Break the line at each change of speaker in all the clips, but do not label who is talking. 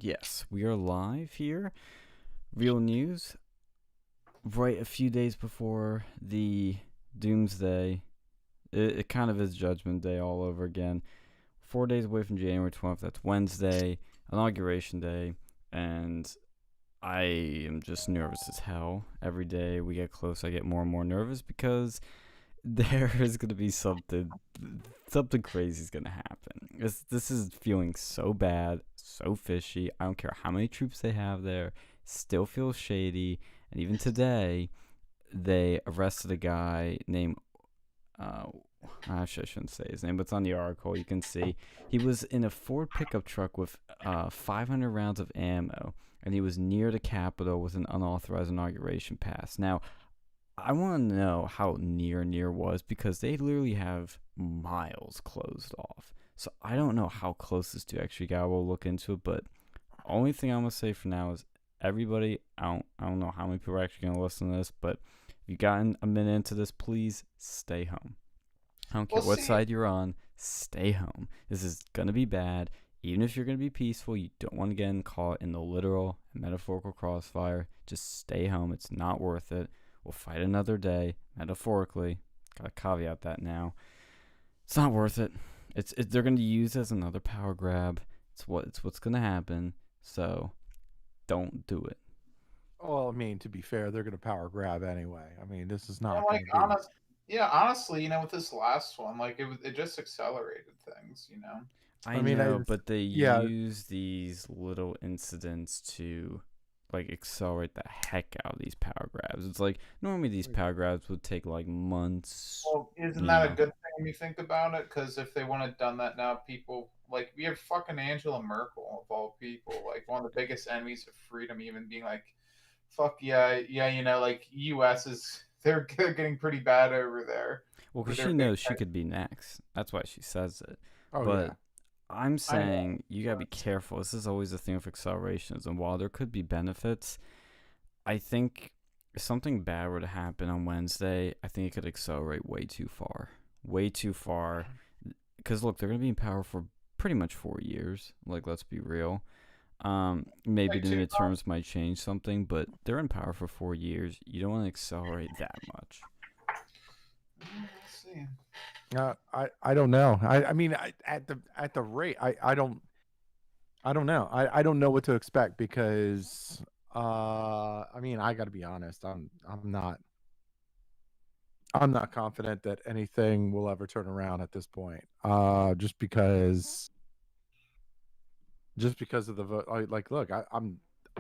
And yes, we are live here. Real news. Right a few days before the doomsday. It kind of is Judgment Day all over again. 4 days away from January 12th. That's Wednesday, Inauguration Day. And I am just nervous as hell. Every day we get close, I get more and more nervous because there is going to be something crazy is going to happen. This is feeling so bad, so fishy. I don't care how many troops they have there, still feels shady. And even today, they arrested a guy named uh I shouldn't say his name, but it's on the article. You can see he was in a Ford pickup truck with 500 rounds of ammo, and he was near the Capitol with an unauthorized inauguration pass. Now, I want to know how near was because they literally have miles closed off. So I don't know how close this to actually got. We'll look into it, but only thing I'm gonna say for now is everybody. I don't know how many people are actually gonna listen to this, but if you gotten a minute into this, please stay home. I don't care
We'll
what
see.
side you're on. Stay home. This is gonna be bad. Even if you're gonna be peaceful, you don't want to get caught in the literal and metaphorical crossfire. Just stay home. It's not worth it. We'll fight another day, metaphorically. Gotta caveat that now. It's not worth it. They're gonna use it as another power grab. It's what's gonna happen. So don't do it.
Well, I mean, to be fair, they're going to power grab anyway. I mean, this is
And
not going
like
to be.
honestly, with this last one, it just accelerated things.
I
I mean, I
know, but they
yeah,
use these little incidents to like accelerate the heck out of these power grabs. It's like normally these power grabs would take like months,
Well, isn't
you
that a
know.
good thing when you think about it? Because if they wouldn't have done that now, people like we have fucking Angela Merkel of all people, like one of the biggest enemies of freedom, even being like, "Fuck yeah, yeah," like U.S. is they're getting pretty bad over there
Well, because
with their
she
big.
knows she could be next. That's why she says it.
oh
But
yeah,
I'm
I know.
saying you gotta be careful. This is always the thing with accelerations, and while there could be benefits, I think if something bad were to happen on Wednesday, I think it could accelerate way too far. Way too far. Because look, they're going to be in power for pretty much 4 years. Like, let's be real. Maybe
Like
the
two.
midterms might change something, but they're in power for 4 years. You don't want to accelerate that much.
Let's see.
I don't know. I mean, at the rate, I don't know. I don't know what to expect because I mean, I got to be honest. I'm not confident that anything will ever turn around at this point. Just because of the vote. Like, look,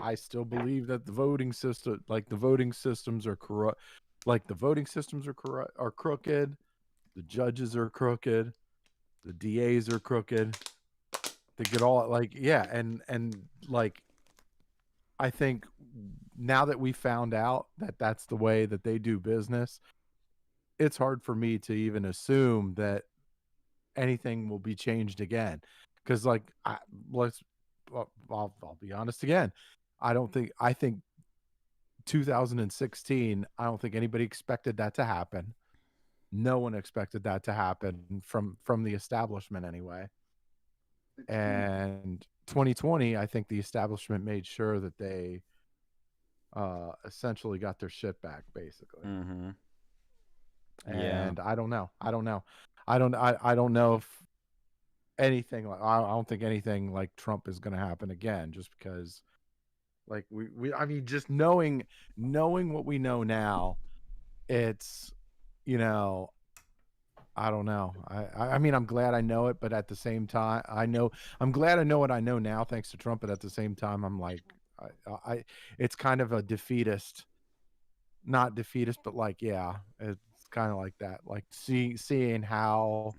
I still believe that the voting systems are corrupt. Like the voting systems are crooked. The judges are crooked. The DAs are crooked. They get all like yeah, and like I think now that we found out that that's the way that they do business, it's hard for me to even assume that anything will be changed again. Because let's I'll be honest again. I think 2016. I don't think anybody expected that to happen. No one expected that to happen from the establishment anyway. And 2020, I think the establishment made sure that they essentially got their shit back, basically.
Mm-hmm. Yeah.
And I don't know. I don't know. I don't know if anything like I don't think anything like Trump is going to happen again, just because like we I mean just knowing what we know now, it's you know I don't know. I mean I'm glad I know it, but at the same time I'm glad I know what I know now thanks to Trump, but at the same time I'm like I it's kind of a defeatist, not defeatist, but like yeah, it's kind of like that. Like seeing how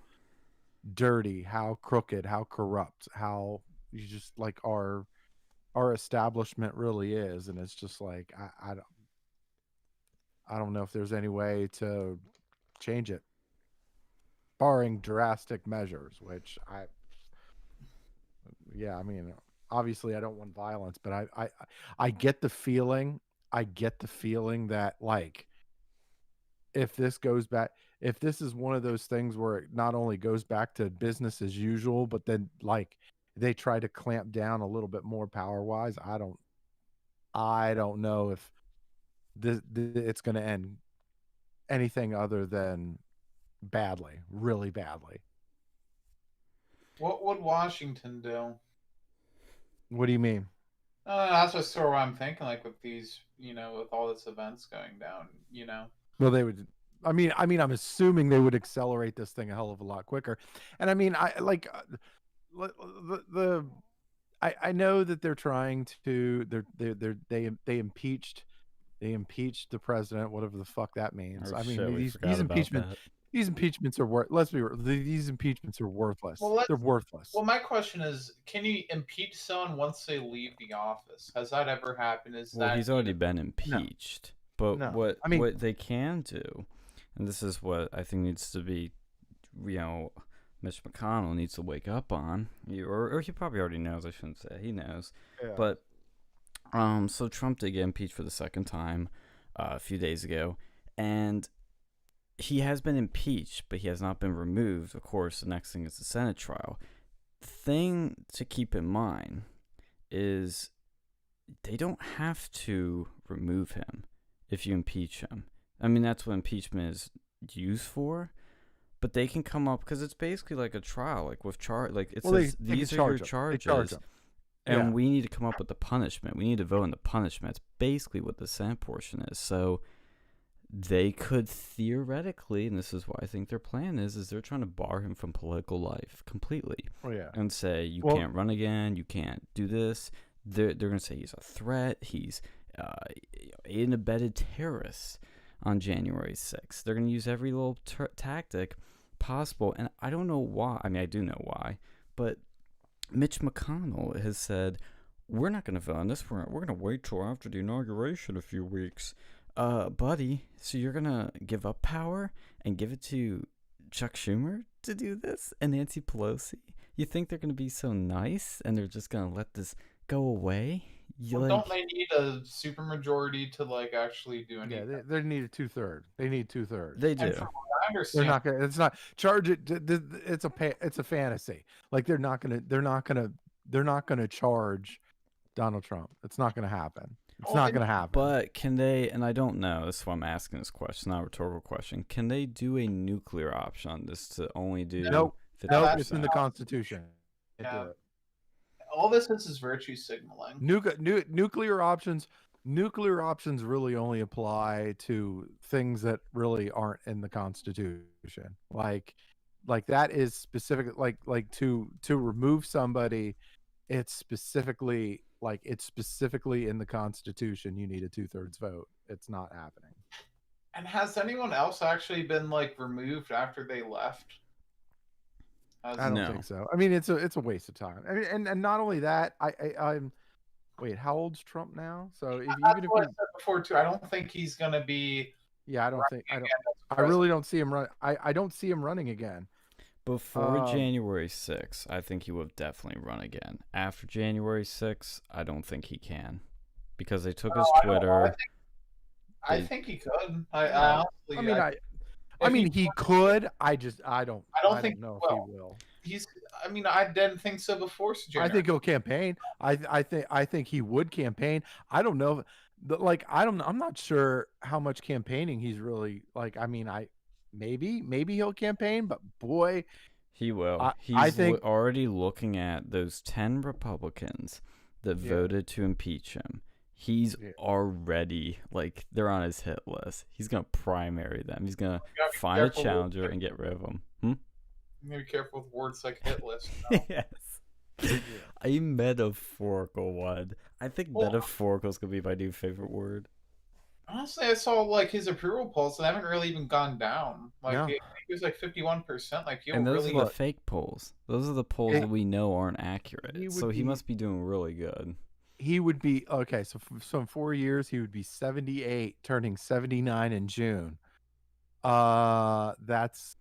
dirty, how crooked, how corrupt, how you just like our establishment really is, and it's just like I don't know if there's any way to change it, barring drastic measures. Which yeah, I mean, obviously I don't want violence, but I get the feeling, I get the feeling that like if this goes back, if this is one of those things where it not only goes back to business as usual, but then like they try to clamp down a little bit more power wise. I don't know if it's going to end anything other than badly, really badly.
What would Washington do?
What do you mean?
That's just sort of what I'm thinking. Like with these, with all this events going down,
Well, they would. I'm assuming they would accelerate this thing a hell of a lot quicker. And I mean, I like the I know that they're trying to they impeached the president, whatever the fuck that means.
Oh,
I mean,
shit, we
these
forgot about that.
these impeachments are worth. Let's be real. These impeachments are worthless. They're worthless.
Well, my question is, can you impeach someone once they leave the office? Has that ever happened?
He's already been impeached.
No.
But
No.
what they can do, and this is what I think needs to be, Mitch McConnell needs to wake up on, or he probably already knows. I shouldn't say he knows,
Yeah.
but so Trump did get impeached for the second time a few days ago, and he has been impeached, but he has not been removed. Of course, the next thing is the Senate trial. The thing to keep in mind is they don't have to remove him if you impeach him. I mean, that's what impeachment is used for. But they can come up, because it's basically like a trial, like with it says these are your charges, and we need to come up with the punishment. We need to vote on the punishment. That's basically what the Senate portion is. So they could theoretically, and this is what I think their plan is they're trying to bar him from political life completely.
Oh yeah.
And say you can't run again, you can't do this. They're going to say he's a threat. He's an abetted terrorist on January 6th. They're going to use every little tactic possible, and I don't know why. I mean, I do know why, but Mitch McConnell has said, we're not going to vote on this. We're going to wait till after the inauguration a few weeks. Buddy, so you're going to give up power and give it to Chuck Schumer to do this and Nancy Pelosi? You think they're going to be so nice and they're just going to let this go away?
Don't they need a supermajority to actually do anything?
Yeah, they need a 2/3. They need 2/3.
They do.
I understand.
They're not gonna. It's not charge it. It's a fantasy. Like they're not gonna charge Donald Trump. It's not gonna happen. It's not gonna happen.
But can they? And I don't know. This is why I'm asking this question. Not a rhetorical question. Can they do a nuclear option on this to only do?
Nope.
50%?
It's in the Constitution.
Yeah. All this is virtue signaling.
Nuclear options really only apply to things that really aren't in the Constitution. Like that is specific. Like to remove somebody, it's specifically in the Constitution. You need a 2/3 vote. It's not happening.
And has anyone else actually been removed after they left?
I don't think so. I mean, it's a waste of time. I mean, and not only that, I'm wait, how old's Trump now? So even if
I said before too, I don't think he's gonna be.
Yeah, I really don't see him run. I don't see him running again.
Before January 6th, I think he will definitely run again. After January 6th, I don't think he can, because they took his Twitter.
I think he could.
I mean, he could. I don't think know if he will.
I didn't think so before.
I think he'll campaign. I think he would campaign. I don't know. I'm not sure how much campaigning he's really like. I mean, maybe he'll campaign, but boy,
he will. He's already looking at those 10 Republicans that voted to impeach him. He's already, they're on his hit list. He's going to primary them. He's going to find a challenger and get rid of them.
You gotta be careful with words like hit list.
Yes. A metaphorical one. I think metaphorical is going to be my new favorite word.
Honestly, I saw his approval polls and haven't really even gone down. It was 51%.
And those are the fake polls. Those are the polls that we know aren't accurate. He must be doing really good.
He would be okay. So in 4 years, he would be 78, turning 79 in June. That's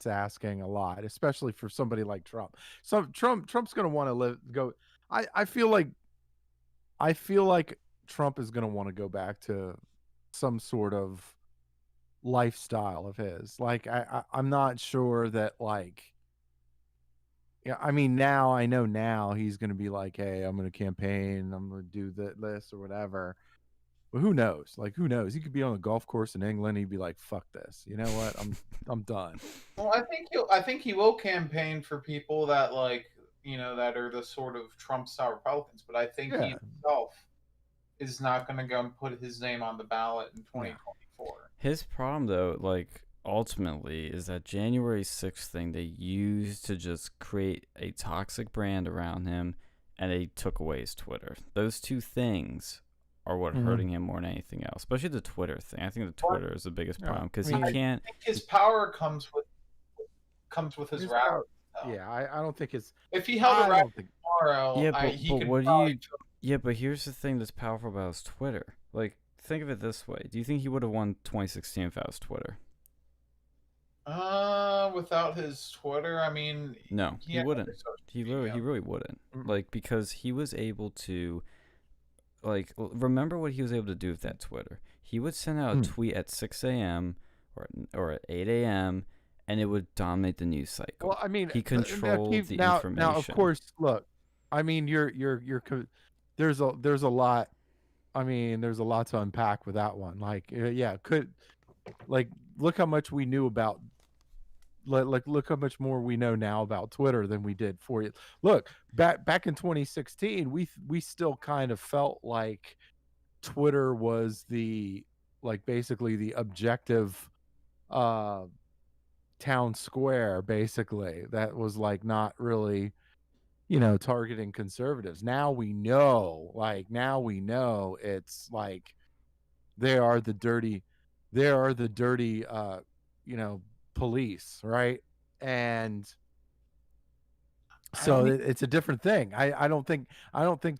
asking a lot, especially for somebody like Trump. So Trump's going to want to go. I feel like Trump is going to want to go back to some sort of lifestyle of his. I'm not sure that Yeah, I mean, now I know now he's going to be like, "Hey, I'm going to campaign. I'm going to do this or whatever." But who knows? Like, who knows? He could be on a golf course in England. He'd be like, "Fuck this. You know what? I'm done."
Well, I think he will campaign for people that like that are the sort of Trump style Republicans, but I think he
Yeah,
himself is not going to go and put his name on the ballot in
no.
2024.
His problem, though, like ultimately, is that January 6th thing they used to just create a toxic brand around him, and they took away his Twitter. Those two things are what hurting him more than anything else, especially the Twitter thing. I think the Twitter is the biggest
Yeah,
problem because
I mean,
he can't.
I think his power comes with his
his
rally.
power. Yeah, I don't think it's.
If he held a
I
rally
don't think.
tomorrow,
Yeah,
he
but
could
what do
probably.
you? Yeah, but here's the thing that's powerful about his Twitter. Like, think of it this way: do you think he would have won 2016 without his Twitter?
Without his Twitter, I mean,
No, he wouldn't. He really wouldn't.
Mm.
Like, because he was able to, like, remember what he was able to do with that Twitter. He would send out a tweet at 6 a.m. or at 8 a.m. and it would dominate the news cycle.
Well, I mean,
he controlled the information.
Now, of course, look. I mean, there's a lot. I mean, there's a lot to unpack with that one. Like, yeah, look how much we knew about. Look how much more we know now about Twitter than we did 4 years. Look, back in 2016, we still kind of felt like Twitter was basically the objective town square, basically, that was like not really targeting conservatives. Now we know it's like they are the dirty you know police, right? And so it's a different thing. I don't think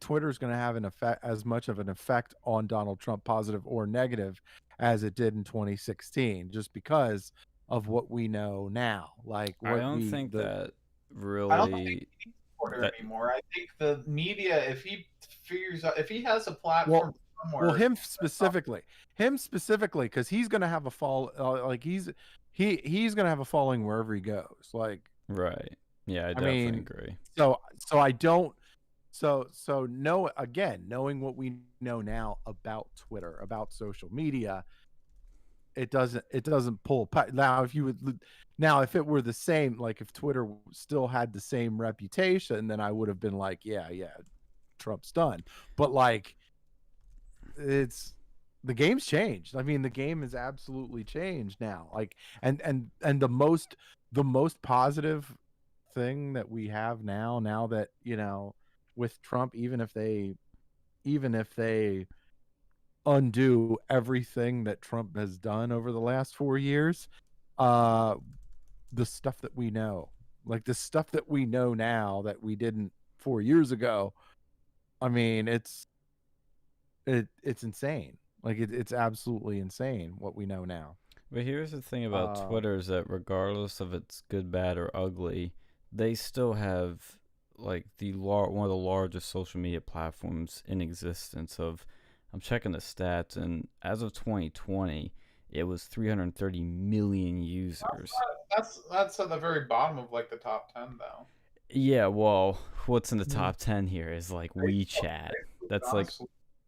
Twitter is going to have as much of an effect on Donald Trump, positive or negative, as it did in 2016, just because of what we know now. Like,
I
what
don't think that really.
I don't think he needs Twitter anymore. I think the media, if he figures out, if he has a platform somewhere.
Well, him specifically, because he's going to have a he's going to have a following wherever he goes. Like,
right. Yeah, I definitely agree.
So I don't. So knowing what we know now about Twitter, about social media, it doesn't pull. Now, if it were the same, like if Twitter still had the same reputation, then I would have been like, yeah, Trump's done. But like, the game's changed. I mean, the game has absolutely changed now. Like, and the most positive thing that we have now that with Trump, even if they undo everything that Trump has done over the last 4 years, the stuff that we know, like the stuff that we know now that we didn't 4 years ago, I mean, it's insane. Like, it's absolutely insane what we know now.
But here's the thing about Twitter is that regardless of it's good, bad, or ugly, they still have like one of the largest social media platforms in existence. I'm checking the stats, and as of 2020, it was 330 million users.
That's at the very bottom of like the top 10, though.
Yeah, well, what's in the top 10 here is like WeChat. That's like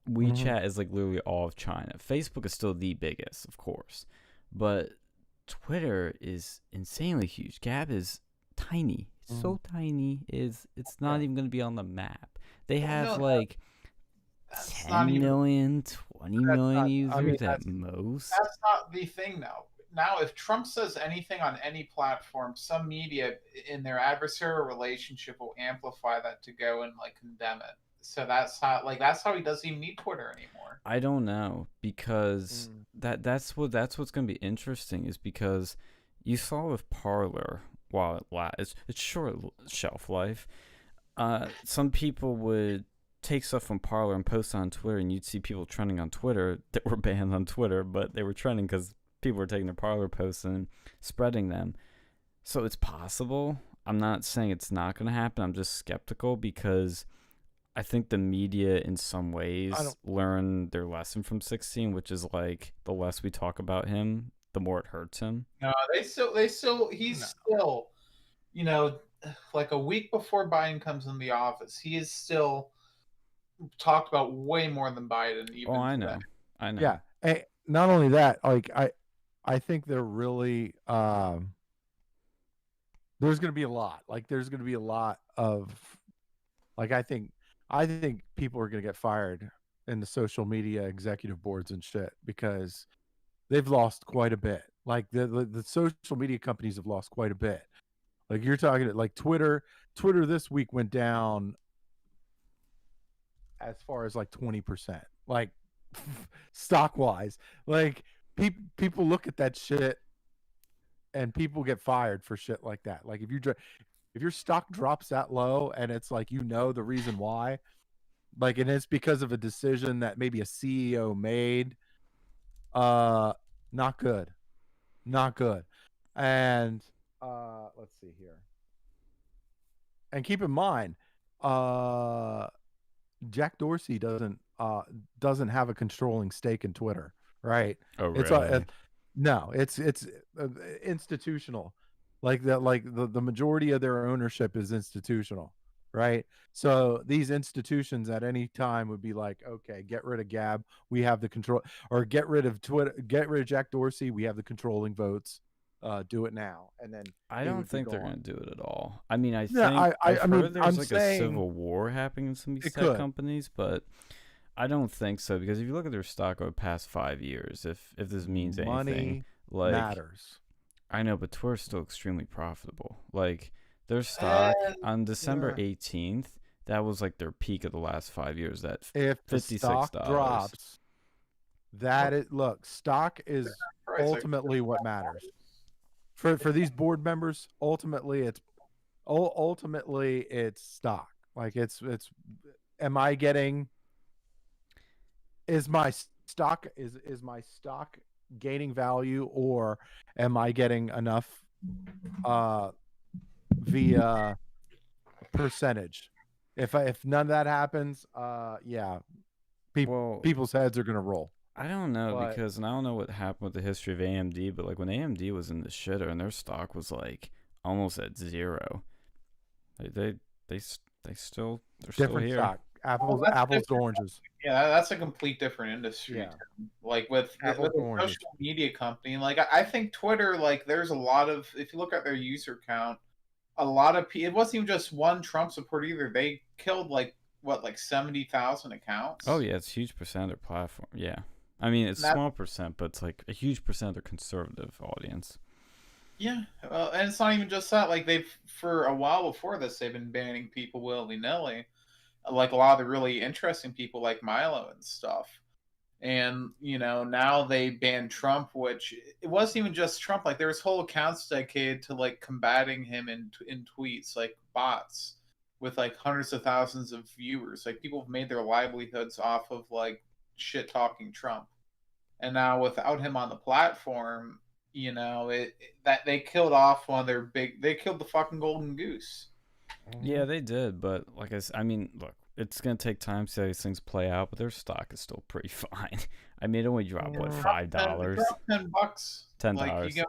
WeChat is like literally all of China. Facebook is still the biggest, of course, but Twitter is insanely huge. Gab is tiny, so tiny it's not even going to be on the map. They have 10 million, 20 million users at most.
That's not the thing, though. Now, if Trump says anything on any platform, some media in their adversarial relationship will amplify that to go and like condemn it. So that's how he doesn't even need Twitter anymore.
I don't know, because that's what's going to be interesting, is because you saw with Parler, while it's short shelf life, some people would take stuff from Parler and post it on Twitter, and you'd see people trending on Twitter that were banned on Twitter, but they were trending because people were taking their Parler posts and spreading them. So it's possible. I'm not saying it's not going to happen. I'm just skeptical, because I think the media in some ways learned their lesson from 16, which is like the less we talk about him, the more it hurts him.
No, he's still, like a week before Biden comes in the office, he is still talked about way more than Biden even
Oh, I
today.
know. I know.
Yeah. And not only that, like I think they're really there's going to be a lot. Like there's going to be a lot of like I think people are going to get fired in the social media executive boards and shit because they've lost quite a bit. Like the social media companies have lost quite a bit. Like you're talking like Twitter this week went down as far as like 20%. Like stock wise. Like people look at that shit and people get fired for shit like that. Like if your stock drops that low and it's like the reason why, like and it's because of a decision that maybe a CEO made, not good. Not good. And let's see here. And keep in mind, Jack Dorsey doesn't have a controlling stake in Twitter, right?
Oh,
It's
really?
no, it's institutional. Like the majority of their ownership is institutional, right? So these institutions at any time would be like, okay, get rid of Gab, we have the control, or get rid of Twitter, get rid of Jack Dorsey, we have the controlling votes. Do it now, and then
I
it
don't
would be
think they're gonna
gone.
do it at all. I mean, I
Yeah,
think I've
I mean,
heard there's
I'm
like a
saying
civil war happening in some of these
it
tech
could.
companies, but I don't think so because if you look at their stock over the past 5 years, if this means anything,
Money
like
matters.
I know, but Twitter's still extremely profitable. Like their stock on December
Yeah.
18th, that was like their peak of the last 5 years. That
If the
$56.
stock drops, stock is
Price, like,
ultimately what matters. For these board members, ultimately it's stock. Like it's am I getting is my stock is my stock gaining value, or am I getting enough via percentage? If none of that happens, yeah,
Well,
people's heads are gonna roll.
I don't know
But
because and I don't know what happened with the history of AMD, but like when AMD was in the shitter and their stock was like almost at zero, like they're still
different
here.
stock,
well, that's
apples to
different.
oranges.
Yeah, that's a complete different industry.
Yeah,
Tim. Like with
apples to
a
oranges.
social media company, like I think Twitter, like there's a lot of if you look at their user count, a lot of it wasn't even just one Trump supporter either. They killed like what, like 70,000
Oh
accounts.
yeah, it's a huge percent of their platform. Yeah, I mean it's
And
a
that
small percent, but it's like a huge percent of their conservative audience.
yeah, and it's not even just that. Like they've for a while before this, they've been banning people willy nilly. Like a lot of the really interesting people, like Milo and stuff. And now they banned Trump, which it wasn't even just Trump. Like there was whole accounts dedicated to like combating him in tweets, like bots with like hundreds of thousands of viewers. Like people have made their livelihoods off of like shit talking Trump. And now without him on the platform, that they killed off one of their big. They killed the fucking golden goose.
Yeah, they did, but like I mean, look, it's gonna take time to see how these things play out, but their stock is still pretty fine. I mean, it only dropped what, five
It
dollars,
dropped $10.
ten
Like you
dollars.
get,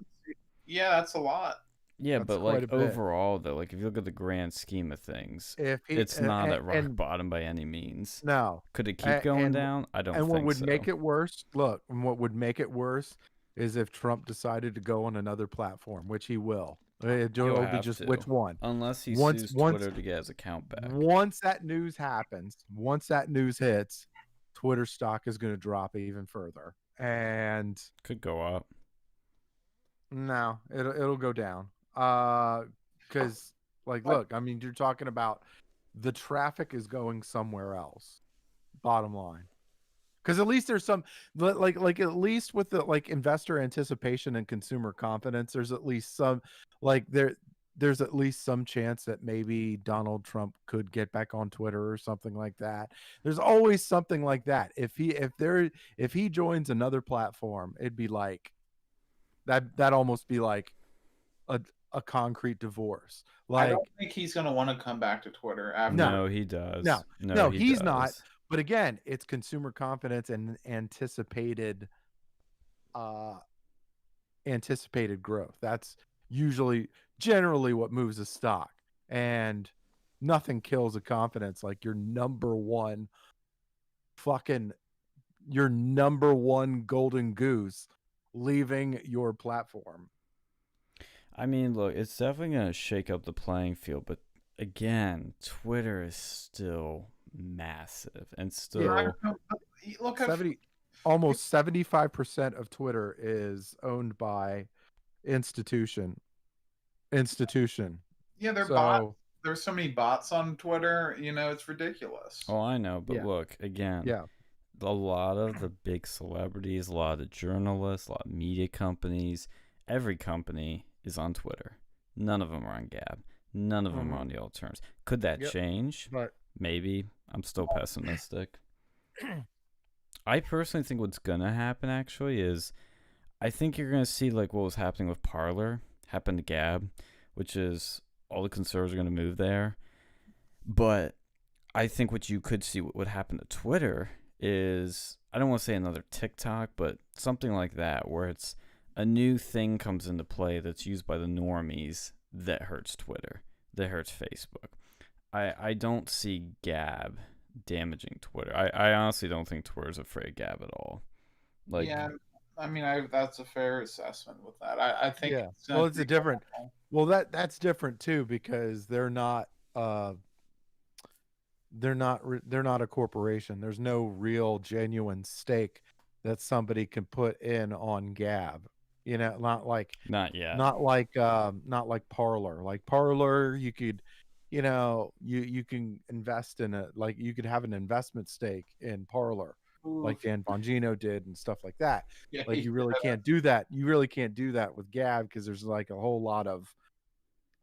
yeah, that's a lot.
Yeah,
That's
but
quite
like
a bit.
overall though, like if you look at the grand scheme of things,
If he
it's not at rock
and
bottom by any means.
no,
Could it keep going
and
down? I don't
what
think
would make
so.
it worse? Look, and what would make it worse is if Trump decided to go on another platform, which he will.
He'll
It'll be
have
just
to,
which one.
unless he
Once
sues
once
Twitter to get his account back.
once that news happens, once that news hits, Twitter stock is going to drop even further. And
Could go up.
no, it'll go down. Cuz like
But
look, I mean you're talking about the traffic is going somewhere else. Bottom line. Cuz at least there's some like at least with the like investor anticipation and consumer confidence, there's at least some like there's at least some chance that maybe Donald Trump could get back on Twitter or something like that. There's always something like that. If he joins another platform, it'd be like that almost be like a a concrete divorce.
I
Like
don't think he's gonna want to come back to Twitter after
no,
No, he
no,
does. No,
no,
he
he's not.
does.
But again, it's consumer confidence and uh anticipated growth. That's usually generally what moves a stock. And nothing kills a confidence like your number one golden goose leaving your platform.
I mean, look, it's definitely going to shake up the playing field, but again, Twitter is still massive and still.
Look at
Almost 75% of Twitter is owned by institution.
Yeah, they're bots. There's so many bots on Twitter. It's ridiculous.
Oh, I know, but
Yeah.
look, again, a lot of the big celebrities, a lot of the journalists, a lot of media companies, every company is on Twitter. None of them are on Gab. None of them are on the old terms. Could that change?
But
maybe. I'm still pessimistic. I personally think what's going to happen, actually, is I think you're going to see like what was happening with Parler happen to Gab, which is all the conservatives are going to move there. But I think what you could see what would happen to Twitter is, I don't want to say another TikTok, but something like that, where it's a new thing comes into play that's used by the normies that hurts Twitter, that hurts Facebook. I don't see Gab damaging Twitter. I honestly don't think Twitter's afraid of Gab at all. Like,
yeah, I mean, that's a fair assessment with that. I think.
Yeah. Well, it's a different. Well, that's different too, because they're not they're not a corporation. There's no real genuine stake that somebody can put in on Gab.
not yet.
Not like Parler. Like Parler, you could, you can invest in you could have an investment stake in Parler, like Dan Bongino did and stuff like that.
Yeah,
like you really can't do that. You really can't do that with Gab, because there's like a whole lot of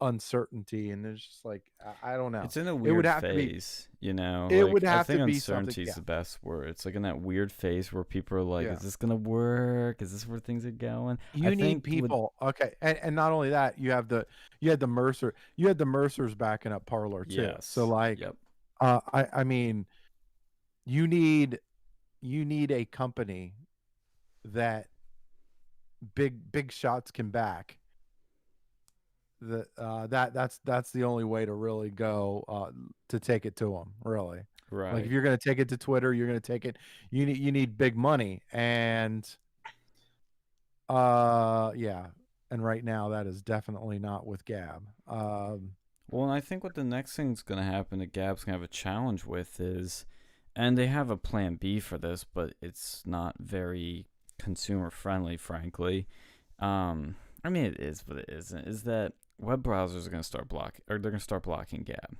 uncertainty, and there's just like I don't know.
It's in a weird phase,
It would have to be
uncertainty is the best word. It's like in that weird phase where people are like, "Is this gonna work? Is this where things are going?"
You need people, okay, and not only that, you had the Mercers backing up Parler too.
Yes.
So like,
yep.
I mean, you need a company that big shots can back. That's the only way to really go to take it to them, really.
Right.
Like if you're going to take it to Twitter, you're going to take it. You need big money, and yeah, and right now that is definitely not with Gab.
Well, and I think what the next thing's going to happen that Gab's going to have a challenge with is, and they have a plan B for this, but it's not very consumer friendly, frankly. I mean, it is, but it isn't. Is that web browsers are going to start blocking, or they're going to start blocking Gab,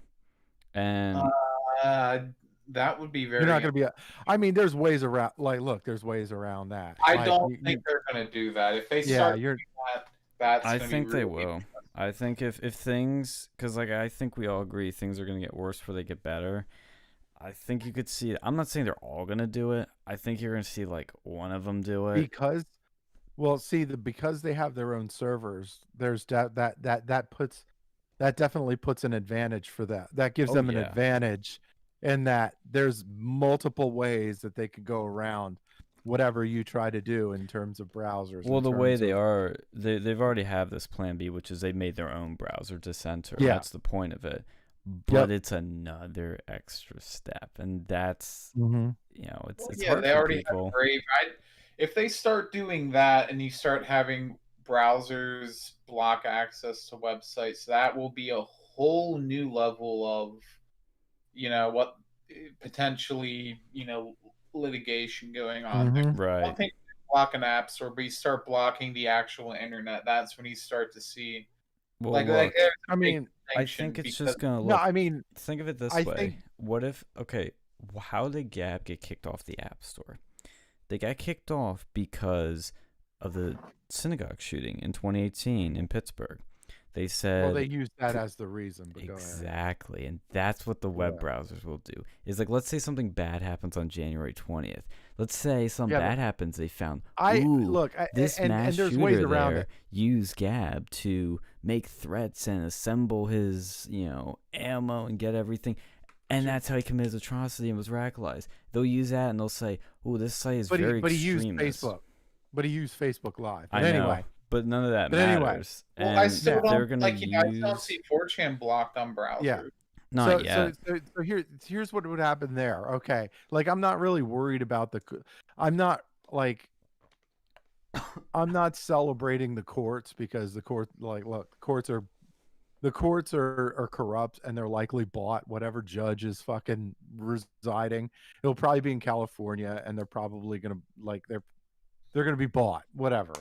and
that would be very.
You're not going to be. I mean, there's ways around. Like, look, there's ways around that.
I don't think they're going to do that. If they start doing that,
I think they will. I think if things, because like I think we all agree things are going to get worse before they get better. I think you could see it. I'm not saying they're all going to do it. I think you're going to see like one of them do it.
Because because they have their own servers, there's that definitely puts an advantage for that. That gives them an advantage in that there's multiple ways that they could go around whatever you try to do in terms of browsers.
Well, the way they've already have this plan B, which is they made their own browser to center.
Yeah.
That's the point of it. But it's another extra step, and that's it's hard
they
for
already
people.
Have Brave. If they start doing that and you start having browsers block access to websites, that will be a whole new level of, what potentially, litigation going on.
Mm-hmm.
Right.
One thing blocking apps, or we start blocking the actual internet. That's when you start to see.
Well,
I mean,
I think it's just gonna look.
No, I mean,
think of it this way. What if? Okay, how did Gab get kicked off the App Store? They got kicked off because of the synagogue shooting in 2018 in Pittsburgh. They said,
well, they used that as the reason. But
exactly, and that's what the web browsers will do. Is like, let's say something bad happens on January 20th. Let's say something bad happens. They found, this mass shooter there used Gab to make threats and assemble his, ammo and get everything. And that's how he committed his atrocity and was radicalized. They'll use that and they'll say, "Oh, this site is very extremist."
But he used Facebook Live.
I know. but none of that
But anyway.
matters.
Well,
and
I still
they're
don't
gonna
like. You know, I still don't
use
see 4chan blocked on browsers.
Yeah.
not
so,
yet.
so so here's what would happen there. Okay, like I'm not really worried about I'm not like I'm not celebrating the courts because the court like look the courts are corrupt and they're likely bought. Whatever judge is fucking residing, it'll probably be in California, and they're probably gonna like they're gonna be bought. Whatever.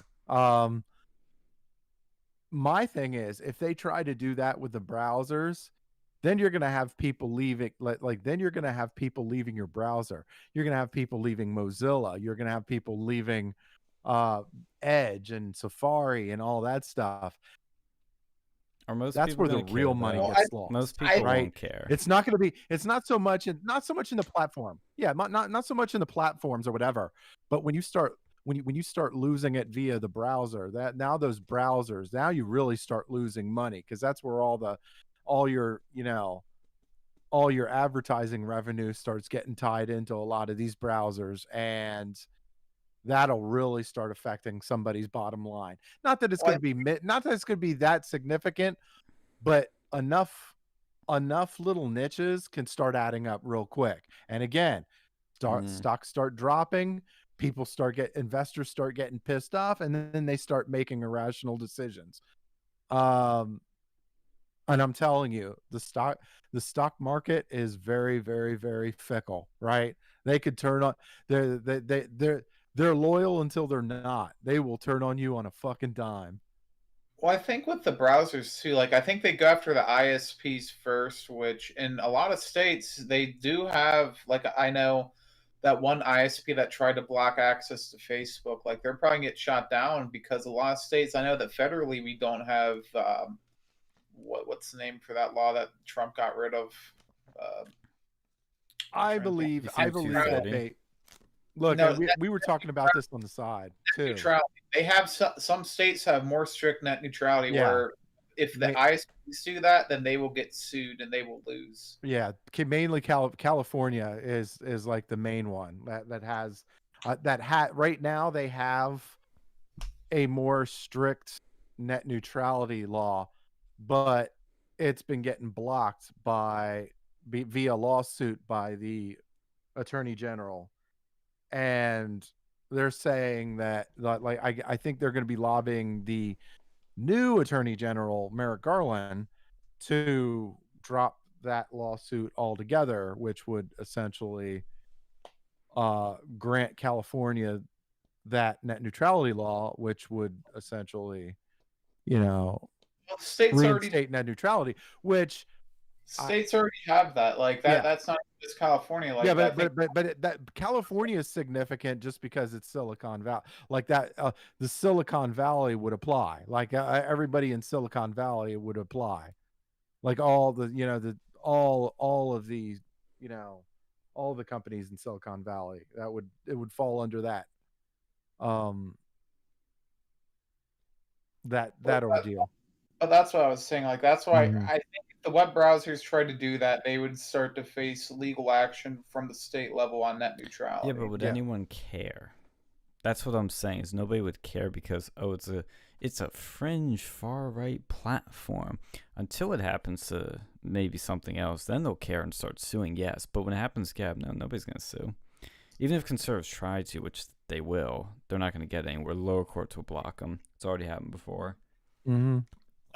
My thing is, if they try to do that with the browsers, then you're gonna have people leaving. Then you're gonna have people leaving your browser. You're gonna have people leaving Mozilla. You're gonna have people leaving Edge and Safari and all that stuff.
Are most
That's
people
where the
gonna care,
real money
though?
gets lost.
Most people
right?
won't care.
It's not going to be. It's not so much in the platform. Yeah, not so much in the platforms or whatever. But when you start when you start losing it via the browser, that now those browsers, now you really start losing money, because that's where all your all your advertising revenue starts getting tied into a lot of these browsers, and that'll really start affecting somebody's bottom line. Not that it's going to be that significant, but enough little niches can start adding up real quick. And again, stocks start dropping, investors start getting pissed off, and then they start making irrational decisions. And I'm telling you, the stock market is very, very, very fickle, right? They could turn on they're loyal until they're not. They will turn on you on a fucking dime.
Well, I think with the browsers too, like I think they go after the ISPs first, which in a lot of states they do have. Like I know that one ISP that tried to block access to Facebook, like they're probably get shot down because a lot of states. I know that federally we don't have what's the name for that law that Trump got rid of.
I believe that they look.
No,
we were talking about this on the side too.
Neutrality. They have some states have more strict net neutrality, where if the ISPs do that, then they will get sued and they will lose.
Yeah, mainly California is like the main one that has right now they have a more strict net neutrality law, but it's been getting blocked via lawsuit by the Attorney General, and they're saying that like I think they're going to be lobbying the new Attorney General Merrick Garland to drop that lawsuit altogether, which would essentially grant California that net neutrality law, which would essentially,
states
reinstate net neutrality, which
states already have that. Like that. Yeah. That's not just California. Like
that California is significant just because it's Silicon Valley. Like that, the Silicon Valley would apply. Like everybody in Silicon Valley would apply. Like all the all of these, all the companies in Silicon Valley, it would fall under that. That ordeal.
But that's what I was saying. Like that's why I think if the web browsers tried to do that, they would start to face legal action from the state level on net neutrality.
Yeah, but would anyone care? That's what I'm saying. Is nobody would care because it's a fringe far right platform. Until it happens to maybe something else, then they'll care and start suing. Yes, but when it happens, Gab, no, nobody's gonna sue. Even if conservatives try to, which they will, they're not gonna get anywhere. Lower courts will block them. It's already happened before.
Mm-hmm.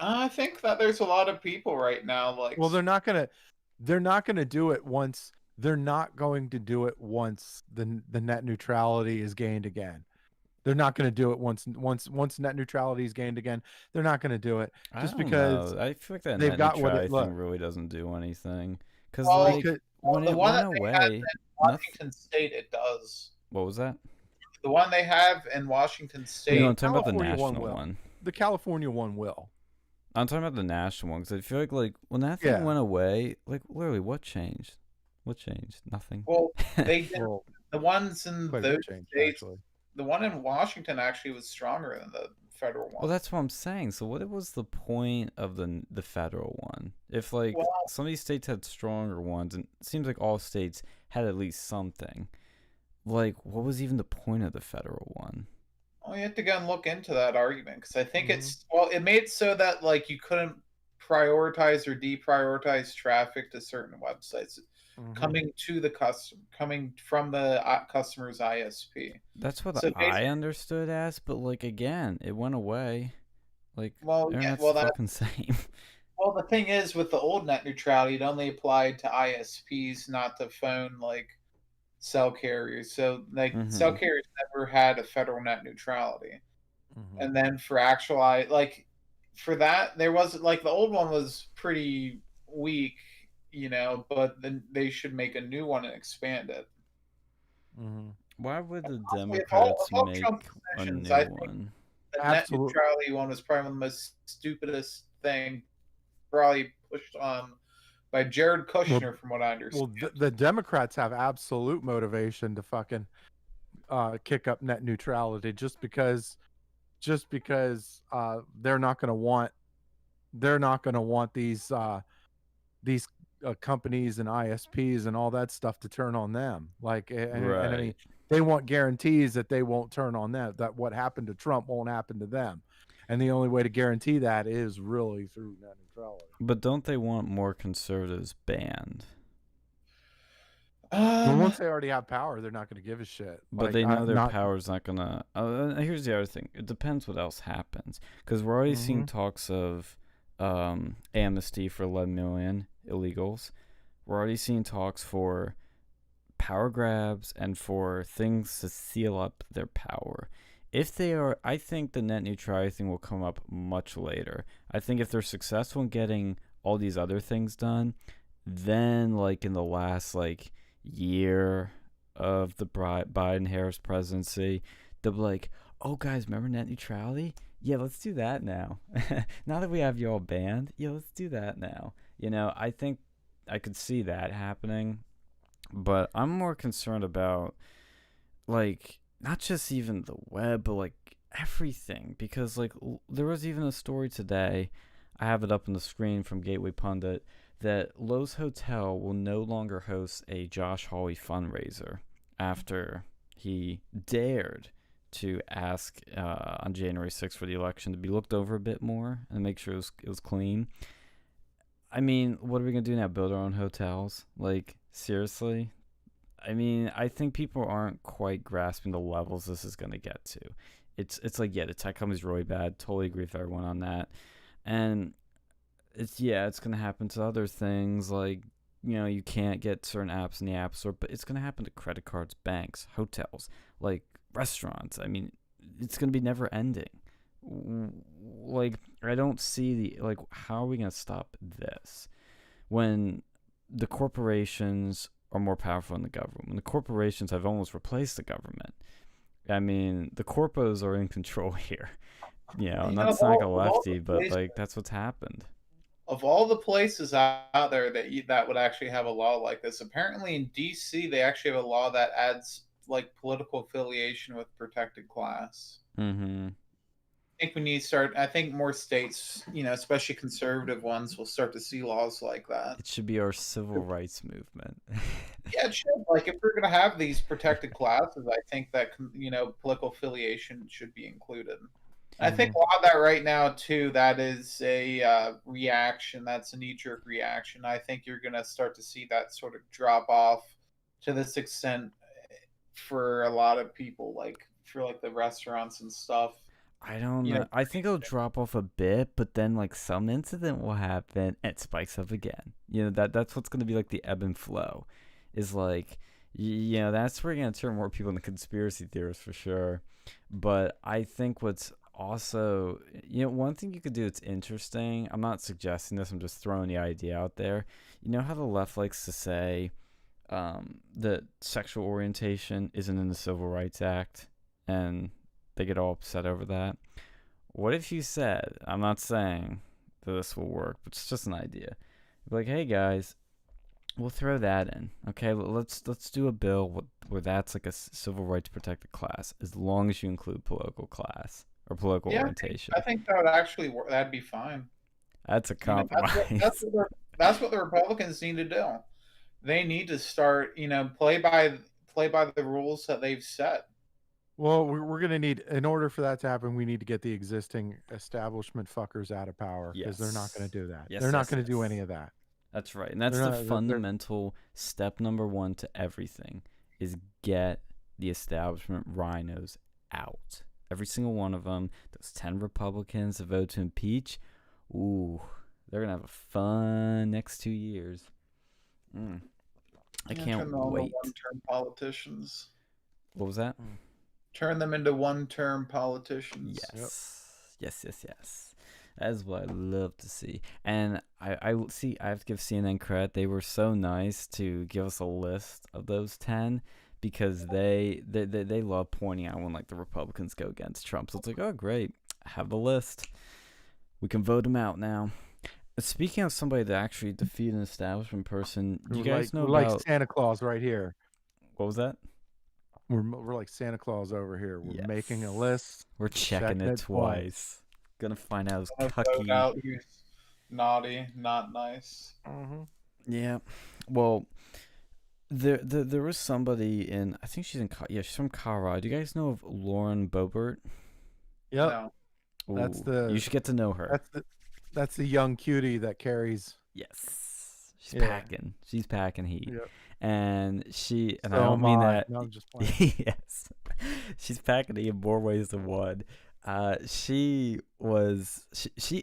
I think that there's a lot of people right now like.
Well, they're not gonna do it once. They're not going to do it once the net neutrality is gained again. They're not going to do it once net neutrality is gained again. They're not going to do it just because
I feel like that net neutrality thing really doesn't do anything. Because when it went away,
Washington State, it does.
What was that?
The one they have in Washington State.
I'm talking about the national one.
The California one will.
I'm talking about the national one because I feel like when that thing went away, like literally, what changed? What changed? Nothing.
Well, they did, the ones in those states.
Actually.
The one in Washington actually was stronger than the federal one.
Well, that's what I'm saying. So what was the point of the federal one? If some of these states had stronger ones, and it seems like all states had at least something. Like, what was even the point of the federal one?
Well, you have to go and look into that argument because I think
Mhm.
it's it made so that like you couldn't prioritize or deprioritize traffic to certain websites
Mhm.
coming to the customer, coming from the customer's ISP.
That's what
So
I
basically,
understood as, but like again, it went away. Like
well, yeah,
internet's
well
the
that
fucking same.
well the thing is with the old net neutrality, it only applied to ISPs, not to phone like cell carriers. So like cell
Mhm.
carriers never had a federal net neutrality.
Mhm.
And then for actual like for that there wasn't like the old one was pretty weak, but then they should make a new one and expand it.
Mhm.
Why would the
Honestly,
Democrats
of all Trump's
make a
decisions,
new
I think
one?
the net
Absolute.
neutrality one was probably one of the most stupidest thing probably pushed on by Jared
Well,
Kushner, from what I
well,
understand.
the Democrats have absolute motivation to fucking kick up net neutrality just because they're not going to want these companies and ISPs and all that stuff to turn on them. Like, and I mean,
Right.
they want guarantees that they won't turn on them, that what happened to Trump won't happen to them. And the only way to guarantee that is really through net neutrality.
But don't they want more conservatives banned?
Well,
Um,
once they already have power, they're not going to give a shit.
But
Like,
they know their
not.
power's not gonna. Here's the other thing. It depends what else happens, because we're already seeing
Mm-hmm.
talks of amnesty for 11 million illegals. We're already seeing talks for power grabs and for things to seal up their power. If they are, I think the net neutrality thing will come up much later. I think if they're successful in getting all these other things done, then like in the last like year of the Biden Harris presidency, they'll be like, "Oh guys, remember net neutrality? Yeah, let's do that now. Now that we have you all banned, yeah, let's do that now." I think I could see that happening, but I'm more concerned about like not just even the web, but like everything, because like there was even a story today. I have it up on the screen from Gateway Pundit that Lowe's Hotel will no longer host a Josh Hawley fundraiser after he dared to ask on January 6th for the election to be looked over a bit more and make sure it was clean. I mean, what are we gonna do now? Build our own hotels? Like seriously? I mean, I think people aren't quite grasping the levels this is going to get to. It's like, yeah, the tech company's really bad. Totally agree with everyone on that. And it's going to happen to other things like, you can't get certain apps in the App Store, but it's going to happen to credit cards, banks, hotels, like restaurants. I mean, it's going to be never ending. Like, I don't see like, how are we going to stop this when the corporations are more powerful than the government? When the corporations have almost replaced the government. I mean, the corpos are in control here. Not to sound like a lefty, but like that's what's happened.
of all the places out there that would actually have a law like this, apparently in DC they actually have a law that adds like political affiliation with protected class.
Mm-hmm.
I think we need to start. I think more states, especially conservative ones, will start to see laws like that.
It should be our civil rights movement.
Yeah, it should. Like, if we're going to have these protected classes, I think that political affiliation should be included. I think
Mm-hmm.
a lot of that right now too. That is a reaction. That's a knee-jerk reaction. I think you're going to start to see that sort of drop off to this extent for a lot of people, like for like the restaurants and stuff.
I don't
You know,
know. I think it'll drop off a bit, but then like some incident will happen and it spikes up again. That's what's gonna be like the ebb and flow. Is like that's where you're gonna turn more people into conspiracy theorists for sure. But I think what's also one thing you could do that's interesting. I'm not suggesting this. I'm just throwing the idea out there. You know how the left likes to say that sexual orientation isn't in the Civil Rights Act, and they get all upset over that. What if you said, I'm not saying that this will work, but it's just an idea. Like, hey guys, we'll throw that in. Okay, let's do a bill where that's like a civil rights protected class, as long as you include political class or political
yeah,
orientation.
I think that would actually work. That'd be fine.
That's a
That's what
compromise.
that's what the Republicans need to do. They need to start, play by the rules that they've set.
Well, we're gonna need, in order for that to happen, we need to get the existing establishment fuckers out of power because they're not gonna
Yes.
do that.
Yes,
They're not
yes,
gonna do any
yes.
of that.
That's right. And that's
They're
the
not. They're
fundamental step number one to everything is get the establishment rhinos out. Every single one of them, those 10 Republicans that vote to impeach, ooh, they're going to have a fun next 2 years. I can't
Turn them all into
wait.
one-term politicians.
What was that?
Turn them into one-term politicians.
Yes. That is what I love to see. And I have to give CNN credit. They were so nice to give us a list of those 10 because they love pointing out when like the Republicans go against Trump. So it's like, oh great, have the list. We can vote him out now. Speaking of somebody that actually defeated an establishment person, do you guys know
we're
about
like Santa Claus right here.
what was that?
We're like Santa Claus over here. We're making a
Yes.
list.
We're checking it twice. Gonna find out who's
Vote
cucky.
out who's naughty, not nice.
Yeah. Well, there was somebody in, I think she's in she's from Colorado. Do you guys know of Lauren Boebert?
Yep.
No.
That's
you should get to know her.
That's the young cutie that carries.
Yes. She's packing. She's packing heat.
Yep.
And she, and
So
I don't mean that.
No, I'm just playing.
Yes. She's packing heat in more ways than one. She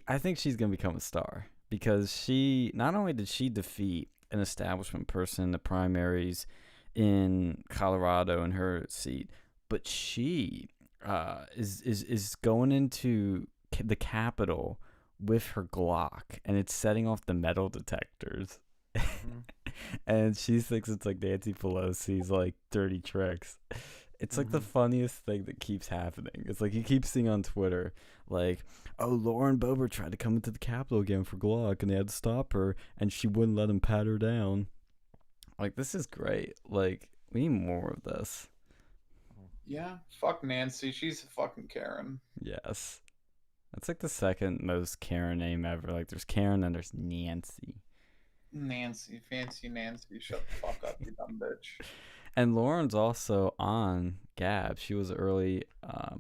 I think she's gonna become a star because she not only did she defeat an establishment person in the primaries in Colorado in her seat, but she is going into the Capitol with her Glock and it's setting off the metal detectors. And she thinks it's like Nancy Pelosi's like dirty tricks. It's like the funniest thing that keeps happening. It's like you keep seeing on Twitter, like, oh, Lauren Boebert tried to come into the Capitol again for Glock, and they had to stop her, and she wouldn't let him pat her down. Like, this is great. Like, we need more of this.
Yeah, fuck Nancy. She's a fucking Karen.
Yes. That's like the second most Karen name ever. Like, there's Karen and there's Nancy.
Fancy Nancy. Shut the fuck up, you dumb bitch.
And Lauren's also on Gab. She was early. I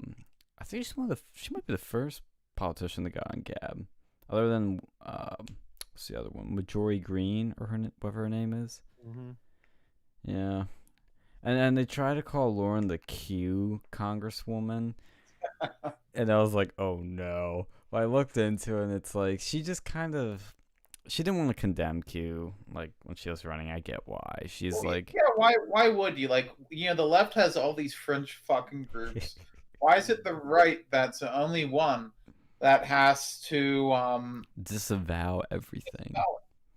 think she might be the first politician that got on Gab, other than what's the other one? Marjorie Green or whatever her name is. Yeah, and they try to call Lauren the Q Congresswoman, and I was like, oh no. But I looked into it, and it's like she just kind of. She didn't want to condemn Q, like, when she was running. I get why. She's like...
Yeah, why would you? Like, you know, the left has all these fringe fucking groups. Why is it the right that's the only one that has to...
disavow everything.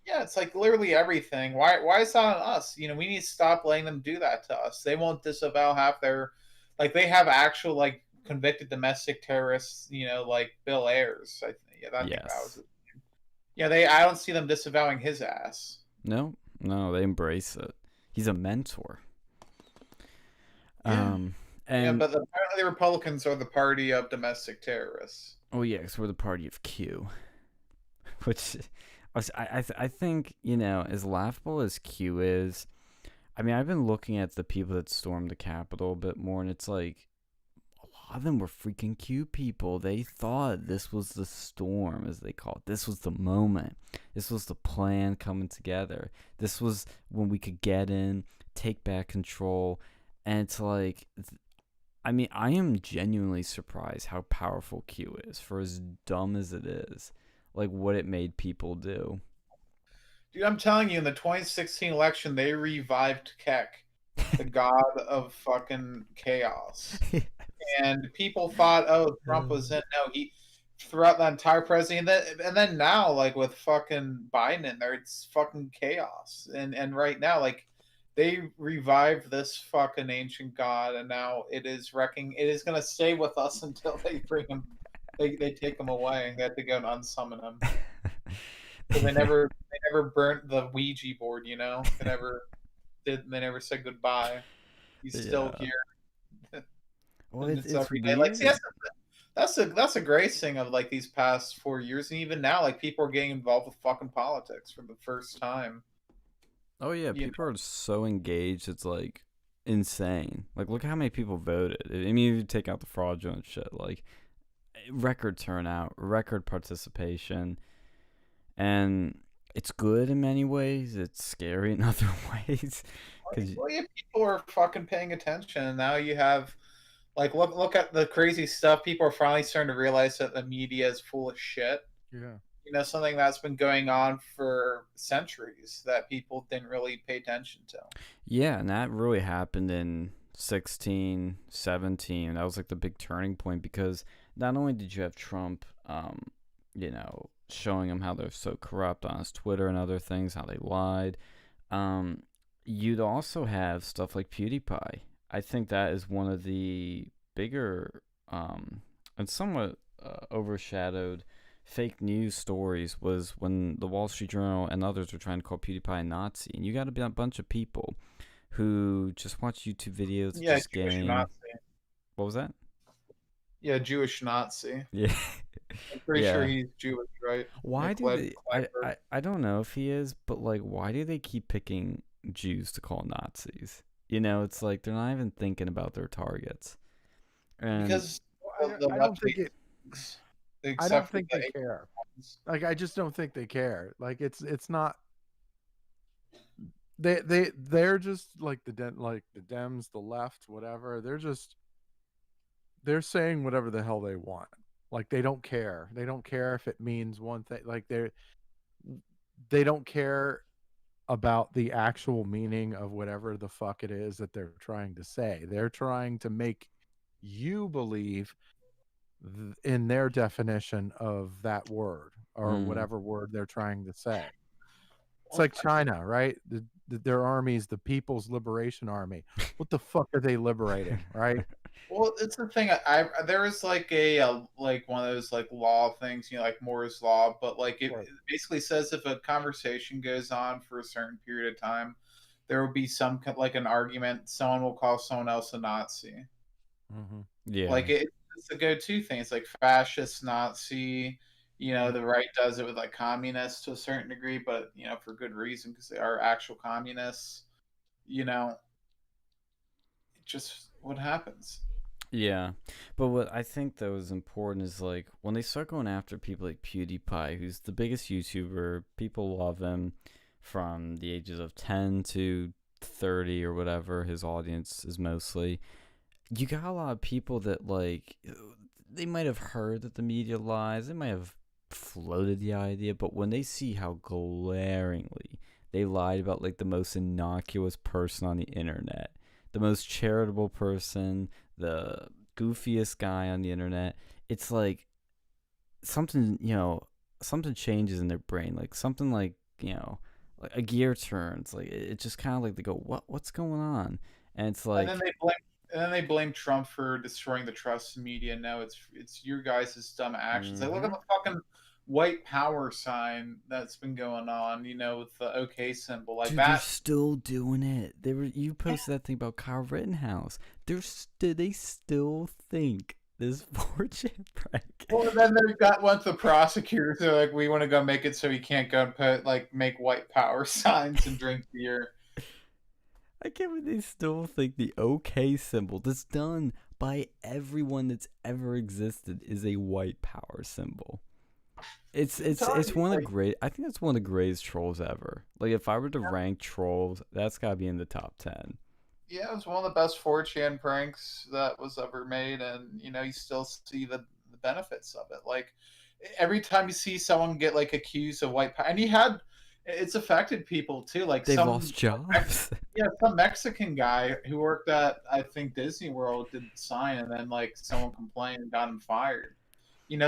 Yeah, it's like literally everything. Why is that on us? You know, we need to stop letting them do that to us. They won't disavow half their... Like, they have actual, like, convicted domestic terrorists, you know, like Bill Ayers. I think that was it. Yeah, I don't see them disavowing his ass.
No, they embrace it. He's a mentor.
Yeah. But apparently the Republicans are the party of domestic terrorists.
Oh yeah, because we're the party of Q. Which, I think, you know, as laughable as Q is, I mean, I've been looking at the people that stormed the Capitol a bit more, and it's like, a lot of them were freaking Q people. They thought this was the storm, as they call it. This was the moment. This was the plan coming together. This was when we could get in, take back control. And it's like, I mean, I am genuinely surprised how powerful Q is, for as dumb as it is. Like, what it made people do.
Dude, I'm telling you, in the 2016 election, they revived Keck, the god of fucking chaos. And people thought, oh, Trump was in. No, he throughout the entire presidency, and then now, like with fucking Biden in there, it's fucking chaos. And right now, like they revived this fucking ancient god, and now it is wrecking. It is gonna stay with us until they bring him. They take him away. They have to go and unsummon him. So they never burnt the Ouija board. You know, they never said goodbye. He's still here.
Well, it's
weird. Like, see, that's a great thing of like these past 4 years, and even now, like people are getting involved with fucking politics for the first time.
Oh yeah, people are so engaged. It's like insane. Like, look how many people voted. I mean, if you take out the fraudulent shit, like, record turnout, record participation, and it's good in many ways. It's scary in other ways.
Well, yeah, people are fucking paying attention, and now you have, like, look at the crazy stuff. People are finally starting to realize that the media is full of shit.
Yeah.
You know, something that's been going on for centuries that people didn't really pay attention to.
Yeah, and that really happened in 16, 17. That was like the big turning point, because not only did you have Trump, showing them how they're so corrupt on his Twitter and other things, how they lied. You'd also have stuff like PewDiePie. I think that is one of the bigger and somewhat overshadowed fake news stories, was when the Wall Street Journal and others were trying to call PewDiePie a Nazi. And you got to be a bunch of people who just watch YouTube videos,
Yeah,
just
Jewish
game.
Nazi.
What was that?
Yeah, Jewish Nazi.
Yeah.
I'm pretty
Yeah.
sure he's Jewish, right?
Why
Nick
do they?
Kleinberg.
I don't know if he is, but like, why do they keep picking Jews to call Nazis? You know, it's like they're not even thinking about their targets. And
Because
I don't think it. I don't think
for
they
the
care. Like, I just don't think they care. Like, it's not. They're just like the Dems, the left, whatever. They're saying whatever the hell they want. Like, they don't care. They don't care if it means one thing. Like, they don't care about the actual meaning of whatever the fuck it is that they're trying to say. They're trying to make you believe in their definition of that word, or whatever word they're trying to say. It's like China, right? Their army's the People's Liberation Army. What the fuck are they liberating, right?
Well, it's the thing. There is like a like one of those like law things, like Moore's law, but like it basically says if a conversation goes on for a certain period of time, there will be some like an argument. Someone will call someone else a Nazi.
Mm-hmm.
yeah,
Like it's the go-to thing. It's like fascist, Nazi. The right does it with like communists to a certain degree, but for good reason, because they are actual communists. Just what happens.
yeah. But what I think though is important is, like, when they start going after people like PewDiePie, who's the biggest YouTuber, people love him from the ages of 10 to 30 or whatever his audience is mostly. You got a lot of people that, like, they might have heard that the media lies, they might have floated the idea, but when they see how glaringly they lied about, like, the most innocuous person on the internet, the most charitable person, the goofiest guy on the internet, it's like something changes in their brain, like something like like a gear turns, like it just kind of like they go, what's going on? And it's like,
and then they blame Trump for destroying the trust in media. Now it's your guys' dumb actions. Like, look at the fucking white power sign that's been going on, with the OK symbol, like
dude,
that.
they're still doing it. You posted that thing about Kyle Rittenhouse. They still think this 4chan prank.
Well, then they got once the prosecutors, they're like, we want to go make it so he can't go and make white power signs and drink beer.
I can't believe they still think the OK symbol that's done by everyone that's ever existed is a white power symbol. It's one of the great. I think that's one of the greatest trolls ever. Like, if I were to rank trolls, that's gotta be in the top 10.
Yeah, it was one of the best 4chan pranks that was ever made, and you still see the benefits of it. Like, every time you see someone get like accused of white power, and it's affected people too. Like,
they've lost jobs.
Some Mexican guy who worked at, I think, Disney World did the sign, and then like someone complained and got him fired.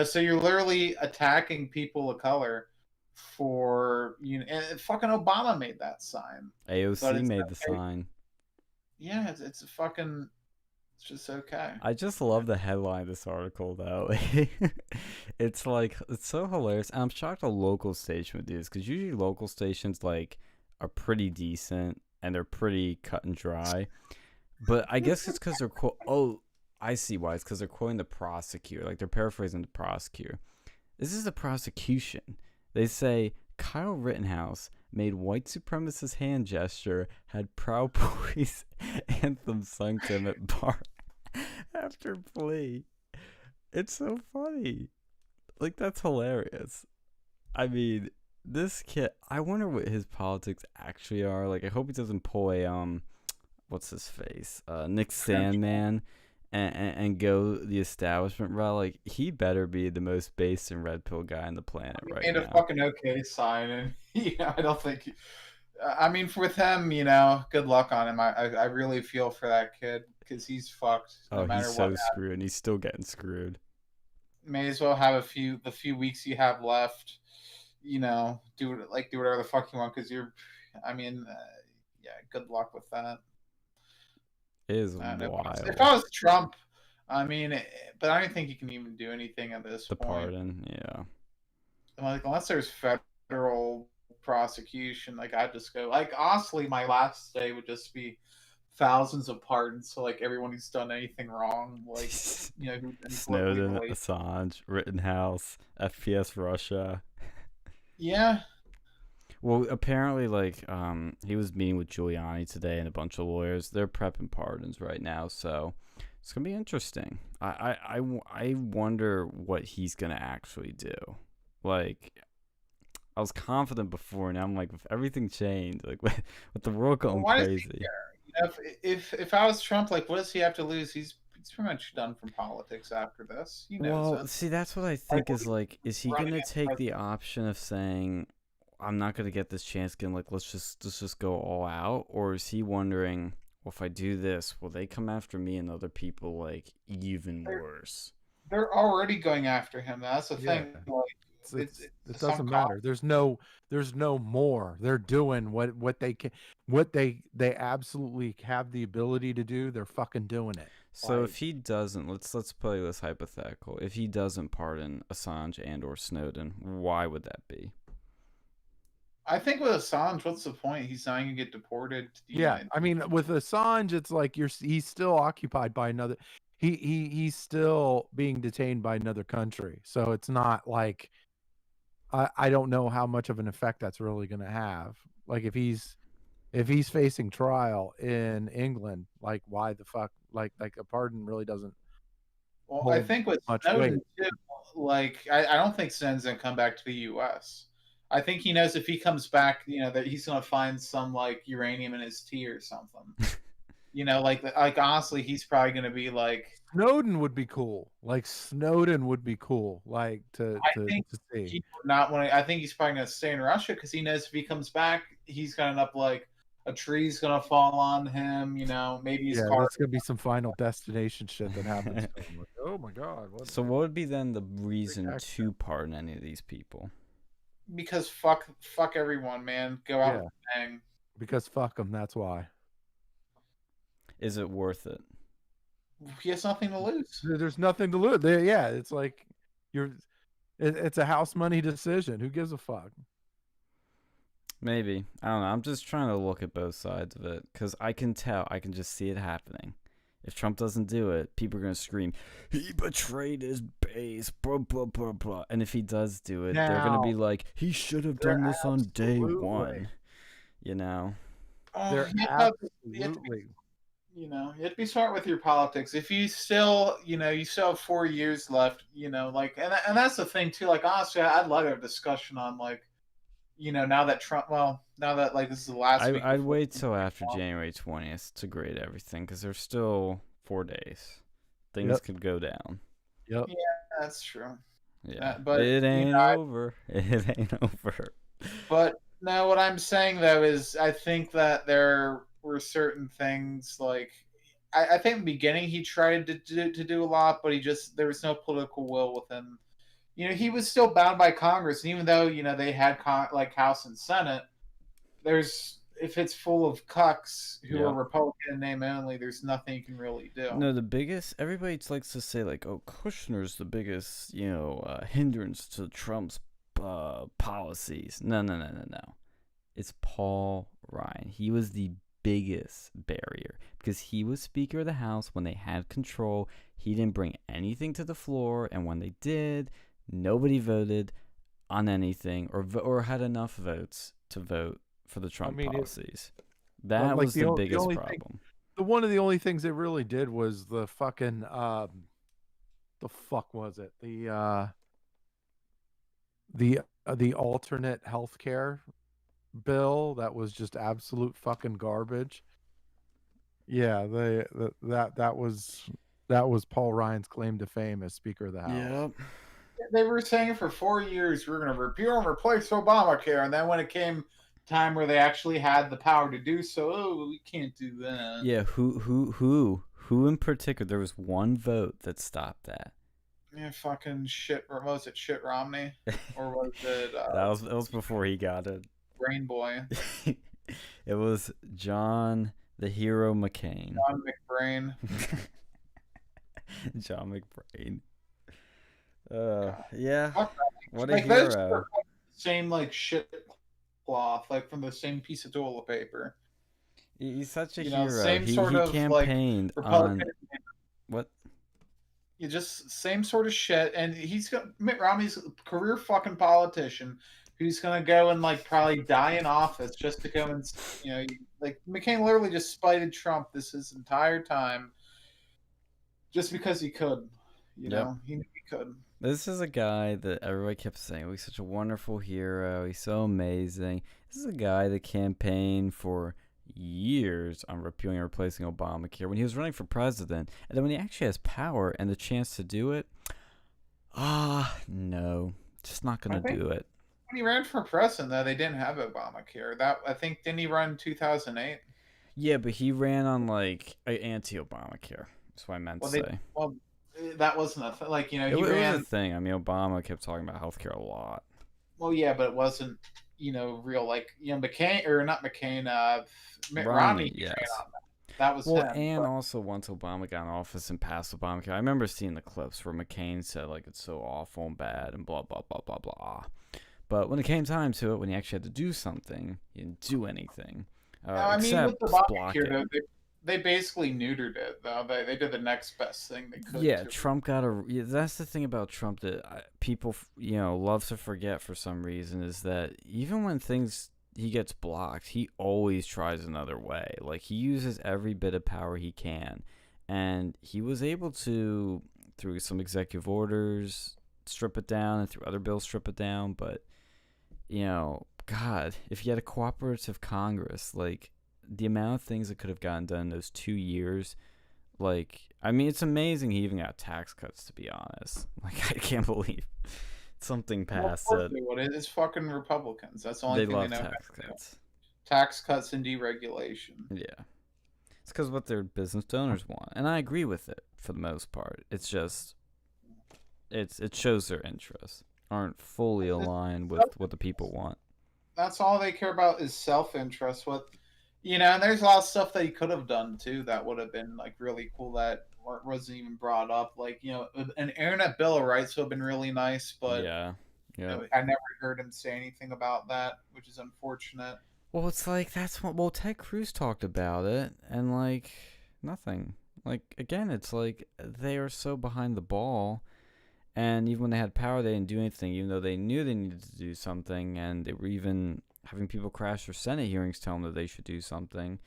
So you're literally attacking people of color for and fucking Obama made that sign.
AOC made the sign.
Yeah, it's just okay.
I just love the headline of this article though. It's like, it's so hilarious. And I'm shocked a local station would do this, because usually local stations like are pretty decent and they're pretty cut and dry. But I guess it's because they're I see why. It's because they're quoting the prosecutor. Like, they're paraphrasing the prosecutor. This is the prosecution. They say Kyle Rittenhouse made white supremacist hand gesture, had Proud Boys anthem sung to him at bar after plea. It's so funny. Like, that's hilarious. I mean, this kid, I wonder what his politics actually are. Like, I hope he doesn't pull a, what's his face? Nick Sandman and go the establishment route. Like, he better be the most based and red pill guy on the planet right
made
now.
a fucking okay sign, and I don't think. I mean, with him, good luck on him. I really feel for that kid because he's fucked. No matter
he's
what
so screwed, and he's still getting screwed.
May as well have the few weeks you have left. Do whatever the fuck you want because you're. I mean, yeah. Good luck with that.
It is
wild.
If
I was Trump, I mean, but I don't think you can even do anything at this point.
The pardon, yeah.
Like, unless there's federal prosecution, like, I'd just go. Like, honestly, my last day would just be thousands of pardons. So, like, everyone who's done anything wrong, like,
Snowden, Assange, Rittenhouse, FPS Russia.
Yeah.
Well, apparently, like, he was meeting with Giuliani today and a bunch of lawyers. They're prepping pardons right now, so it's gonna be interesting. I wonder what he's gonna actually do. Like, I was confident before, now I'm like, if everything changed, like, with the world going crazy.
If I was Trump, like, what does he have to lose? He's pretty much done from politics after this.
Well, see, that's what I think is, like, is he gonna take the option of saying, I'm not gonna get this chance again, like, let's just go all out? Or is he wondering, well, if I do this, will they come after me and other people, like, even worse?
They're already going after him. That's the thing. Like,
it doesn't matter. There's no more. They're doing what they can, what they absolutely have the ability to do. They're fucking doing it.
So if he doesn't, let's play this hypothetical. If he doesn't pardon Assange and or Snowden, why would that be?
I think with Assange, what's the point? He's not going to get deported.
I mean, with Assange, it's like he's still occupied by another. He's still being detained by another country. So it's not like I don't know how much of an effect that's really going to have. Like, if he's facing trial in England, like, why the fuck? Like a pardon really doesn't.
Well, I think with Snowden, too, like, I don't think Snowden's going to come back to the U.S. I think he knows if he comes back, that he's going to find some, like, uranium in his tea or something. Like honestly, he's probably going to be like.
Snowden would be cool. Like, Snowden would be cool. Like, to see.
He would not want to. I think he's probably going to stay in Russia because he knows if he comes back, he's going to end up like a tree's going to fall on him. Maybe his car.
That's going to be some Final Destination shit that happens. Like, oh my god.
So what would be then the reason to pardon any of these people?
Because fuck everyone, man. Go out and bang.
Because fuck them. That's why.
Is it worth it?
He has nothing to lose.
There's nothing to lose. It's like it's a house money decision. Who gives a fuck?
Maybe. I don't know. I'm just trying to look at both sides of it because I can just see it happening. If Trump doesn't do it, people are going to scream, he betrayed his base, blah, blah, blah, blah. And if he does do it, they're going to be like, he should have done this on day one.
They're absolutely.
You have to be smart with your politics. If you still, you still have 4 years left, like, and that's the thing too. Like, honestly, I'd like a discussion on, like, now that Trump, now that, like, this is the last week.
I'd wait till after January 20th to grade everything because there's still 4 days. Things could go down.
Yep.
Yeah, that's true.
Yeah, but it ain't over. It ain't over.
But no, what I'm saying though is, I think that there were certain things, like, I think in the beginning he tried to do a lot, but there was no political will within. He was still bound by Congress, and even though they had like House and Senate, if it's full of cucks who are Republican in name only, there's nothing you can really do.
No, everybody likes to say, like, oh, Kushner's the biggest hindrance to Trump's policies. No. It's Paul Ryan. He was the biggest barrier because he was Speaker of the House when they had control. He didn't bring anything to the floor, and when they did, nobody voted. on anything or had enough votes to vote for the Trump
mean,
policies. That
like
was the biggest
only
problem.
one of the only things they really did was the fucking the fuck was it? The alternate healthcare bill that was just absolute fucking garbage. Yeah, that was Paul Ryan's claim to fame as Speaker of the House.
Yep.
They were saying for 4 years we're going to repeal and replace Obamacare, and then when it came time where they actually had the power to do so, oh, we can't do that.
Yeah, who in particular? There was one vote that stopped that.
Yeah, fucking shit. Or was it shit Romney, or was it
that was before he got it.
Brain Boy?
It was John the Hero McCain.
John McBrain.
John McBrain. Yeah. What a
Like
hero.
those are same like shit cloth, like from the same piece of toilet paper.
He's such a
You know,
hero.
same
He
sort of, like,
campaigned on
Republican.
what?
You just same sort of shit, and he's got Mitt Romney's a career fucking politician who's gonna go and like probably die in office just to go and like McCain literally just spited Trump this his entire time, just because he could, you know, he knew he could.
This is a guy that everybody kept saying, oh, he's such a wonderful hero. He's so amazing. This is a guy that campaigned for years on repealing and replacing Obamacare when he was running for president. And then when he actually has power and the chance to do it, no, just not going to do it.
When he ran for president, though, they didn't have Obamacare. That I think, didn't he run in 2008?
Yeah, but he ran on like anti-Obamacare. That's what I meant to say.
Well, that wasn't a like, you know,
it
he ran.
Was a thing. I mean, Obama kept talking about healthcare a lot.
Well, yeah, but it wasn't, you know, real, like, you know, McCain, or not McCain, Mitt Romney.
Yes.
That was
well,
him,
and also once Obama got in office and passed Obamacare, I remember seeing the clips where McCain said like it's so awful and bad and blah blah blah blah blah. But when it came time to it, when he actually had to do something, he didn't do anything.
I mean, with Obamacare, they basically neutered it, though. They did the next best thing they could.
Yeah, Trump got a. Yeah, that's the thing about Trump that people, you know, love to forget for some reason is that even when he gets blocked, he always tries another way. Like he uses every bit of power he can, and he was able to, through some executive orders, strip it down, and through other bills strip it down. But you know, God, if he had a cooperative Congress, like the amount of things that could have gotten done in those 2 years, like, I mean, it's amazing he even got tax cuts, to be honest. Like, I can't believe something passed it.
It's fucking Republicans. That's the only thing they know.
Tax cuts.
Tax cuts and deregulation.
Yeah. It's because what their business donors want. And I agree with it for the most part. It's just, it shows their interests aren't fully aligned with what the people want.
That's all they care about is self-interest. You know, and there's a lot of stuff that he could have done too that would have been like really cool that wasn't even brought up. Like, you know, an internet bill of rights would have been really nice, but
yeah,
you know, I never heard him say anything about that, which is unfortunate.
Well, it's like Ted Cruz talked about it, and like nothing. Like again, it's like they are so behind the ball, and even when they had power, they didn't do anything, even though they knew they needed to do something, and they were even having people crash their Senate hearings telling them that they should do something.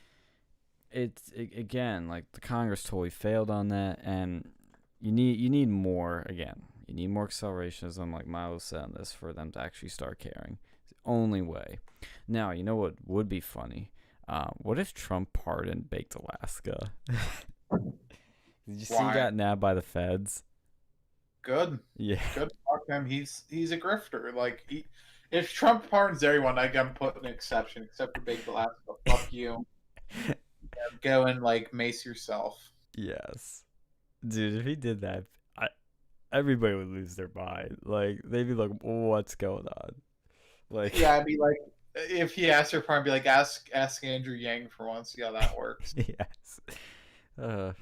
Again, like the Congress totally failed on that, and you need more. Again, you need more accelerationism, like Miles said on this, for them to actually start caring. It's the only way. Now, you know what would be funny? What if Trump pardoned Baked Alaska? Did you see he got nabbed by the feds?
Good.
Yeah.
Good. Fuck him. He's a grifter. Like if Trump pardons everyone, I'm putting an exception, except for Baked Alaska. Fuck you. Go and like mace yourself.
Yes, dude. If he did that, everybody would lose their mind. Like they'd be like, "What's going on?" Like,
yeah, I'd be like, if he asked for pardon, I'd be like, ask Andrew Yang for once, see how that works.
Yes.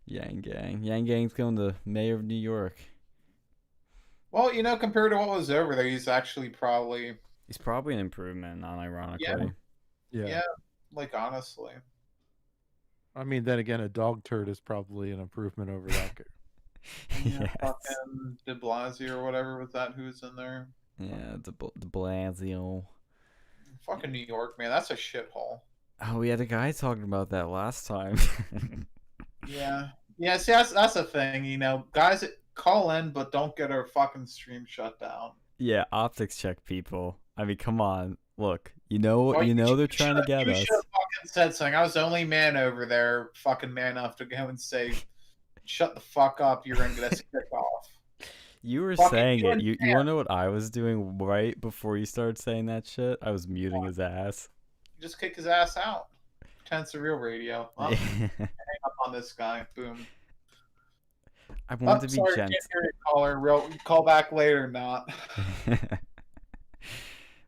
Yang Gang. Yang Gang's going to mayor of New York.
Well, you know, compared to what was over there, he's probably
an improvement, non-ironically.
Yeah, like honestly.
I mean, then again, a dog turd is probably an improvement over that.
Yeah, fucking De Blasio or whatever was that who was in there.
Yeah, the Blasio.
Fucking New York, man, that's a shithole.
Oh, we had a guy talking about that last time.
Yeah, yeah. See, that's the thing, you know, guys that call in but don't get our fucking stream shut down.
Yeah, optics check people. I mean, come on. Look, you know
Well,
they're trying to get
you should
us.
have fucking said something. I was the only man over there, fucking man enough to go and say, "Shut the fuck up! You're gonna get us kicked off."
You were
Fucking
saying it.
join
You
the
wanna know what I was doing right before you started saying that shit? I was muting his ass.
just kick his ass out. Pretend it's a real radio. Oh,
Yeah.
hang up on this guy. Boom.
I
Oh,
wanted to be
sorry,
gentle.
can't hear you, caller. Real call back later. Not.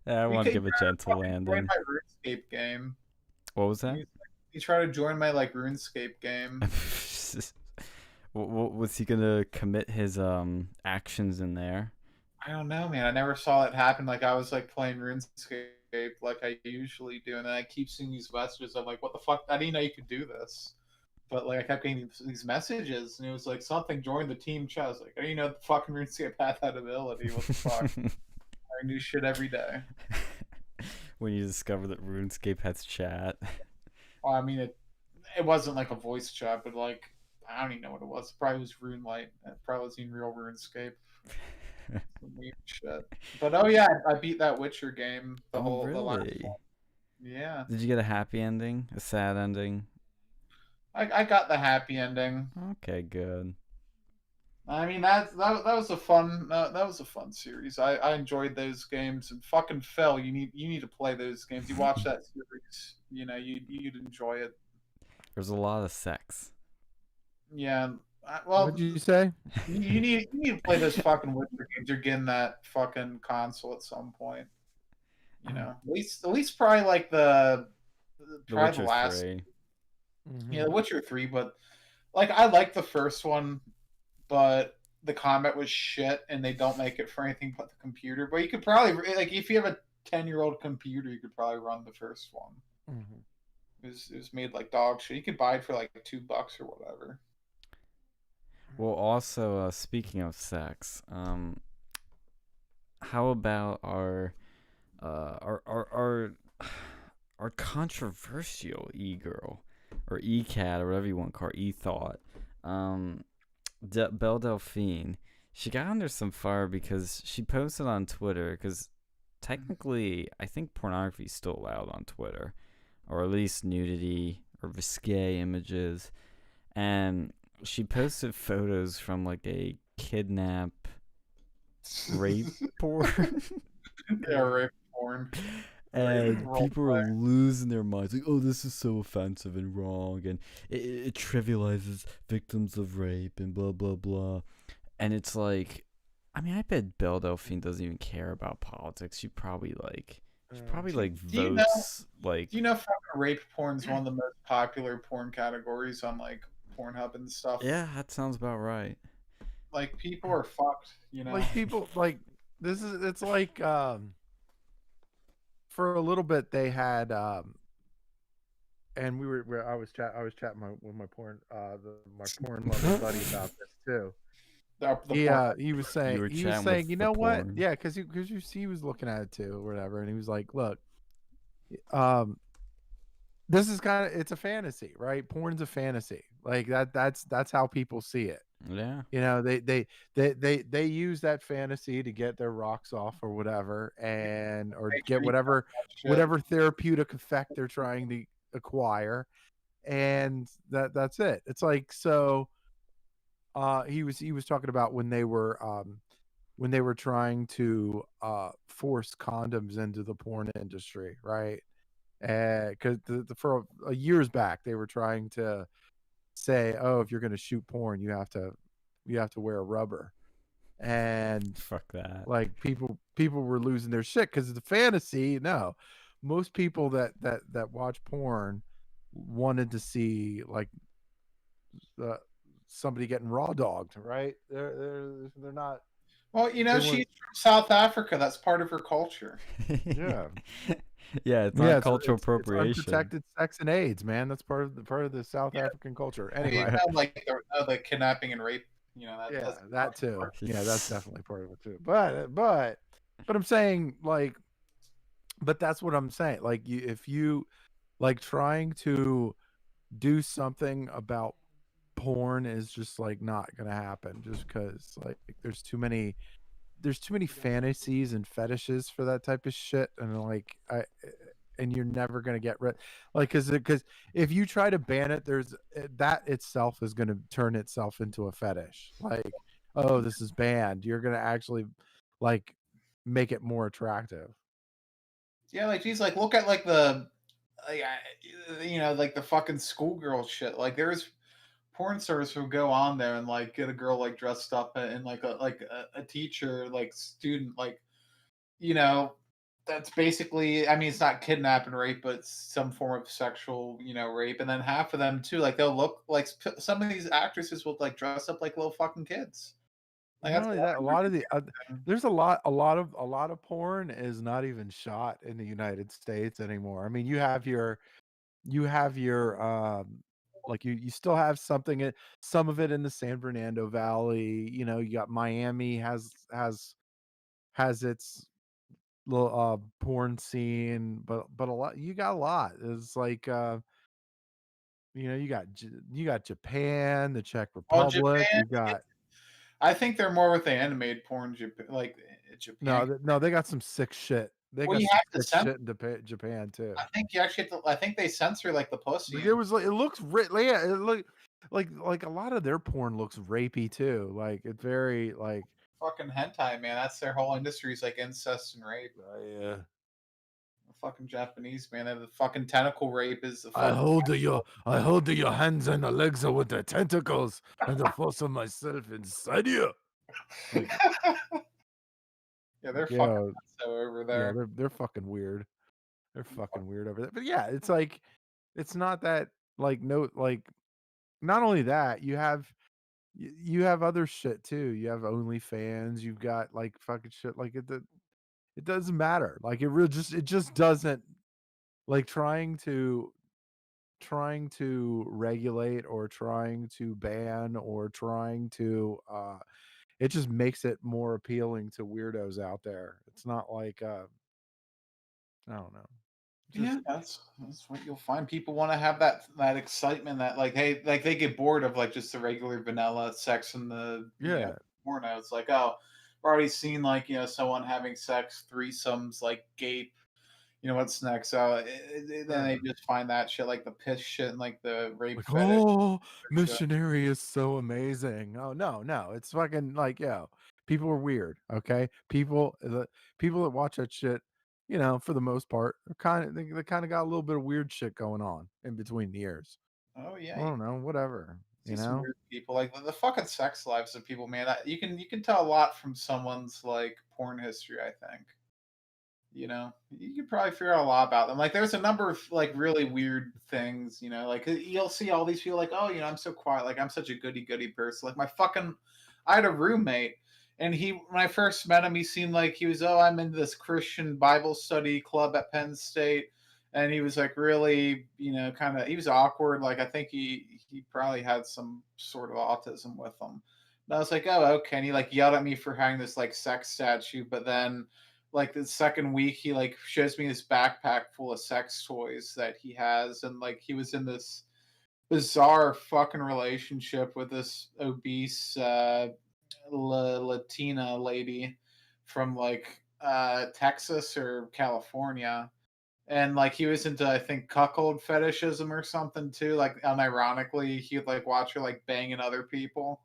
I want to give a gentle
Join
landing.
my RuneScape game.
What was that?
You try to join my like RuneScape game.
Was he gonna commit his actions in there?
I don't know, man. I never saw it happen. Like I was like playing RuneScape like I usually do, and then I keep seeing these messages. I'm like, what the fuck? I didn't know you could do this. But like I kept getting these messages, and it was like something join the team chat. I was like, I didn't know the fucking RuneScape had that ability. What the fuck? I do shit every day.
When you discover that RuneScape has chat.
Well, I mean, it wasn't like a voice chat, but like I don't even know what it was. It probably was RuneLite. It probably wasn't real RuneScape. Some weird shit. But oh yeah, I beat that Witcher game. The last
Really?
one. Yeah.
Did you get a happy ending? A sad ending?
I got the happy ending.
Okay, good.
I mean that was a fun that was a fun series. I enjoyed those games, and fucking Phil, you need to play those games. You watch that series, you know you'd enjoy it.
There's a lot of sex.
Yeah. Well,
What'd you say?
you need to play those fucking Witcher games. You're getting that fucking console at some point. You know, at least probably like
The
probably
Witcher
the last
3.
yeah, The Witcher 3, but like I like the first one, but the combat was shit, and they don't make it for anything but the computer. But you could probably like if you have a 10-year-old computer, you could probably run the first one.
Mm-hmm.
It was made like dog shit. You could buy it for like $2 or whatever.
Well, also, speaking of sex, how about our controversial e-girl or e-cat or whatever you want to call her, e-thought, Belle Delphine? She got under some fire because she posted on Twitter, because technically I think pornography is still allowed on Twitter, or at least nudity or risque images, and she posted photos from like a kidnap rape porn.
Yeah, rape porn.
And
Role
people were losing their minds, like, oh, this is so offensive and wrong, and it trivializes victims of rape and blah blah blah. And it's like, I mean, I bet Belle Delphine doesn't even care about politics. She probably like
Do you know-
votes like.
Do you know fucking rape porn is one of the most popular porn categories on like Pornhub and stuff?
Yeah, that sounds about right.
Like people are fucked, you know.
Like people like this is it's like for a little bit they had and I was chatting with my porn my porn loving buddy about this too. He was saying you know what?
porn.
Yeah, because he was looking at it too or whatever, and he was like, look, this is kind of it's a fantasy, right? Porn's a fantasy. Like that's how people see it.
Yeah.
You know, they use that fantasy to get their rocks off or whatever, and or get whatever therapeutic effect they're trying to acquire, and that's it. It's like so. He was talking about when they were trying to force condoms into the porn industry, right? Because for years back they were trying to say, oh, if you're going to shoot porn, you have to wear a rubber, and
Fuck that.
like people were losing their shit because it's a fantasy. No, most people that watch porn wanted to see like somebody getting raw dogged, right? They're not.
Well, you know, she's from South Africa. That's part of her culture.
Yeah.
Yeah, it's not cultural appropriation.
It's unprotected sex and AIDS, man. That's part of the South African culture. Anyway,
You know, like the kidnapping and rape. You know,
that too. Yeah, that's definitely part of it too. But But I'm saying like, but that's what I'm saying. Like, if you like trying to do something about porn is just like not gonna happen, just because like there's too many fantasies and fetishes for that type of shit, and like and you're never gonna get rid, like, because if you try to ban it, there's that itself is gonna turn itself into a fetish. Like, oh, this is banned. You're gonna actually like make it more attractive.
Yeah, like geez, like look at like the, like, like the fucking schoolgirl shit. Like there's porn stars who go on there and like get a girl like dressed up in like a teacher like student like, you know, that's basically, I mean, it's not kidnap and rape, but it's some form of sexual, rape. And then half of them too, like they'll look like some of these actresses will like dress up like little fucking kids. Like
Not
that's
only
a lot
that, a
of
lot of
women
the
do.
there's a lot of porn is not even shot in the United States anymore. I mean, you have your like you still have something some of it in the San Fernando Valley. You got Miami has its little porn scene, but a lot, you got a lot. It's like you got Japan, the Czech
Oh,
Republic,
Japan.
you got
I think they're more with the animated porn, like Japan.
no, they got some sick shit. They
Well,
got
you
some
have to
sick
censor.
shit in Japan too.
I think you actually have to. I think they censor like the pussy
Like, it
and
was like, it looks yeah, it look like a lot of their porn looks rapey too. Like, it's very like
fucking hentai, man. That's their whole industry is like incest and rape.
yeah.
The fucking Japanese, man. And the fucking tentacle rape is the
I
fucking.
hold your hands and the legs with the tentacles and the force of myself inside you. Like,
Yeah, they're fucking
yeah,
so over
yeah,
there.
they're fucking weird. They're fucking weird over there. But yeah, it's like it's not that like no like not only that, you have other shit too. You have OnlyFans, you've got like fucking shit like it doesn't matter. Like, it just doesn't, like, trying to regulate or trying to ban or trying to it just makes it more appealing to weirdos out there. It's not like I don't know.
Yeah,
Just
that's what you'll find. People want to have that excitement that like, hey, like they get bored of like just the regular vanilla sex and the
yeah.
porno. It's like, oh, we've already seen like someone having sex, threesomes, like gape. What's next? Then
Yeah.
they just find that shit like the piss shit and like the rape
Like,
fetish
oh,
shit.
missionary is so amazing. Oh, no, no, it's fucking like, people are weird. Okay, people that watch that shit, for the most part, are they kind of got a little bit of weird shit going on in between the ears.
Oh
I
yeah, you
don't know, whatever,
see some weird people like the fucking sex lives of people, man. You can tell a lot from someone's like porn history. I think. You could probably figure out a lot about them. Like, there's a number of like really weird things. Like you'll see all these people like, oh, I'm so quiet. Like I'm such a goody goody person. Like I had a roommate, and when I first met him, he seemed like he was, oh, I'm in this Christian Bible study club at Penn State, and he was like really, kind of, he was awkward. Like I think he probably had some sort of autism with him. And I was like, oh, okay. And he like yelled at me for having this like sex statue, but then like the second week he like shows me this backpack full of sex toys that he has, and like he was in this bizarre fucking relationship with this obese Latina lady from like Texas or California, and like he was into, I think, cuckold fetishism or something too. Like unironically he'd like watch her like banging other people,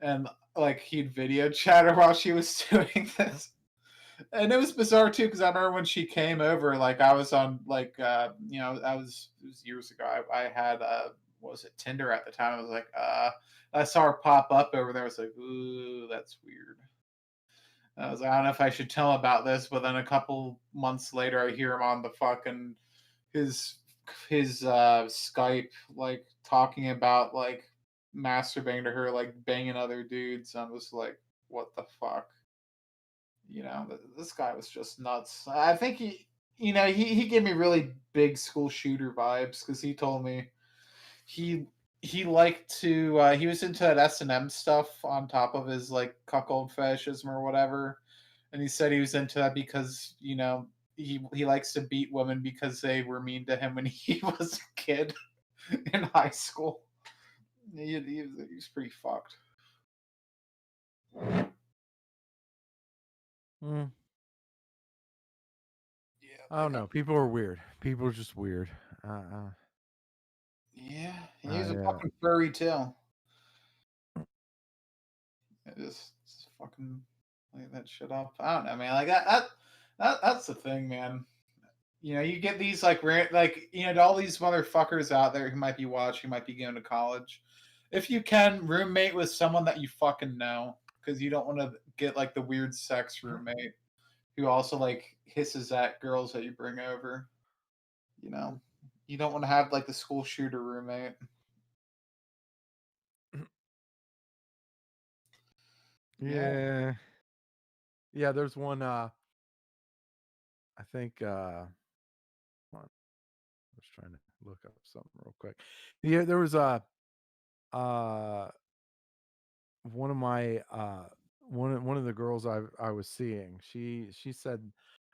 and like he'd video chat her while she was doing this. And it was bizarre too because I remember when she came over, like I was on like it was years ago. I had what was it, Tinder at the time. I was like I saw her pop up over there. I was like, ooh, that's weird. I was like, I don't know if I should tell him about this, but then a couple months later, I hear him on the fucking his his Skype, like talking about like masturbating to her, like banging other dudes. I was like, what the fuck? This guy was just nuts. I think he gave me really big school shooter vibes because he told me he he liked to he was into that S&M stuff on top of his like cuckold fetishism or whatever, and he said he was into that because he likes to beat women because they were mean to him when he was a kid in high school. He's pretty fucked.
Mm.
Yeah,
I don't know. People are weird. People are just weird.
yeah, he's a
I,
fucking furry too. Just fucking lay that shit up. I don't know, man. Like that's the thing, man. You get these like to all these motherfuckers out there who might be watching, might be going to college. If you can roommate with someone that you fucking know, because you don't want to get like the weird sex roommate who also like hisses at girls that you bring over. You don't want to have like the school shooter roommate.
yeah. Yeah, there's one I think hold on, I was trying to look up something real quick. Yeah, there was a uh one of my one of the girls I was seeing. She said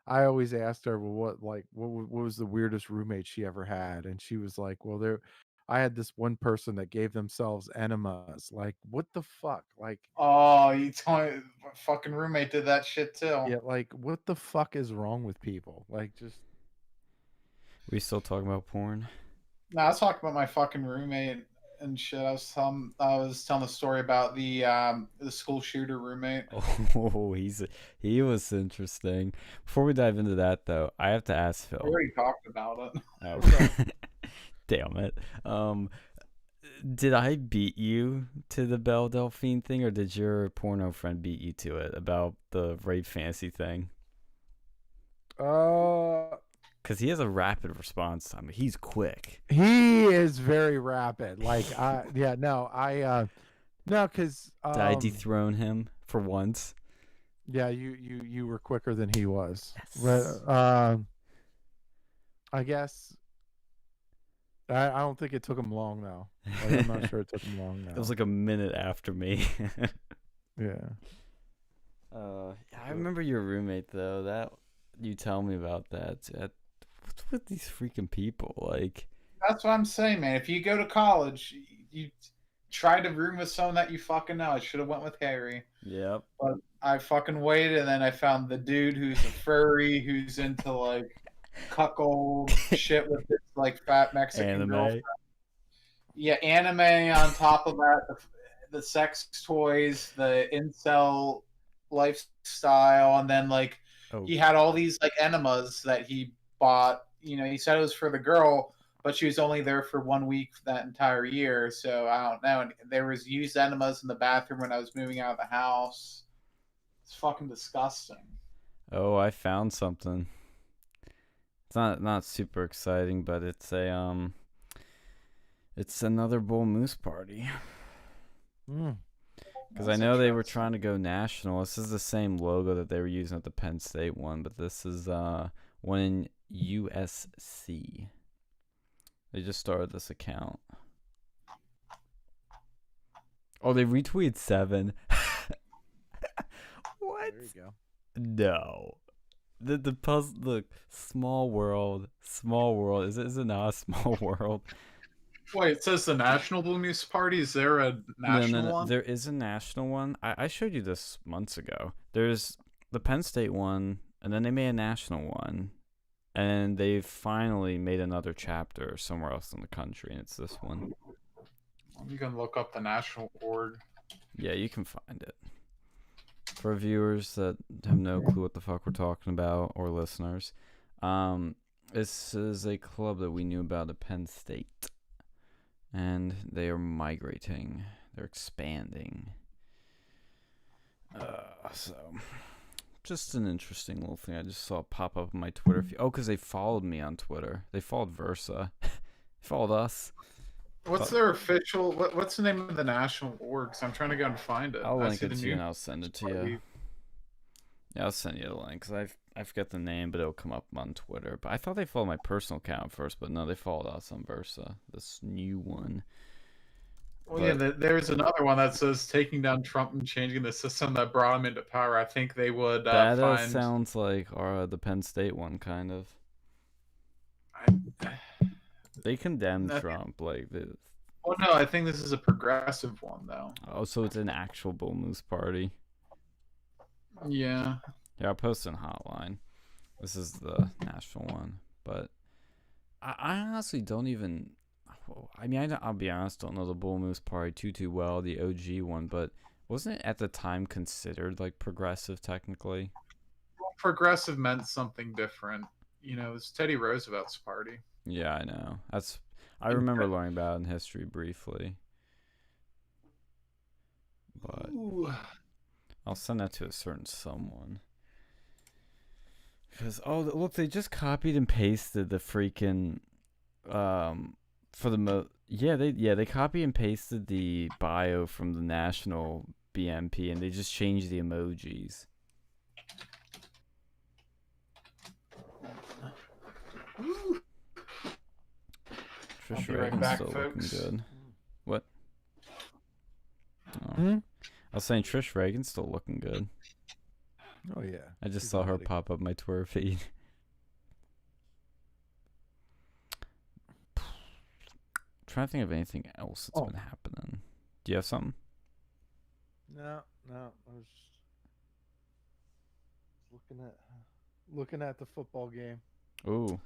I always asked her, well, what was the weirdest roommate she ever had, and she was like, well, I had this one person that gave themselves enemas. Like, what the fuck? Like,
Oh, you told me my fucking roommate did that shit too.
yeah, like what the fuck is wrong with people? Like, just
We still talking about porn?
No, I was talking about my fucking roommate and shit. I was telling the story about the school shooter roommate.
Oh, he was interesting. Before we dive into that, though, I have to ask
We
Phil.
already talked about it.
Oh, damn it. Did I beat you to the Belle Delphine thing, or did your porno friend beat you to it about the rape fantasy thing? Because he has a rapid response time. He's quick.
he is very rapid. Like, no, because
Did I dethrone him for once?
yeah, you were quicker than he was.
Yes.
But I guess I don't think it took him long now. Like, I'm not sure it took him long now.
It was like a minute after me.
Yeah.
I remember your roommate though. That you tell me about that. What's with these freaking people? Like,
That's what I'm saying, man. If you go to college, you try to room with someone that you fucking know. I should have went with Harry,
yep.
but I fucking waited, and then I found the dude who's a furry, who's into like cuckold shit with this like fat Mexican girlfriend. Yeah, anime on top of that, the sex toys, the incel lifestyle, and then like he had all these like enemas that he bought. He said it was for the girl, but she was only there for 1 week that entire year. So I don't know. And there was used enemas in the bathroom when I was moving out of the house. It's fucking disgusting.
Oh, I found something. It's not super exciting, but it's it's another bull moose party. Because I know they were trying to go national. This is the same logo that they were using at the Penn State one, but this is one in USC. They just started this account. Oh, they retweeted 7. What?
There you go.
No. The puzzle. Look, small world. Is it not a small world?
Wait, it says the National Blue Moose Party. Is there a national
No.
one?
There is a national one. I showed you this months ago. There's the Penn State one, and then they made a national one, and they finally made another chapter somewhere else in the country, and it's this one.
I'm gonna look up the national org.
Yeah, you can find it. For viewers that have no clue what the fuck we're talking about, or listeners, this is a club that we knew about at Penn State. And they are migrating. They're expanding. So, just an interesting little thing I just saw pop up on my Twitter feed. Oh, because they followed me on Twitter. They followed Versa. They followed us.
What's their official? What's the name of the national org? I'm trying to go and find it.
I'll link it to you and I'll send it to you. Yeah, I'll send you the link because I forget the name, but it'll come up on Twitter. But I thought they followed my personal account first, but no, they followed us on Versa, this new one.
Well, yeah, there's another one that says taking down Trump and changing the system that brought him into power. I think they would
that
find.
sounds like the Penn State one, kind of. They condemned Trump, like the.
Well, no, I think this is a progressive one, though.
Oh, so it's an actual Bull Moose party.
Yeah.
Yeah, I'll post in Hotline. This is the national one, but I honestly don't even. I mean, I'll be honest, don't know the Bull Moose party too well, the OG one, but wasn't it at the time considered like progressive technically?
Well, progressive meant something different. You know, it's Teddy Roosevelt's party.
Yeah, I know. I remember learning about it in history briefly. But
Ooh.
I'll send that to a certain someone. Because look, they just copied and pasted the freaking for the they copy and pasted the bio from the national BMP and they just changed the emojis. Trish Reagan's still looking good. What? Oh. I was saying Trish Reagan's still looking good.
Oh yeah.
I just saw her pop up my Twitter feed. Trying to think of anything else that's been happening. Do you have something?
No. I was looking at the football game.
Ooh,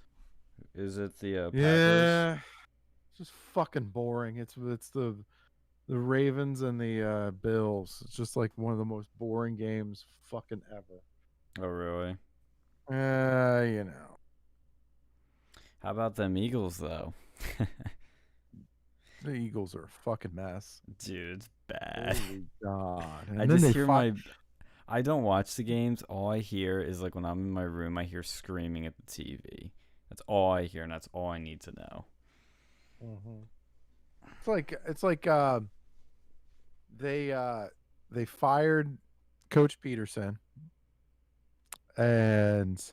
is it the Packers?
Yeah, it's just fucking boring. It's the Ravens and the Bills. It's just like one of the most boring games fucking ever.
Oh really?
You know.
How about them Eagles though?
The Eagles are a fucking mess.
Dude, it's bad.
Holy God. And
I just hear I don't watch the games. All I hear is like when I'm in my room, I hear screaming at the TV. That's all I hear, and that's all I need to know.
Mm-hmm. It's like they fired Coach Peterson, and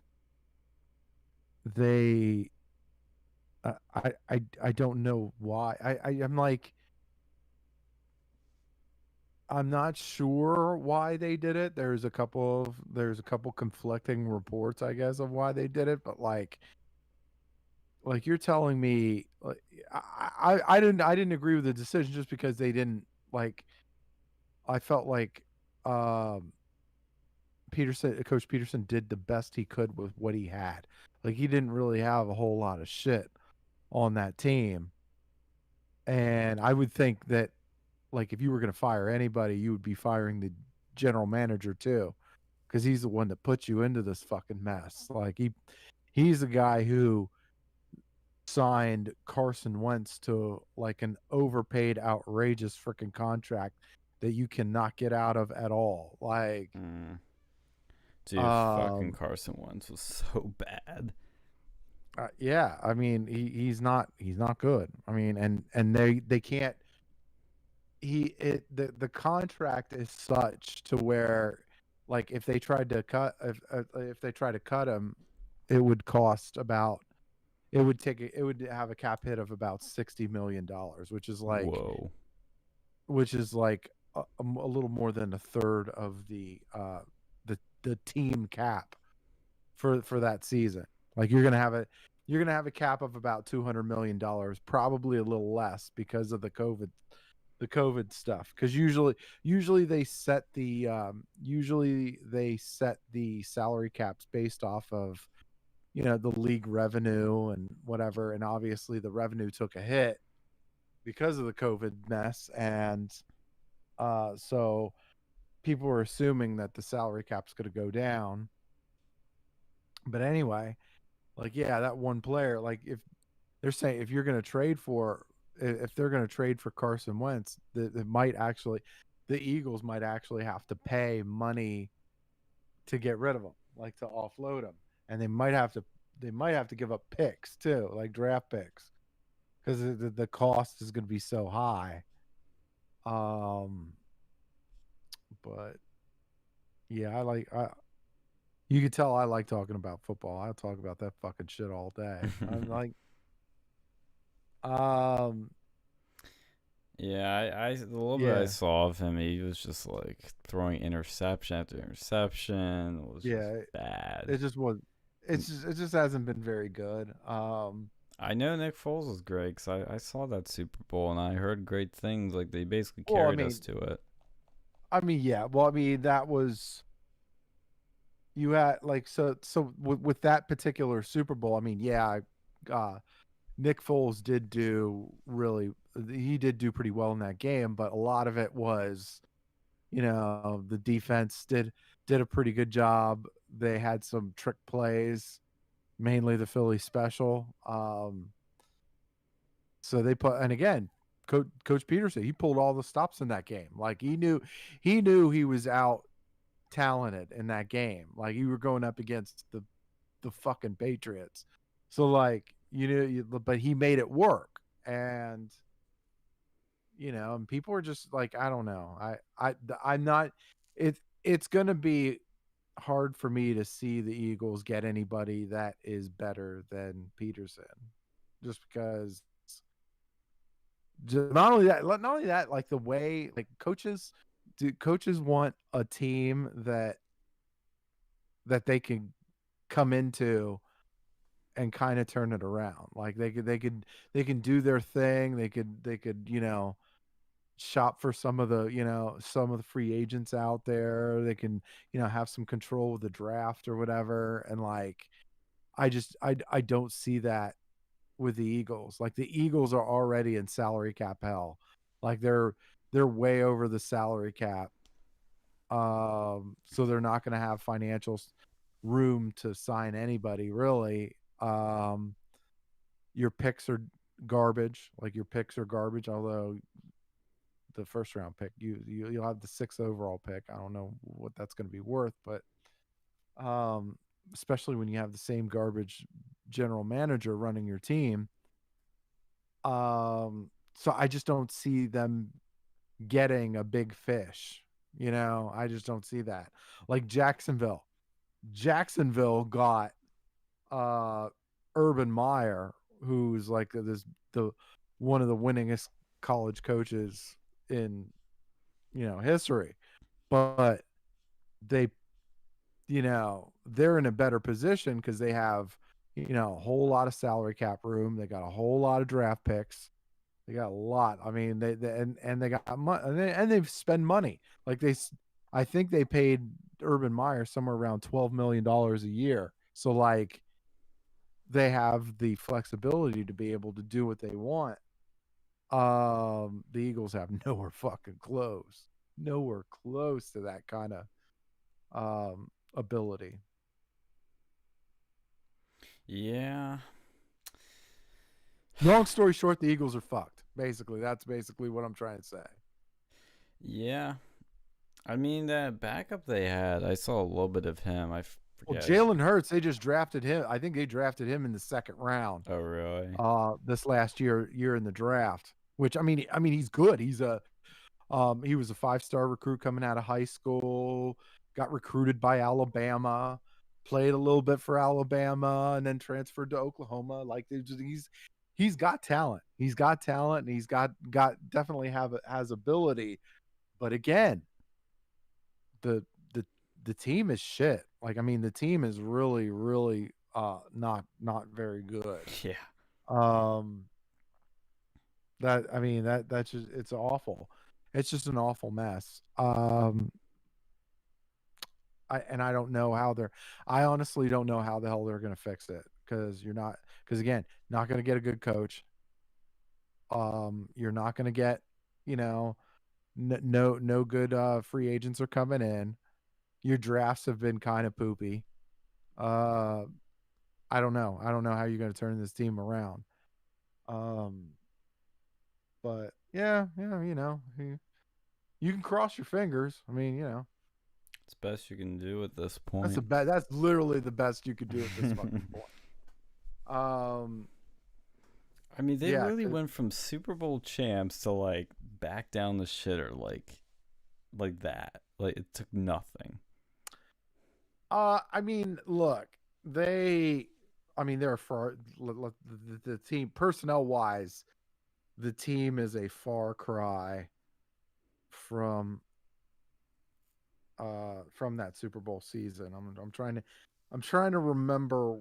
they I don't know why. I'm like, I'm not sure why they did it. There's a couple conflicting reports, I guess, of why they did it, but like you're telling me, like, I didn't agree with the decision just because they didn't, like, I felt like Coach Peterson did the best he could with what he had. Like, he didn't really have a whole lot of shit on that team. And I would think that, like, if you were going to fire anybody, you would be firing the general manager too, because he's the one that put you into this fucking mess. Like, he's the guy who signed Carson Wentz to like an overpaid, outrageous freaking contract that you cannot get out of at all. Like,
dude, fucking Carson Wentz was so bad.
Yeah, I mean, he's not good. I mean, and they can't. The contract is such to where, like, if they tried to cut him, it would cost about. It would have a cap hit of about $60 million, which is like,
whoa,
which is like a little more than a third of the team cap for that season. Like, you're gonna have a cap of about $200 million, probably a little less because of the COVID stuff. Because usually they set the salary caps based off of, you know, the league revenue and whatever, and obviously the revenue took a hit because of the COVID mess, and so people were assuming that the salary cap's going to go down. But anyway, like, yeah, that one player, like, if they're saying if they're going to trade for Carson Wentz, the Eagles might actually have to pay money to get rid of him, like to offload him. And they might have to give up picks too, like draft picks, because the cost is going to be so high. But yeah, you can tell I like talking about football. I'll talk about that fucking shit all day. I'm like,
Yeah, the little bit I
Yeah,
saw of him, he was just like throwing interception after interception. It was just
yeah.
bad.
It just was. It just hasn't been very good.
I know Nick Foles was great because I saw that Super Bowl and I heard great things. Like they basically
Well,
carried us to it.
yeah. Well, I mean, that was you had like so with that particular Super Bowl. I mean, yeah, Nick Foles did do really. He did do pretty well in that game, but a lot of it was, the defense did a pretty good job. They had some trick plays, mainly the Philly special. So they put, and again, Coach Peterson, he pulled all the stops in that game. Like he was out talented in that game. Like you were going up against the fucking Patriots. So like but he made it work, and and people are just like, I don't know. I'm not. It's gonna be hard for me to see the Eagles get anybody that is better than Peterson, just because. Not only that, like the way like coaches want a team that they can come into and kind of turn it around. Like they can do their thing. They could shop for some of the free agents out there. They can have some control of the draft or whatever. And like I don't see that with the Eagles. Like the Eagles are already in salary cap hell. Like they're way over the salary cap. So they're not going to have financial room to sign anybody really. Your picks are garbage. Like your picks are garbage. Although the first round pick, you'll have the sixth overall pick. I don't know what that's going to be worth, but um, especially when you have the same garbage general manager running your team. So I just don't see them getting a big fish. I just don't see that. Like Jacksonville. Jacksonville got uh Urban Meyer, who's like the one of the winningest college coaches in history. But they they're in a better position because they have a whole lot of salary cap room. They got a whole lot of draft picks. They got a lot. I mean, and they got money, and they've spent money. Like I think they paid Urban Meyer somewhere around $12 million a year. So like, they have the flexibility to be able to do what they want. The Eagles have nowhere close to that kind of ability.
Yeah,
Long story short, the Eagles are fucked. Basically, that's basically what I'm trying to say.
yeah. I mean that backup they had, I saw a little bit of him. I
Well,
forget.
Jalen Hurts, they just drafted him. I think they drafted him in the second round.
Oh really?
This last year in the draft. Which I mean, he's good. He was a 5-star recruit coming out of high school. Got recruited by Alabama. Played a little bit for Alabama, and then transferred to Oklahoma. Like he's got talent. He's got talent, and he's got definitely has ability. But again, the the the team is shit. Like I mean, the team is really not very good.
Yeah.
Um that I mean that's just it's awful. It's just an awful mess. I don't know how they're I honestly don't know how the hell they're going to fix it, cuz again, not going to get a good coach. You're not going to get, you know, no good free agents are coming in. Your drafts have been kind of poopy. Uh, I don't know. I don't know how you're going to turn this team around. Um, but yeah, you can cross your fingers. I mean,
It's best you can do at this point.
that's literally the best you could do at this fucking point. Um,
I mean, they
yeah,
really went from Super Bowl champs to like back down the shitter like that. Like it took nothing.
I mean, look, they're for the team personnel wise. the team is a far cry from that Super Bowl season. I'm trying to remember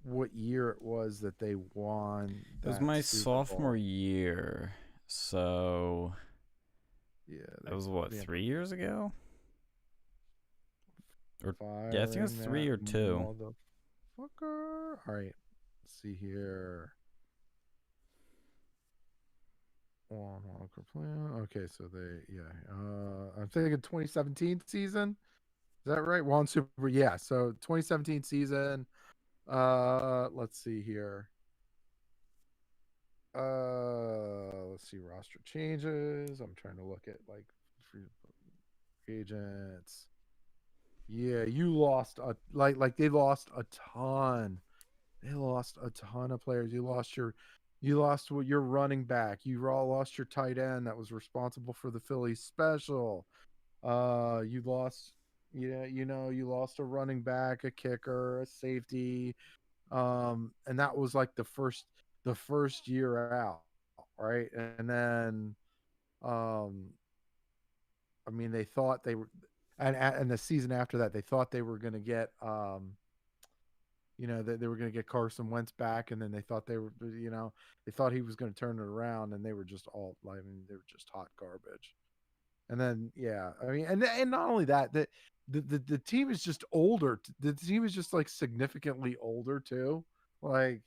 what year it was that they won
It was
that
my
Super
sophomore
Bowl.
year, so
Yeah,
that was what, 3 years ago? Or yeah, I think it was
firing that
3 or 2.
motherfucker. All right, let's see here. Okay, so I'm thinking 2017 season. Is that right? One Super, yeah. So 2017 season. Let's see here. Let's see roster changes. I'm trying to look at like free agents. Yeah, you lost they lost a ton. They lost a ton of players. You lost your running back. You all lost your tight end that was responsible for the Phillies special. You lost you lost a running back, a kicker, a safety. And that was like the first year out, right? And then um I mean they thought they were and the season after that they thought they were going to get that they were going to get Carson Wentz back, and then they thought they thought he was going to turn it around, and they were just they were just hot garbage. And then yeah, I mean, and not only that, the team is just older. The team is just like significantly older too. Like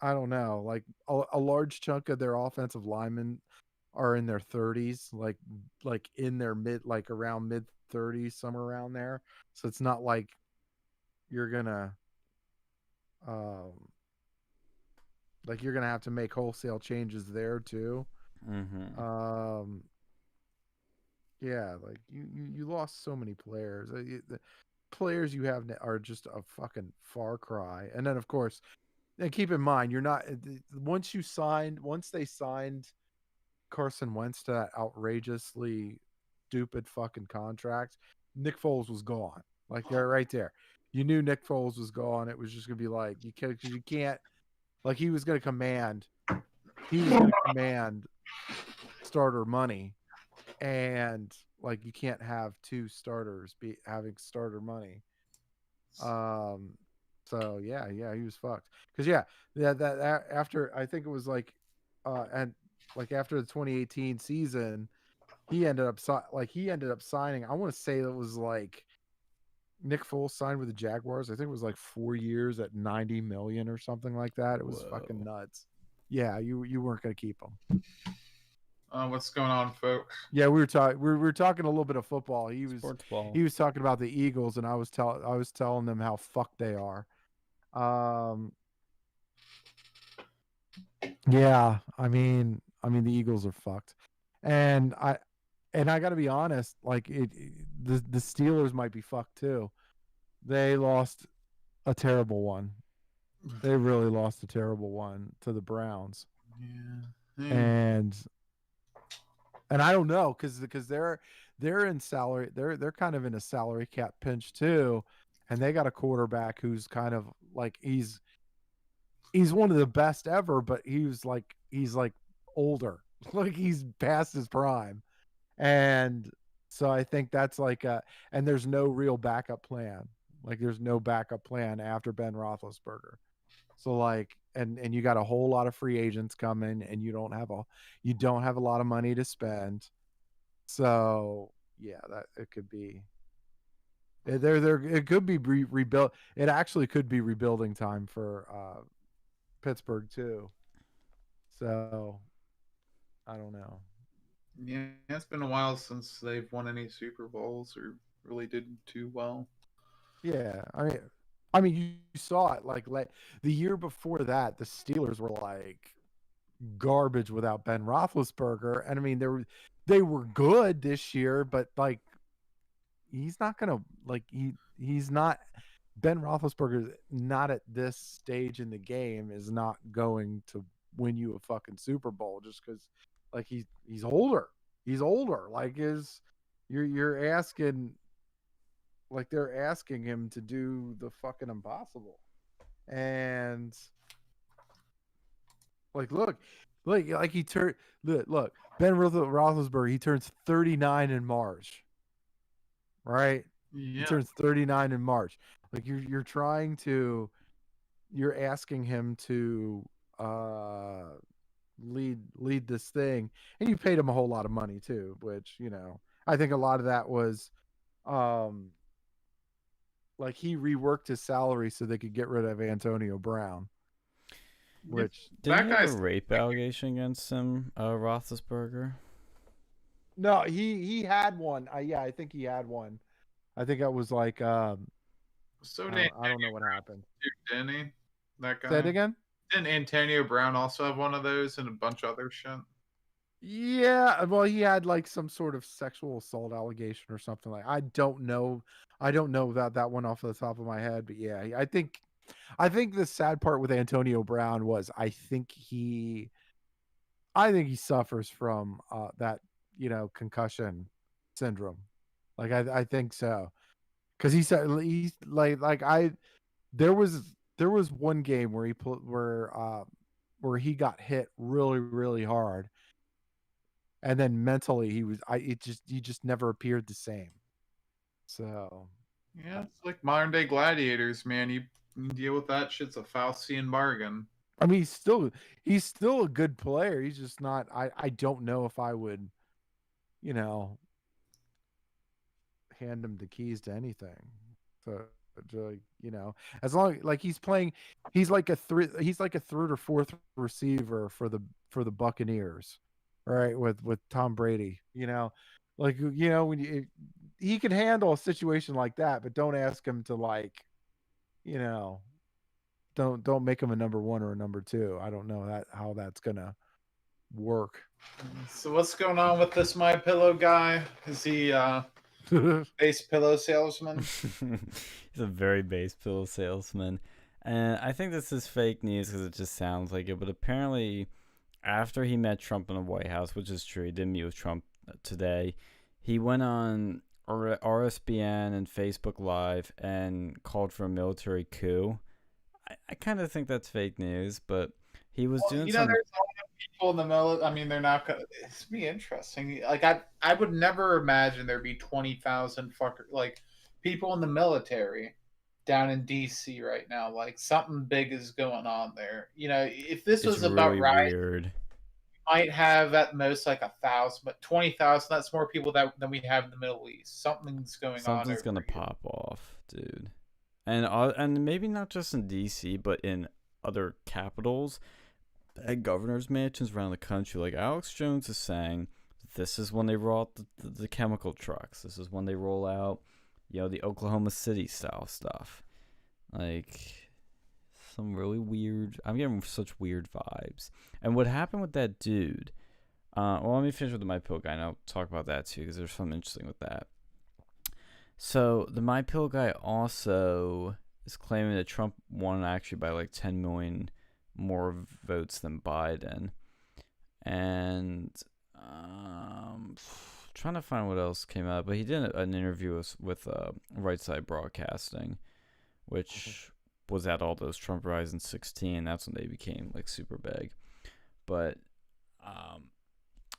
I don't know, like a large chunk of their offensive linemen are in their 30s, like in their like around mid 30s, somewhere around there. So it's not like you're gonna um you're gonna have to make wholesale changes there too.
Mm-hmm.
Um, yeah, like you lost so many players. The players you have are just a fucking far cry. And then of course, and keep in mind, you're not once they signed Carson Wentz to that outrageously stupid fucking contract, Nick Foles was gone. Like they're right there. You knew Nick Foles was gone. It was just gonna be like you can't like he was gonna command starter money, and like you can't have two starters be having starter money. Um, so yeah, he was fucked. Because that after I think it was and like after the 2018 season, he ended up signing. I want to say it was like Nick Foles signed with the Jaguars. I think it was like 4 years at 90 million or something like that. It was fucking
Whoa.
nuts. Yeah, you weren't gonna keep him.
What's going on, folks?
Yeah, we were talking a little bit of football.
Sports ball.
He was talking about the Eagles, and I was telling them how fucked they are. Um, yeah, I mean the Eagles are fucked, and I got to be honest, like the Steelers might be fucked too. They lost a terrible one. They really lost a terrible one to the Browns,
Yeah.
and I don't know because they're in salary they're kind of in a salary cap pinch too, and they got a quarterback who's kind of like he's one of the best ever, but he's like older, like he's past his prime, and so I think that's and there's no real backup plan. Like there's no backup plan after Ben Roethlisberger. So like, and you got a whole lot of free agents coming, and you don't have a lot of money to spend. So yeah, that it could be it could be rebuilt. It actually could be rebuilding time for Pittsburgh too. So I don't know.
Yeah, it's been a while since they've won any Super Bowls or really did too well.
Yeah, I mean, you saw it like the year before that, the Steelers were like garbage without Ben Roethlisberger, and I mean they were good this year, but like he's not gonna he's not Ben Roethlisberger not at this stage in the game is not going to win you a fucking Super Bowl just because like he's older. He's older. Like you're asking like they're asking him to do the fucking impossible. And like look, like he turned. Look, Ben Roethlisberger. He turns 39 in March, right? He
Yeah.
turns 39 in March. Like you're trying to, you're asking him to lead this thing, and you paid him a whole lot of money too, which I think a lot of that was um like he reworked his salary so they could get rid of Antonio Brown,
Yeah.
which
Didn't
That
he have a
guy's
rape allegation against him, Roethlisberger?
no, he had one. Yeah, I think he had one. I think that was like
so
I
did
don't know what happened.
Antonio, didn't he? That
Say it
guy.
again.
Didn't Antonio Brown also have one of those and a bunch of other shit?
Yeah, well, he had like some sort of sexual assault allegation or something like. I don't know. I don't know that one off the top of my head, but yeah, I think the sad part with Antonio Brown was I think he suffers from that concussion syndrome. Like I think so, because he said he's like I there was one game where where he got hit really hard, and then mentally he just never appeared the same. So
Yeah, it's like modern day gladiators, man. You deal with that shit's a Faustian bargain.
I mean he's still a good player. He's just not. I don't know if I would you know hand him the keys to anything. So as long like he's playing, he's like a third or fourth receiver for the Buccaneers, right? With Tom Brady, like when he can handle a situation like that, but don't ask him to you know, don't make him a number one or a number two. I don't know how that's gonna work.
So what's going on with this My Pillow guy? Is he base pillow salesman?
He's a very base pill salesman. And I think this is fake news because it just sounds like it. But apparently, after he met Trump in the White House, which is true, he did meet with Trump today, he went on RSBN and Facebook Live and called for a military coup. I kind of think that's fake news, but he was doing
There's
some.
a lot of people in the middle. I mean, they're not gonna. It's be interesting. Like I would never imagine there'd be 20,000 like people in the military down in DC right now. Like something big is going on there. If this
It's
was about
really
riots,
weird.
might have at most like 1,000, but 20,000. That's more people than we have in the Middle East. Something's going on
Something's
over
gonna
here.
pop off, dude. And maybe not just in DC, but in other capitals and governors' mansions around the country. Like Alex Jones is saying, this is when they roll out the chemical trucks. This is when they roll out, the Oklahoma City style stuff. Like some really weird. I'm getting such weird vibes. And what happened with that dude? Well, let me finish with the My Pill guy, and I'll talk about that too, because there's something interesting with that. So the My Pill guy also is claiming that Trump won actually by like 10 million more votes than Biden, and trying to find what else came out. But he did an interview with Right Side Broadcasting, which was at all those Trump Rise in 16. That's when they became like super big. But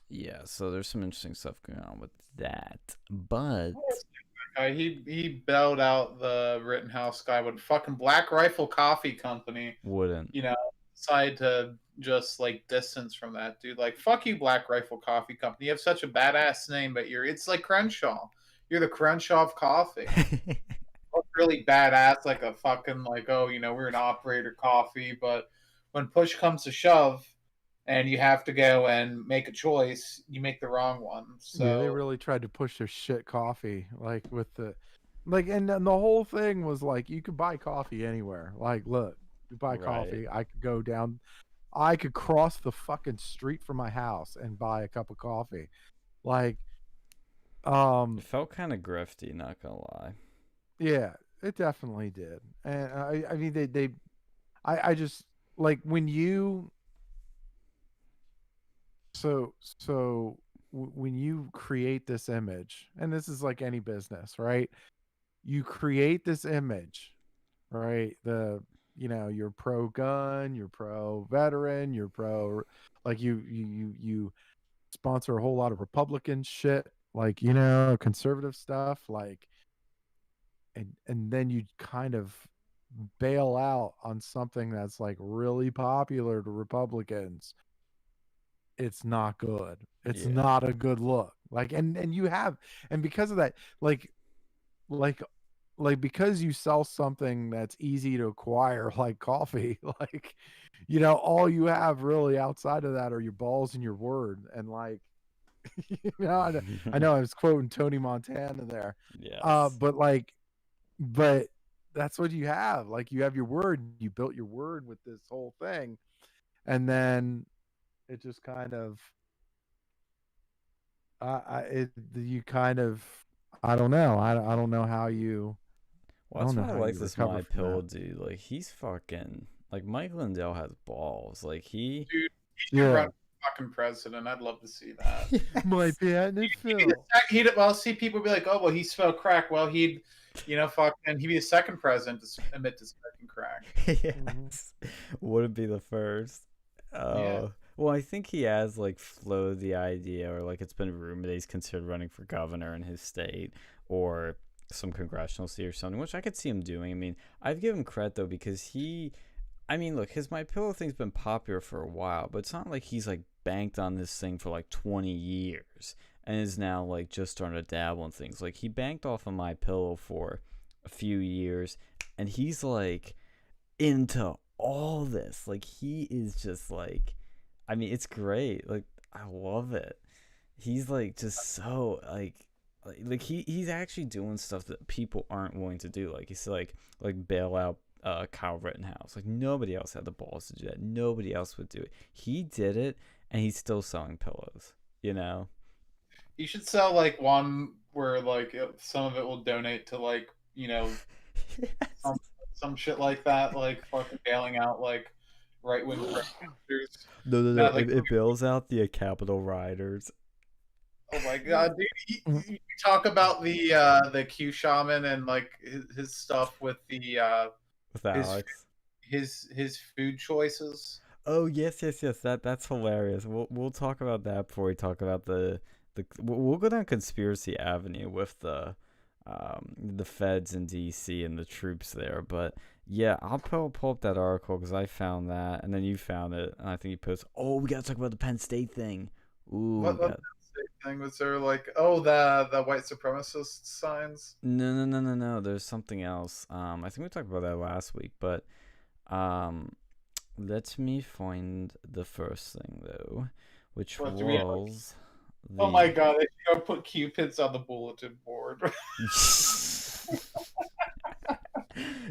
yeah, so there's some interesting stuff going on with that. But
He bailed out the Rittenhouse guy with fucking Black Rifle Coffee Company.
wouldn't.
Decide to just like distance from that dude. Like, fuck you, Black Rifle Coffee Company. You have such a badass name, but it's like Crenshaw. You're the Crenshaw of coffee. Look really badass, like a fucking like, oh, we're an operator coffee, but when push comes to shove and you have to go and make a choice, you make the wrong one. So
yeah, they really tried to push their shit coffee, like with and the whole thing was like you could buy coffee anywhere. Like, look, you buy coffee. I could go down, I could cross the fucking street from my house and buy a cup of coffee. Like,
It felt kind of grifty, not gonna lie.
yeah, it definitely did. And I mean, I just like when you when you create this image, and this is like any business, right? You create this image, right? you're pro gun, you're pro veteran, you're pro, like you sponsor a whole lot of Republican shit, like, conservative stuff, like, and then you kind of bail out on something that's like really popular to Republicans. It's not good. It's
Yeah.
not a good look. Like, and you have, and because of that, like because you sell something that's easy to acquire, like coffee, like, all you have really outside of that are your balls and your word. And like, I know I was quoting Tony Montana there.
Yes.
But like, but that's what you have. Like, you have your word, you built your word with this whole thing, and then it just kind of, you kind of, I don't know. I don't know how you, I
Well,
don't
that's
know
why I
how
like
you
this
recover
My
from
Pill
that.
dude. Like, he's fucking like Mike Lindell has balls. Like he.
Dude, he should
Yeah.
run for fucking president. I'd love to see that.
My
Yes.
patent
He'd be the
Phil.
well, see, people be like, oh, well, he smoked crack. Well, fucking, he'd be the second president to admit to smoking crack.
Mhm.
Yes. Would it be the first?
Yeah.
Well, I think he has like floated the idea, or like it's been rumored that he's considered running for governor in his state or some congressional seat or something, which I could see him doing. I mean, I've given him credit though because I mean, look, his My Pillow thing's been popular for a while, but it's not like he's like banked on this thing for like 20 years and is now like just starting to dabble in things. Like he banked off of My Pillow for a few years, and he's like into all this. Like he is just like, I mean, it's great. Like I love it. He's like just so like he's actually doing stuff that people aren't willing to do. Like he's like bail out Kyle Rittenhouse. Like nobody else had the balls to do that. Nobody else would do it. He did it, and he's still selling pillows. You know.
You should sell like one where like some of it will donate to like
Yes.
some shit like that, like fucking bailing out like right wing protesters.
No, no, no.
That like,
It bails out the Capitol rioters
oh my god, dude! You talk about the Q shaman and like his stuff with the
with
his
Alex.
his food choices.
Oh yes, yes, yes. That's hilarious. We'll talk about that before we talk about the. We'll go down conspiracy avenue with the feds in D.C. and the troops there. But yeah, I'll pull up that article because I found that, and then you found it, and I think you posted. Oh, we gotta talk about the Penn State thing. Ooh,
What thing was there? Like, oh, the white supremacist signs.
no. There's something else. I think we talked about that last week, but let me find the first thing though, which
What do we have?
was
Oh my
the.
god, they should put Cupids on the bulletin board.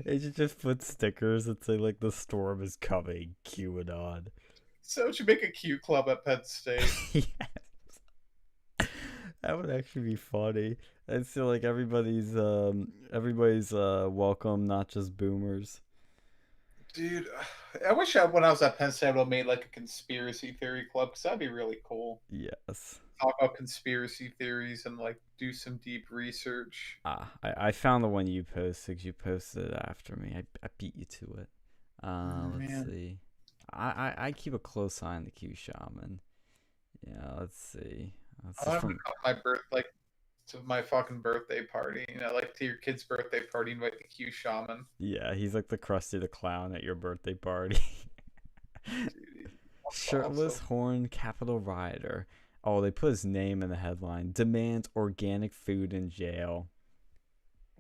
They should just put stickers that say like the storm is coming, QAnon.
So it should make a Q club at Penn State.
Yes. That would actually be funny. And so like everybody's welcome, not just boomers.
Dude, I wish when I was at Penn State I would have made like a conspiracy theory club because that'd be really cool.
Yes.
Talk about conspiracy theories and like do some deep research.
I found the one you posted 'cause you posted it after me. I beat you to it. Let's
Man.
see. I keep a close eye on the Q Shaman. Yeah, let's see. This is
I'm
from
my like to my fucking birthday party. Like to your kid's birthday party, invite the Q shaman.
yeah, he's like the Krusty the Clown at your birthday party.
Dude,
Shirtless
awesome.
Horn Capitol Rioter. Oh, they put his name in the headline. Demands organic food in jail.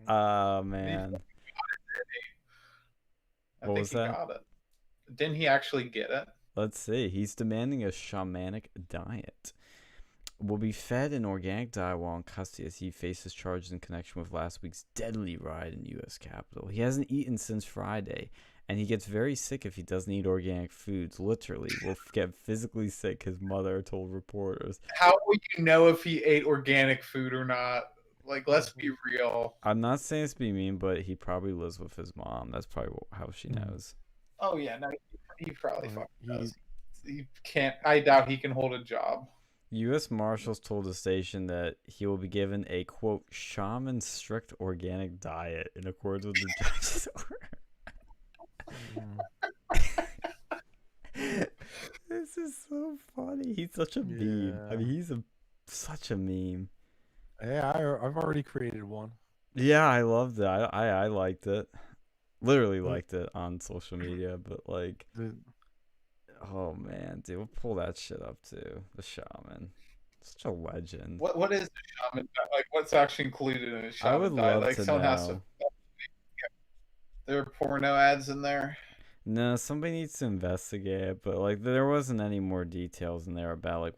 Oh man.
I
What
think
was
he
that?
got it. Didn't he actually get it?
Let's see. He's demanding a shamanic diet. Will be fed an organic diet while in custody as he faces charges in connection with last week's deadly riot in U.S. Capitol. He hasn't eaten since Friday, and he gets very sick if he doesn't eat organic foods. Literally, will get physically sick, his mother told reporters.
How would you know if he ate organic food or not? Like, let's be real.
I'm not saying this to be mean, but he probably lives with his mom. That's probably how she knows.
Oh yeah, no, he probably fucking
He,
does. He can't. I doubt he can hold a job.
U.S. Marshals told the station that he will be given a, quote, shaman strict organic diet in accordance with the judge's order. funny. He's such a meme. I
Yeah.
mean, such a meme.
Yeah, I've already created one.
Yeah, I loved it. I liked it. Literally
The-
liked it on social media, but like,
the-
oh man, dude, we'll pull that shit up too. The shaman, such a legend.
What is the shaman? Like, what's actually included in a
I would
shaman diet?
love
Like,
to
someone has to.
know.
There are porno ads in there.
No, somebody needs to investigate it, but like there wasn't any more details in there about like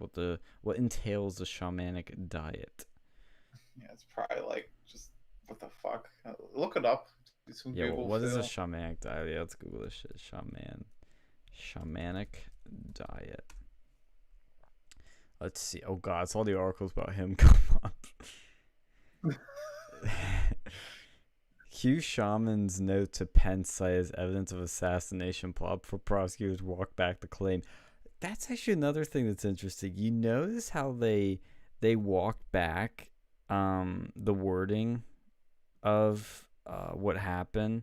what entails the shamanic diet.
Yeah, it's probably like just what the fuck. Look it up. Do some
Yeah,
Google
what is a
feel.
shamanic diet? Yeah, let's Google this shit. Shamanic diet. Let's see. Oh god, it's all the articles about him come up. Q Shaman's note to Pence cite as evidence of assassination plot before prosecutors walk back the claim. That's actually another thing that's interesting. You notice how they walk back the wording of what happened.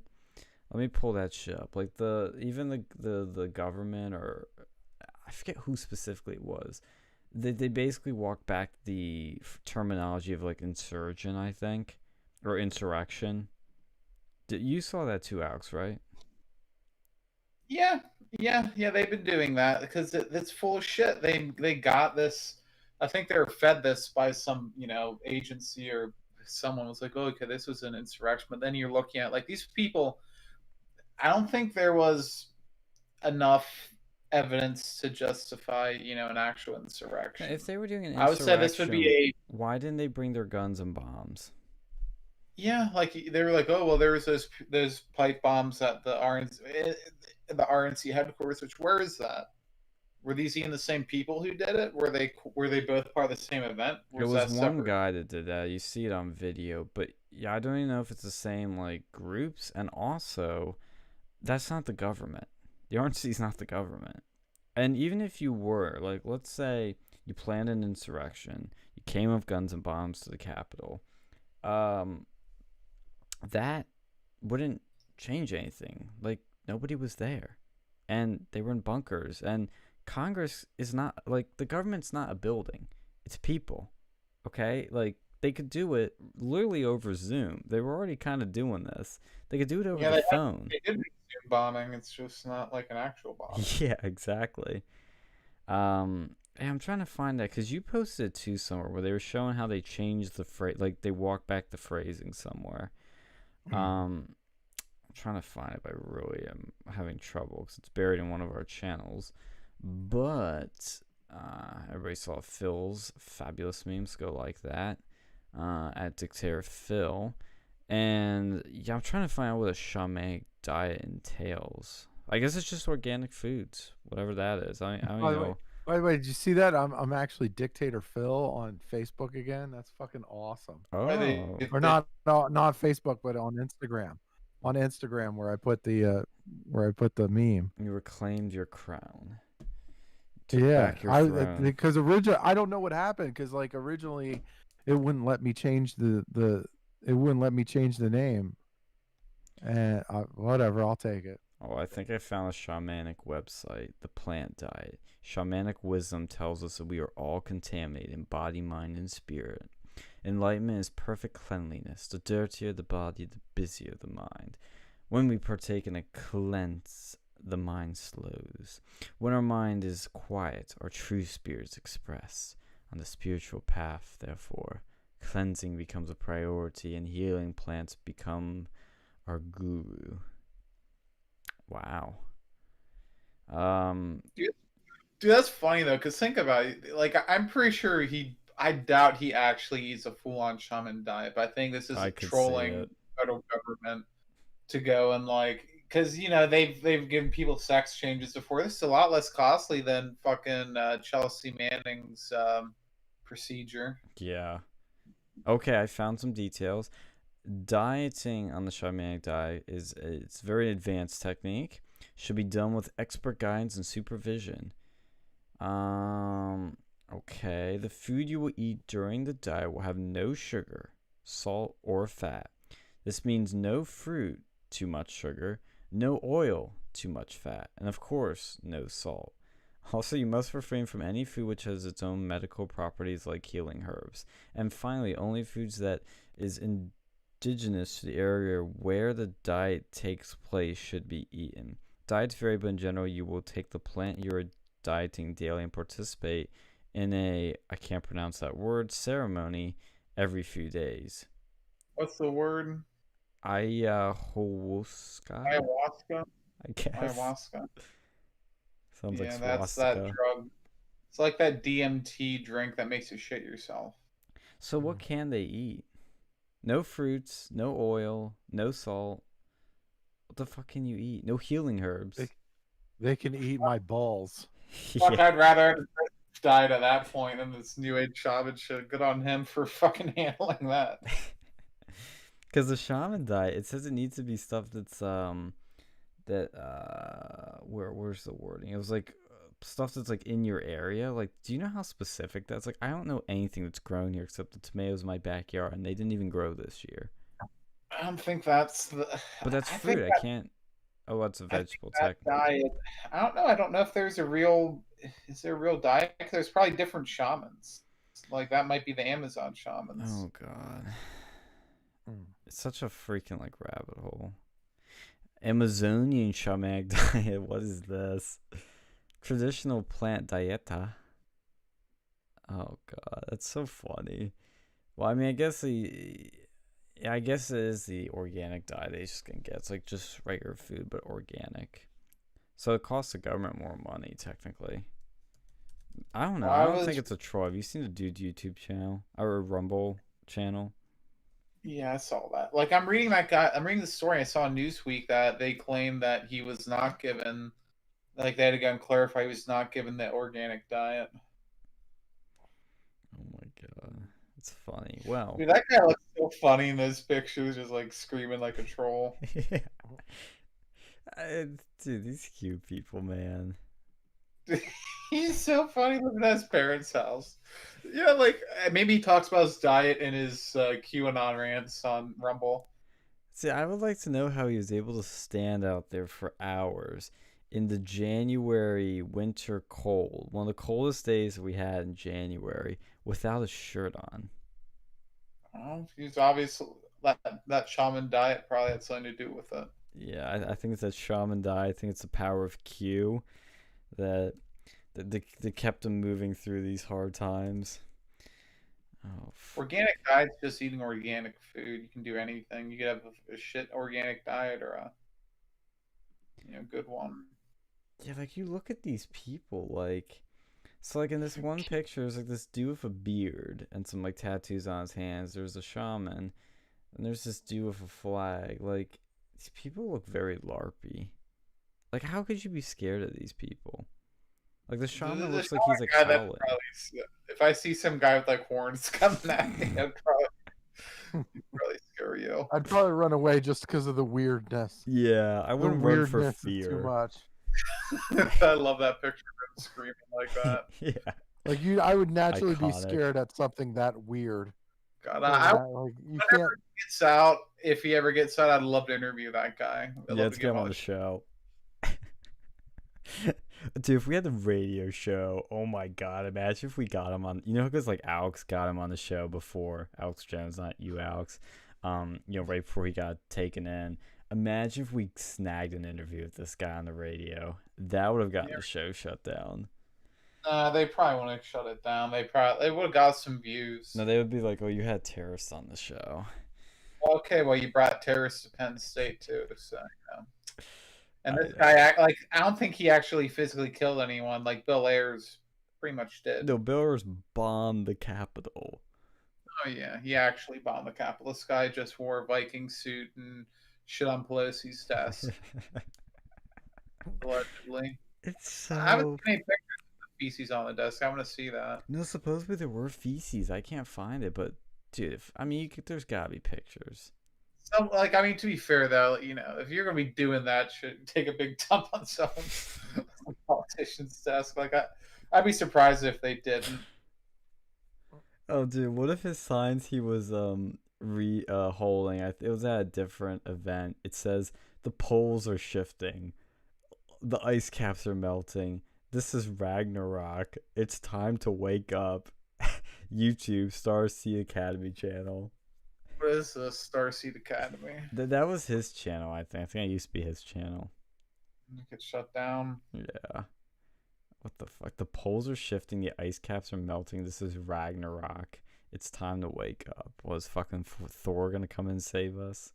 Let me pull that shit up. Like the government, or I forget who specifically it was. They basically walk back the terminology of like insurgent, I think, or insurrection. You saw that too, Alex, right?
Yeah, yeah. They've been doing that because it's full of shit. They got this. I think they were fed this by some agency, or someone was like, "Oh, okay, this was an insurrection." But then you're looking at like these people. I don't think there was enough evidence to justify an actual
Now,
insurrection.
if they were doing an
I would say this would be
insurrection,
a
why didn't they bring their guns and bombs?
yeah, like they were like, oh well, there was those pipe bombs at the RNC headquarters. Which where is that? Were these even the same people who did it? Were they both part of the same event? Or
It
was
was
that
one
separate?
guy that did that. You see it on video, but yeah, I don't even know if it's the same like groups. And also, that's not the government. The RNC is not the government. And even if you were, like, let's say you planned an insurrection, you came with guns and bombs to the Capitol, um, that wouldn't change anything. Like, nobody was there, and they were in bunkers. And Congress is not like the government's not a building; it's people. Okay, like they could do it literally over Zoom. They were already kind of doing this. They could do it over
Yeah,
the phone.
they did do bombing. It's just not like an actual bombing.
Yeah, exactly. Hey, I'm trying to find that because you posted it too somewhere where they were showing how they changed the phrase, like they walked back the phrasing somewhere. I'm trying to find it, but I really am having trouble because it's buried in one of our channels. But everybody saw Phil's fabulous memes go like that at Dictator Phil. And yeah, I'm trying to find out what a shamanic diet entails. I guess it's just organic foods, whatever that is. I don't know.
By the way, did you see that? I'm actually Dictator Phil on Facebook again. That's fucking awesome.
Oh,
Or not Facebook, but on Instagram. On Instagram, where I put the meme.
you reclaimed your crown. Took
Yeah,
back your throne.
because originally I don't know what happened because like originally it wouldn't let me change the name, and whatever, I'll take it.
Oh, I think I found a shamanic website, the plant diet. Shamanic wisdom tells us that we are all contaminated in body, mind, and spirit. Enlightenment is perfect cleanliness. The dirtier the body, the busier the mind. When we partake in a cleanse, the mind slows. When our mind is quiet, our true spirits express. On the spiritual path, therefore, cleansing becomes a priority and healing plants become our guru. Wow.
Dude, that's funny though, because think about it. Like, I'm pretty sure I doubt he actually eats a full-on shaman diet, but I think this is
I could see
trolling
it.
federal government to go and like, because they've given people sex changes before. This is a lot less costly than fucking Chelsea Manning's procedure.
Yeah. Okay, I found some details. Dieting on the shamanic diet it's a very advanced technique. Should be done with expert guidance and supervision. Okay. The food you will eat during the diet will have no sugar, salt, or fat. This means no fruit, too much sugar, no oil, too much fat, and of course, no salt. Also, you must refrain from any food which has its own medical properties like healing herbs. And finally, only foods that is indigenous to the area where the diet takes place should be eaten. Diets vary, but in general, you will take the plant you are dieting daily and participate in a, I can't pronounce that word, ceremony every few days.
What's the word?
Ayahuasca,
Ayahuasca.
I guess.
Ayahuasca.
Sounds like
Yeah, that's that
swastika.
drug. It's like that DMT drink that makes you shit yourself.
So, what can they eat? No fruits, no oil, no salt. What the fuck can you eat? No healing herbs.
They can eat my balls.
Fuck,
Yeah.
I'd rather have died at that point than this new age shaman shit. Good on him for fucking handling that.
Because the shaman diet, it says it needs to be stuff that's where's the wording? It was like stuff that's like in your area. Like, do you know how specific that's? Like, I don't know anything that's grown here except the tomatoes in my backyard, and they didn't even grow this year.
I don't think that's the.
But that's
I
fruit.
think
I can't. Oh, that's a
I think
vegetable,
that
technically.
diet. I don't know. I don't know if there's a real. Is there a real diet? There's probably different shamans. Like that might be the Amazon shamans.
Oh God,
Mm.
it's such a freaking like rabbit hole. Amazonian shamanic diet. What is this? Traditional plant dieta. Oh God, that's so funny. Well, I mean, I guess it is the organic diet they just gonna get. It's like just regular food, but organic. So it costs the government more money, technically. I don't know.
Well,
I
I
don't think
was.
it's a troll. Have you seen the dude's YouTube channel or a Rumble channel?
Yeah, I saw that. Like I'm reading that guy. I'm reading the story. I saw in Newsweek that they claim that he was not given. Like they had to go and clarify he was not given the organic diet.
Oh my God, it's funny. Well,
Dude, that guy looks so funny in those pictures, just like screaming like a troll.
yeah. Dude, these cute people, man.
He's so funny living at his parents' house. Yeah, like maybe he talks about his diet in his QAnon rants on Rumble.
See, I would like to know how he was able to stand out there for hours in the January winter cold, one of the coldest days we had in January, without a shirt on.
Oh, he's obviously that shaman diet probably had something to do with it.
Yeah, I think it's that shaman diet. I think it's the power of Q that that kept him moving through these hard times. Oh,
Organic diet's just eating organic food. You can do anything. You could have a shit organic diet or a good one.
yeah, like you look at these people, like so, like in this one picture, there's like this dude with a beard and some like tattoos on his hands. There's a shaman, and there's this dude with a flag. Like these people look very larpy. Like, how could you be scared of these people? Like the shaman
The
looks like
shaman
he's like
guy that
howling.
if I see some guy with like horns coming at me, I'd probably scare you.
I'd probably run away just because of the weirdness.
Yeah, I
The
wouldn't run for
weirdness is too
fear.
much.
I love that picture of him screaming like that.
Yeah,
Like I would naturally be
iconic.
scared at something that weird.
God,
Like you can't.
whenever he gets out, if he ever gets out, I'd love to interview that guy. I'd
Yeah,
love
let's
to
get
get
him on the show. Dude, if we had the radio show, oh my God, imagine if we got him on. You know, because like Alex got him on the show before. Alex Jones, not you, Alex. Right before he got taken in. Imagine if we snagged an interview with this guy on the radio. That would have gotten the show shut down.
They probably want to shut it down. They would have got some views.
No, they would be like, "Oh, you had terrorists on the show."
Okay, well, you brought terrorists to Penn State too, so And this guy, I don't think he actually physically killed anyone, like Bill Ayers pretty much did.
No, Billers bombed the Capitol.
Oh yeah, he actually bombed the Capitol. This guy just wore a Viking suit and shit on Pelosi's desk, allegedly.
It's
I haven't
so.
seen any pictures of the feces on the desk. I want to see that.
No, supposedly there were feces. I can't find it, but dude, there's gotta be pictures.
So, to be fair though, if you're gonna be doing that, should take a big dump on someone's politician's desk. I'd be surprised if they didn't.
Oh, dude, what if his signs he was holding? It was at a different event. It says the poles are shifting, the ice caps are melting, This is Ragnarok. It's time to wake up. YouTube Star C Academy channel.
What is this Starseed Academy?
That was his channel, I think. I think it used to be his channel.
It gets shut down.
Yeah. What the fuck? The poles are shifting. The ice caps are melting. This is Ragnarok. It's time to wake up. Was fucking Thor gonna come and save us?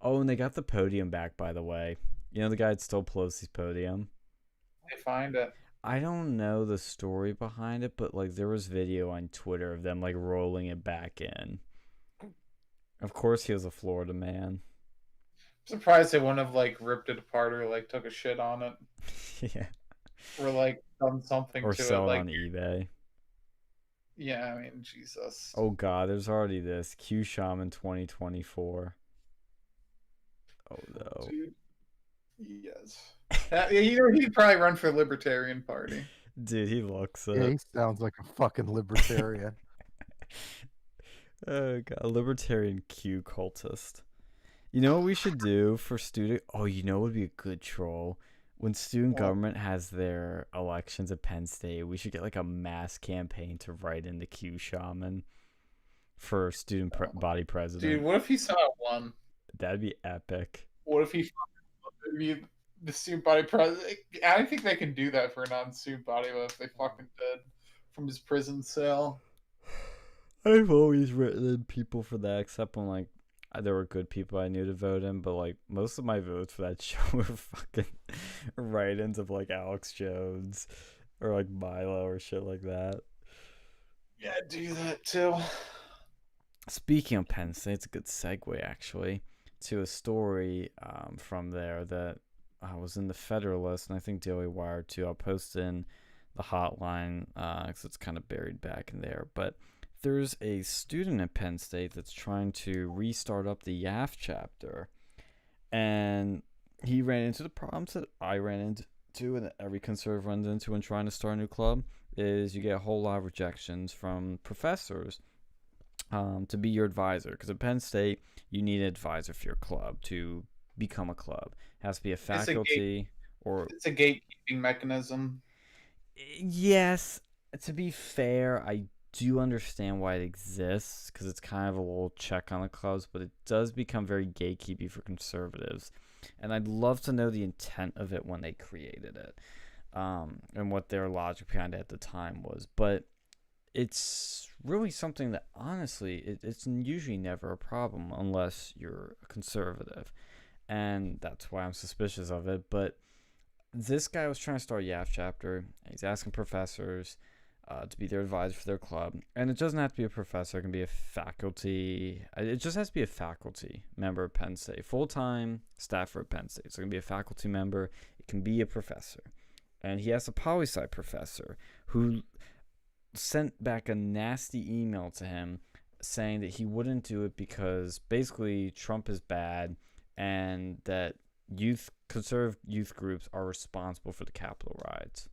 Oh, and they got the podium back, by the way. You know the guy that stole Pelosi's podium?
They find it.
I don't know the story behind it, but like there was video on Twitter of them like rolling it back in. Of course he was a Florida man.
I'm surprised they wouldn't have like ripped it apart or like took a shit on it.
Yeah.
Or like done something
Or
to
sell
it.
it
Like
on eBay.
yeah, I mean Jesus.
Oh god, there's already this. Q Shaman 2024. Oh no.
Dude. Yes. He'd probably run for Libertarian Party.
Dude, he looks
Yeah,
it.
he sounds like a fucking libertarian.
Oh god, a libertarian Q cultist. You know what we should do for student? Oh, you know what would be a good troll? When student
What?
government has their elections at Penn State, we should get like a mass campaign to write in the Q Shaman for student body president.
Dude, what if he somehow won?
That'd be epic.
What if he be the student body president? I don't think they can do that for a non-student body, but if they fucking did from his prison cell.
I've always written in people for that, except when like there were good people I knew to vote in, but like most of my votes for that show were fucking write-ins of like Alex Jones or like Milo or shit like that.
Yeah, do that too.
Speaking of Penn State, it's a good segue actually to a story from there that was in the Federalist and I think Daily Wire too. I'll post in the hotline because it's kind of buried back in there, but there's a student at Penn State that's trying to restart up the YAF chapter, and he ran into the problems that I ran into and that every conservative runs into when trying to start a new club, is you get a whole lot of rejections from professors to be your advisor, because at Penn State you need an advisor for your club to become a club. It has to be a faculty or
it's a gatekeeping mechanism.
Yes, to be fair, I do understand why it exists, because it's kind of a little check on the clubs, but it does become very gatekeepy for conservatives, and I'd love to know the intent of it when they created it, and what their logic behind it at the time was. But it's really something that honestly it's usually never a problem unless you're a conservative, and that's why I'm suspicious of it. But this guy was trying to start a YAF chapter. He's asking professors to be their advisor for their club. And it doesn't have to be a professor. It can be a faculty. It just has to be a faculty member of Penn State. Full-time staffer at Penn State. So it can be a faculty member. It can be a professor. And he has a poli-sci professor who sent back a nasty email to him saying that he wouldn't do it because basically Trump is bad and that conservative youth groups are responsible for the Capitol riots.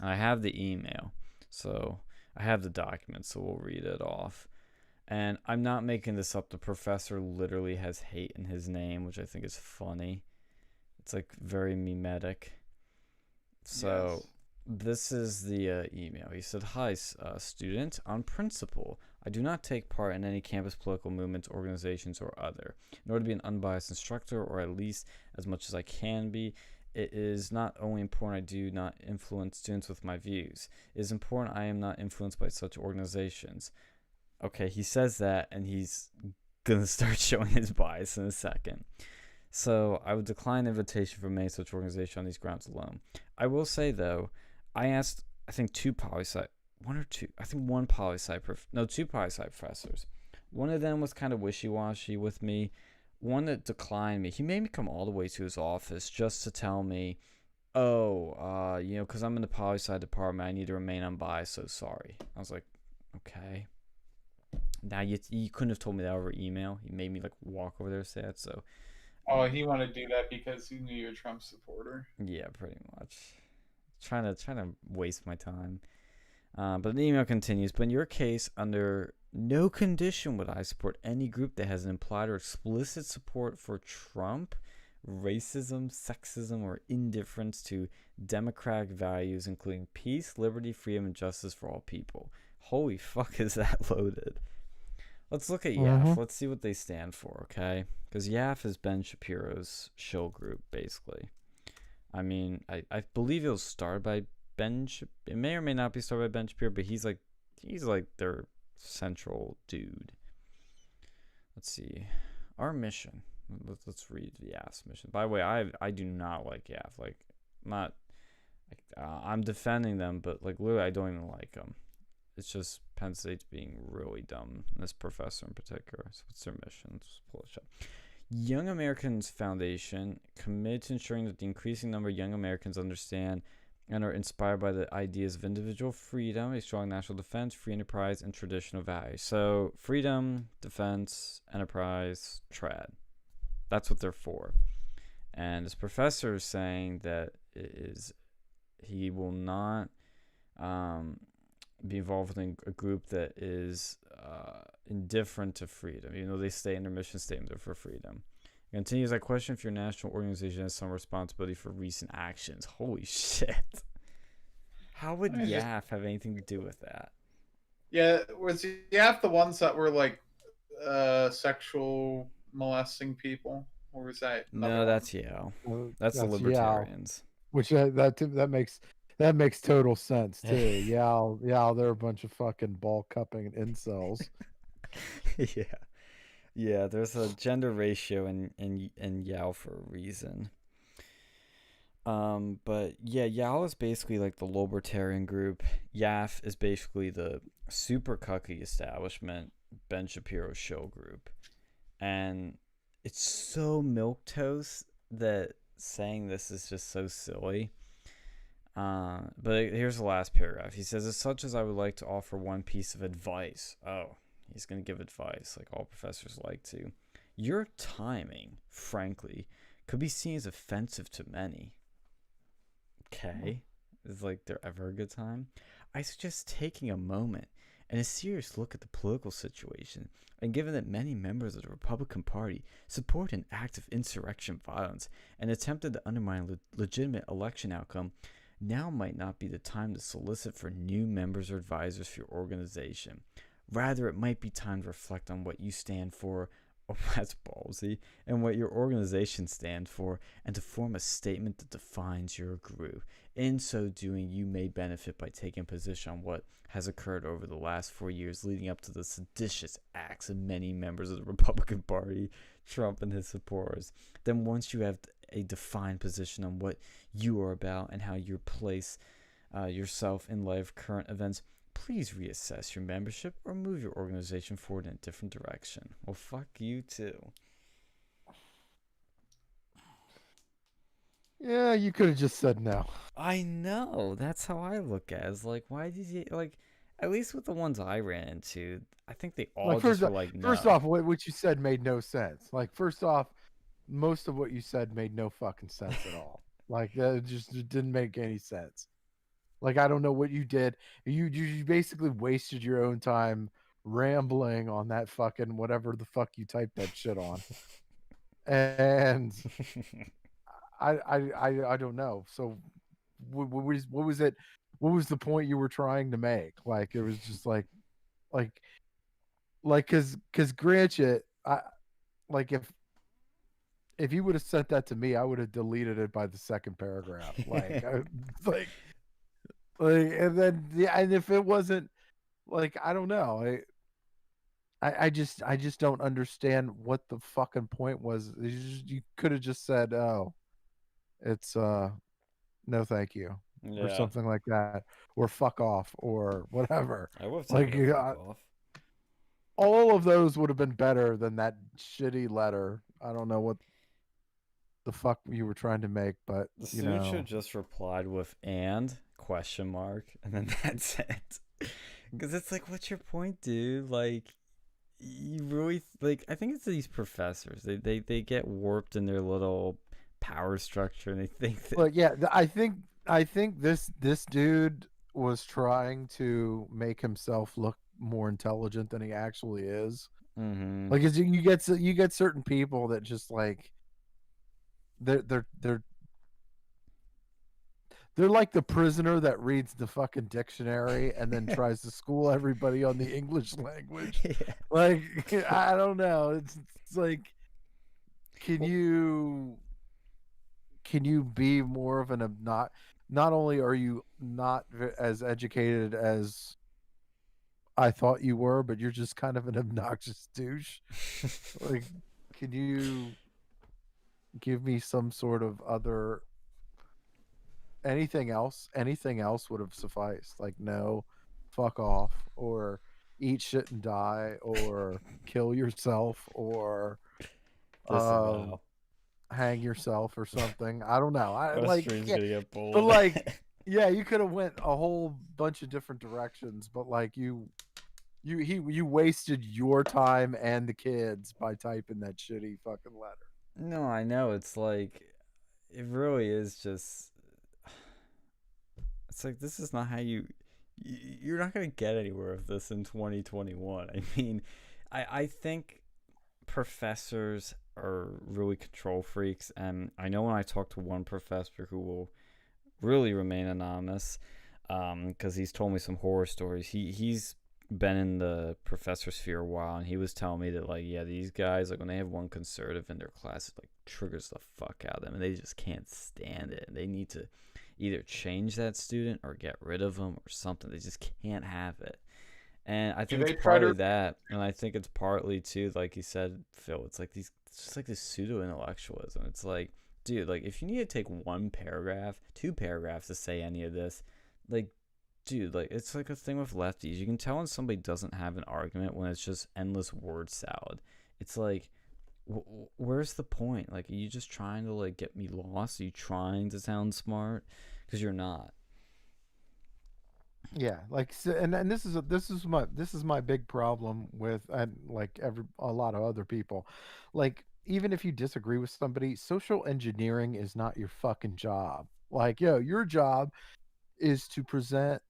I have the email, so I have the document, so we'll read it off. And I'm not making this up. The professor literally has hate in his name, which I think is funny. It's like very mimetic. So this is the email. He said, "Hi, student. On principle, I do not take part in any campus political movements, organizations, or other, nor to be an unbiased instructor, or at least as much as I can be. It is not only important I do not influence students with my views. It is important I am not influenced by such organizations." Okay, he says that, and he's going to start showing his bias in a second. "So I would decline invitation from any such organization on these grounds alone. I will say, though, I asked, I think, two poli-sci professors. One of them was kind of wishy-washy with me. One that declined me, he made me come all the way to his office just to tell me, because I'm in the poli-sci department, I need to remain unbiased, so sorry." I was like, okay. Now, you couldn't have told me that over email. He made me, like, walk over there and say that, so.
Oh, he wanted to do that because he knew you're a Trump supporter.
Yeah, pretty much. Trying to waste my time. But the email continues. "But in your case, under no condition would I support any group that has an implied or explicit support for Trump racism, sexism, or indifference to democratic values, including peace, liberty, freedom, and justice for all people. Holy fuck, is that loaded? Let's look at YAF. Let's see what they stand for, okay? Because YAF is Ben Shapiro's shill group, basically. I mean, I believe it was started by it may or may not be started by Ben Shapiro, but he's like their central dude. Let's see. Our mission. Let's read YAF's mission. By the way, I do not like YAF. Like, I'm defending them, but like literally, I don't even like them. It's just Penn State's being really dumb. And this professor in particular. So what's their mission? Let's pull it up. Young Americans Foundation committed to ensuring that the increasing number of young Americans understand and are inspired by the ideas of individual freedom, a strong national defense, free enterprise, and traditional values. So freedom, defense, enterprise, trad. That's what they're for. And this professor is saying that he will not be involved in a group that is indifferent to freedom, even though they stay in their mission statement for freedom. It continues, I question if your national organization has some responsibility for recent actions. Holy shit. How would YAF have anything to do with that?
Yeah, was YAF the ones that were like sexual molesting people? Or was that?
No, that's Yale. That's the libertarians.
Yale, which that makes total sense too. Yale, they're a bunch of fucking ball cupping incels.
Yeah. There's a gender ratio in Yale for a reason. But yeah, Yale is basically like the libertarian group. YAF is basically the super cucky establishment Ben Shapiro show group, and it's so milquetoast that saying this is just so silly. But here's the last paragraph. He says, as such as I would like to offer one piece of advice. Oh, he's going to give advice like all professors like to. Your timing, frankly, could be seen as offensive to many. Okay. Is like there ever a good time? I suggest taking a moment and a serious look at the political situation, and given that many members of the Republican Party support an act of insurrection violence and attempted to undermine legitimate election outcome, now might not be the time to solicit for new members or advisors for your organization. Rather, it might be time to reflect on what you stand for, oh, that's ballsy, and what your organization stands for, and to form a statement that defines your group. In so doing, you may benefit by taking a position on what has occurred over the last 4 years leading up to the seditious acts of many members of the Republican Party, Trump and his supporters. Then once you have a defined position on what you are about and how you place yourself in light of current events, please reassess your membership or move your organization forward in a different direction. Well, fuck you too.
Yeah, you could have just said no.
I know. That's how I look at it. It's like, why did you, like, at least with the ones I ran into, I think they all like, just were like, no.
First off, what you said made no sense. Like, first off, most of what you said made no fucking sense at all. Like, that just didn't make any sense. Like, I don't know what you did. You basically wasted your own time rambling on that fucking whatever the fuck you typed that shit on. And I don't know. So what was it? What was the point you were trying to make? Like, it was just like because Granchit, like if you would have sent that to me, I would have deleted it by the second paragraph. Like, and then and if it wasn't like, I don't know, I just don't understand what the fucking point was. You could have just said, oh, it's no thank you, or something like that, or fuck off, or whatever.
I would have taken fuck off.
All of those would have been better than that shitty letter. I don't know what the fuck you were trying to make, but
the suit should just replied with and ? And then that's it. Because it's like, what's your point, dude? Like, you really like, I think it's these professors. They get warped in their little power structure, and they think that.
Well, yeah, I think this dude was trying to make himself look more intelligent than he actually is.
Mm-hmm.
Like, you get certain people that just like they're they're like the prisoner that reads the fucking dictionary and then tries to school everybody on the English language.
Yeah.
Like I don't know. It's like, can you be more of an not only are you not as educated as I thought you were, but you're just kind of an obnoxious douche. Like, can you give me some sort of other anything else would have sufficed. Like, no, fuck off, or eat shit and die, or kill yourself, or um
Disavow.
hang yourself or something. I don't know. I
Our
like
stream's
yeah,
gonna get
but
pulled.
like yeah, you could have went a whole bunch of different directions, but like you wasted your time and the kids by typing that shitty fucking letter.
No, I know. It's like, it really is just. It's like, this is not how you're not gonna get anywhere with this in 2021. I mean, I think professors are really control freaks, and I know when I talk to one professor who will really remain anonymous, because he's told me some horror stories. He's been in the professor sphere a while, and he was telling me that, like, yeah, these guys, like, when they have one conservative in their class, it like triggers the fuck out of them, and they just can't stand it. And they need to either change that student or get rid of them or something. They just can't have it. And I
Do
think it's
they try
partly
to?
that, and I think it's partly too, like you said, Phil. It's like it's just like this pseudo intellectualism. It's like, dude, like, if you need to take one paragraph, 2 paragraphs to say any of this, like, dude, like, it's like a thing with lefties. You can tell when somebody doesn't have an argument when it's just endless word salad. It's like, where's the point? Like, are you just trying to, like, get me lost? Are you trying to sound smart? Because you're not.
Yeah, like and this is my big problem with, and like every a lot of other people. Like, even if you disagree with somebody, social engineering is not your fucking job. Like, yo, your job is to present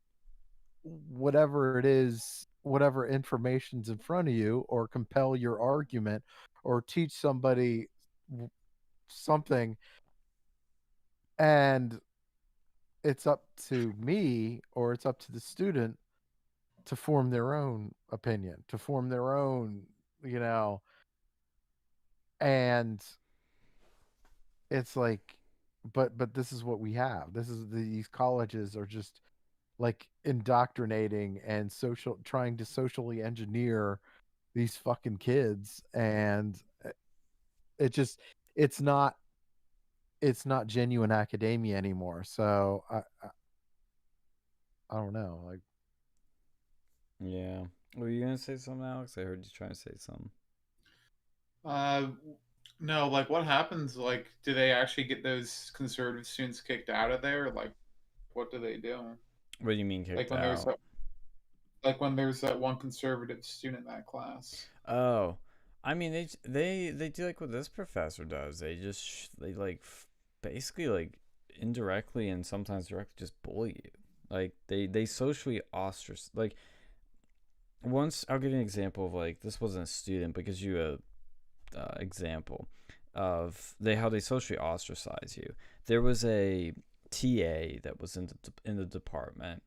whatever it is, whatever information's in front of you, or compel your argument, or teach somebody something, and it's up to me, or it's up to the student to form their own opinion, to form their own, you know, and it's like, but this is what we have. These colleges are just like indoctrinating and trying to socially engineer these fucking kids, and it just it's not it's not genuine academia anymore. So I don't know. Like,
Yeah. Were you gonna say something, Alex? I heard you trying to say something.
Uh, no. Like, what happens? Like, do they actually get those conservative students kicked out of there? Like, what do they do?
What do you mean
Like
kicked
when there's
out?
that, like when there's that one conservative student in that class.
Oh, I mean, they do like what this professor does. They just they like basically, like, indirectly and sometimes directly just bully you. Like, they socially ostracize. Like, once, I'll give you an example of, like, this wasn't a student, but gives you a example of how they socially ostracize you. There was a TA that was in the department,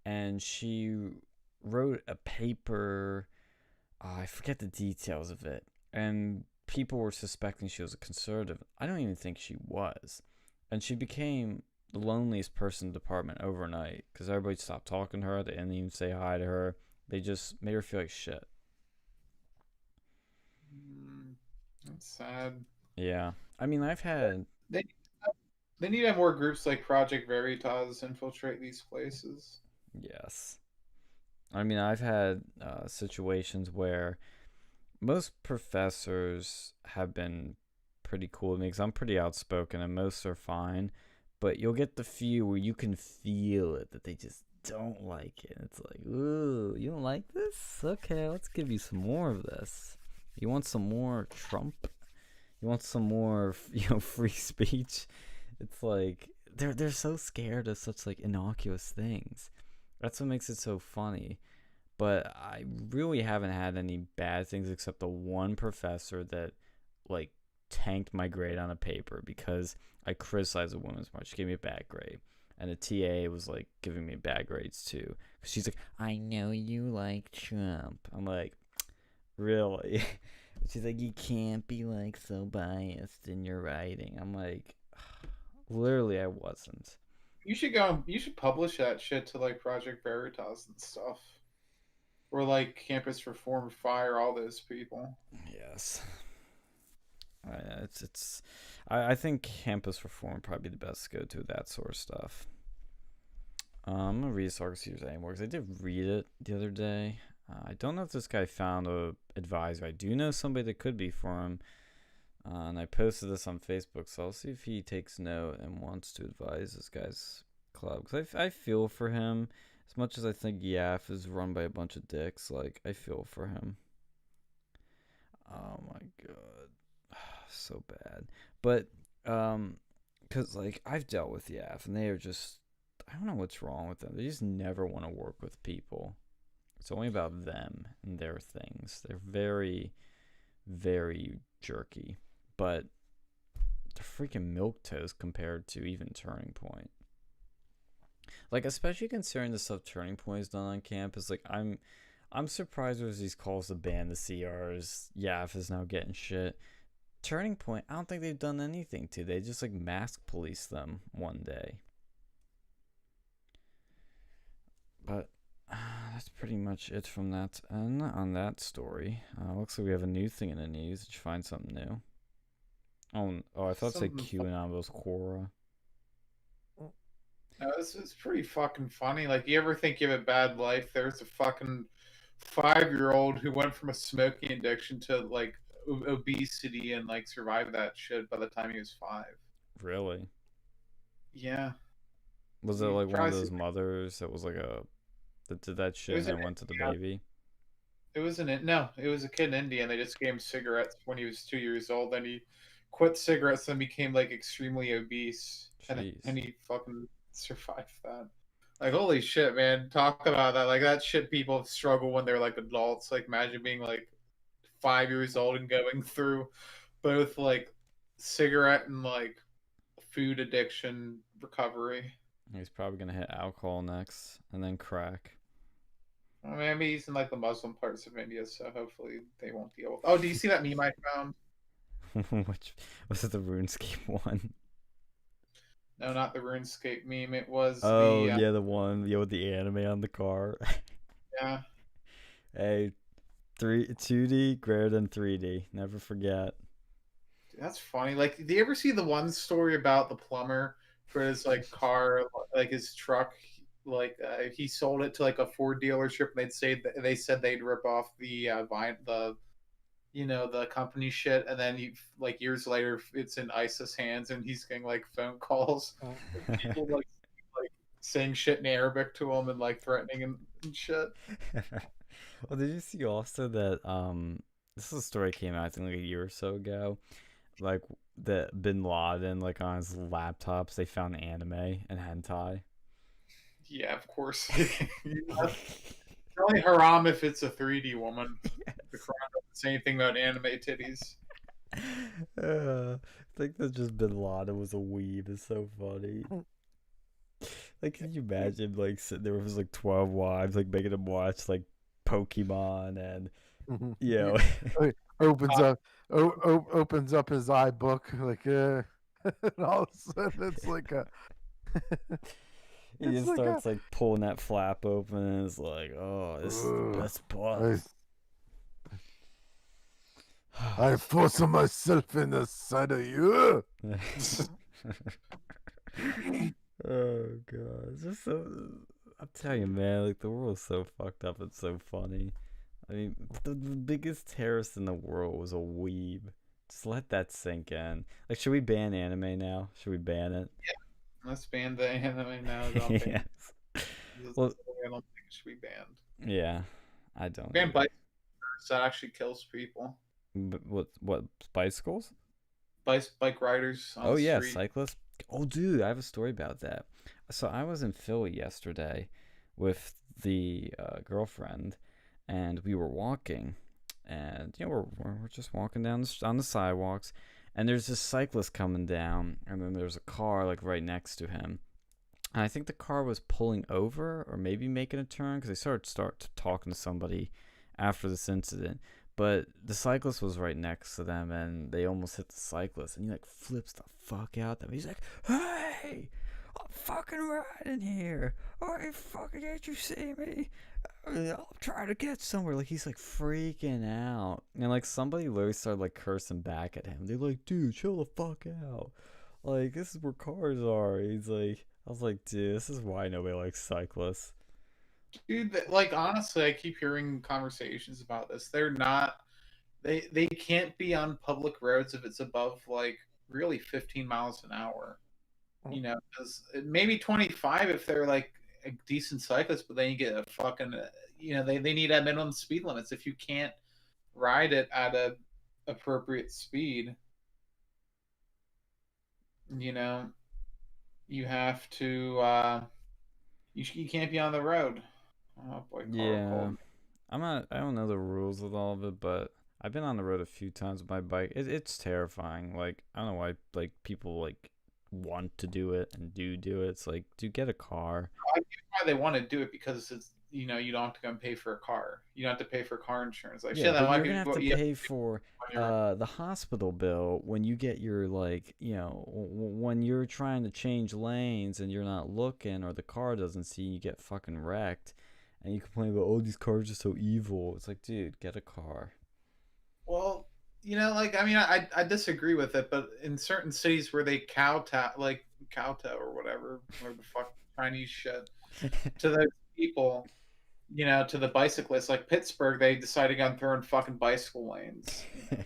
and she wrote a paper. I forget the details of it, and people were suspecting she was a conservative. I don't even think she was, and she became the loneliest person in the department overnight because everybody stopped talking to her. They didn't even say hi to her. They just made her feel like shit.
Mm, that's sad.
Yeah, I mean, I've had.
They they need to have more groups like Project Veritas infiltrate these places.
Yes, I mean, I've had situations where most professors have been pretty cool with me because I'm pretty outspoken, and most are fine. But you'll get the few where you can feel it that they just don't like it. It's like, ooh, you don't like this? Okay, let's give you some more of this. You want some more Trump? You want some more, free speech? It's like they're so scared of such, like, innocuous things. That's what makes it so funny. But I really haven't had any bad things except the one professor that, like, tanked my grade on a paper because I criticized a women's march. She gave me a bad grade. And the TA was like giving me bad grades too. She's like, I know you like Trump. I'm like, really? She's like, you can't be like so biased in your writing. I'm like, literally, I wasn't.
You should go. You should publish that shit to like Project Veritas and stuff, or like Campus Reform, fire all those people.
Yes. I think campus reform would probably be the best to go to that sort of stuff. I'm gonna read Sarkisi's anymore because I did read it the other day. I don't know if this guy found a advisor. I do know somebody that could be for him, and I posted this on Facebook, so I'll see if he takes note and wants to advise this guy's club. Because I feel for him as much as I think YAF is run by a bunch of dicks. Like, I feel for him. Oh my god, so bad. But because like I've dealt with YAF, and they are just, I don't know what's wrong with them. They just never want to work with people. It's only about them and their things. They're very, very jerky. But they're freaking milquetoast compared to even Turning Point. Like, especially considering the stuff Turning Point has done on campus. Like, I'm surprised there's these calls to ban the CRs. YAF is now getting shit. Turning Point, I don't think they've done anything to. They just like mask police them one day. But that's pretty much it from that on that story. Looks like we have a new thing in the news. Did you find something new? Oh, I thought it said QAnon was Quora.
No, this is pretty fucking funny. Like, you ever think you have a bad life? There's a fucking 5-year-old who went from a smoking addiction to like obesity and like survived that shit by the time he was 5.
Really?
Yeah.
Was it like one of those mothers that was like that did that shit and then went to the baby?
It was it was a kid in India, and they just gave him cigarettes when he was 2 years old. Then he quit cigarettes and became like extremely obese, and he fucking survived that. Like, holy shit, man! Talk about that. Like, that shit people struggle when they're like adults. Like, imagine being like 5 years old and going through both like cigarette and like food addiction recovery.
He's probably gonna hit alcohol next, and then crack.
Well, maybe he's in like the Muslim parts of India, so hopefully they won't deal with. Oh, do you see that meme I found?
Which was it? The RuneScape one?
No, not the RuneScape meme. It was
the one with the anime on the car.
Yeah.
Hey, 2D greater than 3D. Never forget.
That's funny. Like, do you ever see the one story about the plumber for his like car, like his truck? Like, he sold it to like a Ford dealership, and they said they'd rip off the the company shit, and then like years later, it's in ISIS hands, and he's getting like phone calls, people like saying shit in Arabic to him and like threatening and shit.
Well, did you see also that this is a story that came out I think like a year or so ago, like the Bin Laden, like on his laptops they found anime and hentai.
Yeah, of course. It's only haram if it's a 3D woman. Yes. The Quran doesn't say anything about anime titties.
I think that just Bin Laden was a weeb. It's so funny. Like, can you imagine like sitting there with his like 12 wives, like making him watch like Pokemon and
opens up his iBook like and all of a sudden it's like a
he just starts like pulling that flap open and it's like, oh, this is the best part.
I force myself in the side of you.
Oh god, it's just so. I'm telling you, man, like the world is so fucked up. It's so funny. I mean, the biggest terrorist in the world was a weeb. Just let that sink in. Like, should we ban anime now? Should we ban it?
Yeah, let's ban the anime now.
Yes. Well,
I don't think it should be banned.
Yeah, I don't.
Ban bicycles. That actually kills people.
What bicycles?
Bike riders.
Oh yeah, cyclists. Oh dude, I have a story about that. So I was in Philly yesterday with the girlfriend, and we were walking, and we're just walking down on the sidewalks, and there's this cyclist coming down, and then there's a car like right next to him. And I think the car was pulling over or maybe making a turn because they start talking to somebody after this incident. But the cyclist was right next to them, and they almost hit the cyclist, and he like flips the fuck out them. He's like, "Hey, I'm fucking riding here. Oh, fucking can't you see me? I'm trying to get somewhere." Like he's like freaking out, and like somebody literally started like cursing back at him. They're like, "Dude, chill the fuck out. Like this is where cars are." He's like, I was like, "Dude, this is why nobody likes cyclists."
Dude, like honestly, I keep hearing conversations about this. They're not. They can't be on public roads if it's above like really 15 miles an hour. You know, 'cause maybe 25 if they're like a decent cyclist, but then you get a fucking. You know, they need at minimum speed limits. If you can't ride it at a appropriate speed, you know, you have to. You can't be on the road. Oh boy, Carl
Yeah,
called me.
I don't know the rules of all of it, but I've been on the road a few times with my bike. It's terrifying. Like I don't know why like people like want to do it and do it. It's like, dude, get a car.
I get why they want to do it because it's you know you don't have to go and pay for a car. You don't have to pay for car insurance. Like
Yeah,
shit, that
but
might
you're
be
gonna have
what
to
you
pay for the hospital bill when you get your like when you're trying to change lanes and you're not looking or the car doesn't see you get fucking wrecked, and you complain about, oh, these cars are so evil. It's like, dude, get a car.
Well, you know, like I mean, I disagree with it, but in certain cities where they kowtow or whatever, or the fuck Chinese shit to those people, you know, to the bicyclists, like Pittsburgh, they decided on throwing fucking bicycle lanes. You know?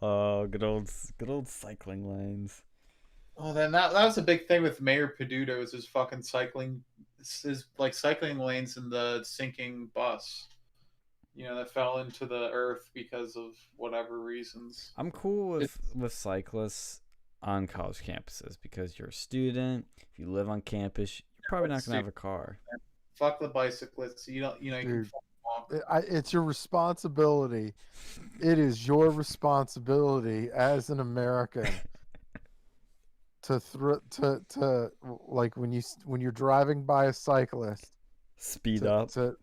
Oh, good old cycling lanes.
Oh, then that was a big thing with Mayor Peduto is his fucking his like cycling lanes in the sinking bus. You know, that fell into the earth because of whatever reasons.
I'm cool with cyclists on college campuses because you're a student. If you live on campus, you're probably not gonna have a car.
Fuck the bicyclists. You don't. You know, you can
Dude,
fucking walk.
it's your responsibility. It is your responsibility as an American to like when you're driving by a cyclist
Speed up.
to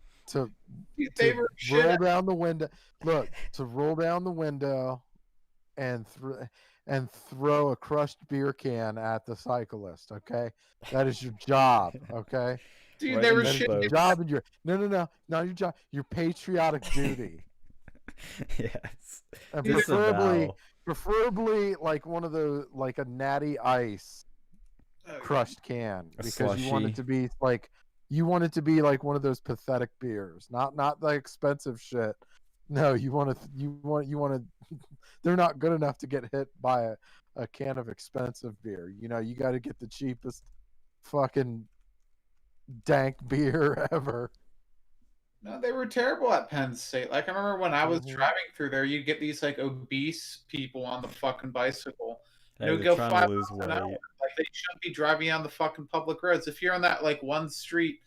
They were shit.
roll down the window. Look, to roll down the window and throw a crushed beer can at the cyclist. Okay, that is your job. Okay,
Dude,
Right
they
in
were
the
shit.
boat.
your job and your not your job. Your patriotic duty,
Yes.
and
Disavow.
preferably like one of the like a natty ice
Oh,
crushed can
A
because you want
slushie.
it to be like one of those pathetic beers, not the expensive shit. No, you want to. They're not good enough to get hit by a can of expensive beer. You know, you got to get the cheapest fucking dank beer ever.
no, they were terrible at Penn State. Like I remember when I was
Mhm.
driving through there, you'd get these like obese people on the fucking bicycle. And it
Hey,
would
they're
go
trying
5
to lose
miles an hour.
weight.
Like they shouldn't be driving on the fucking public roads. If you're on that like one street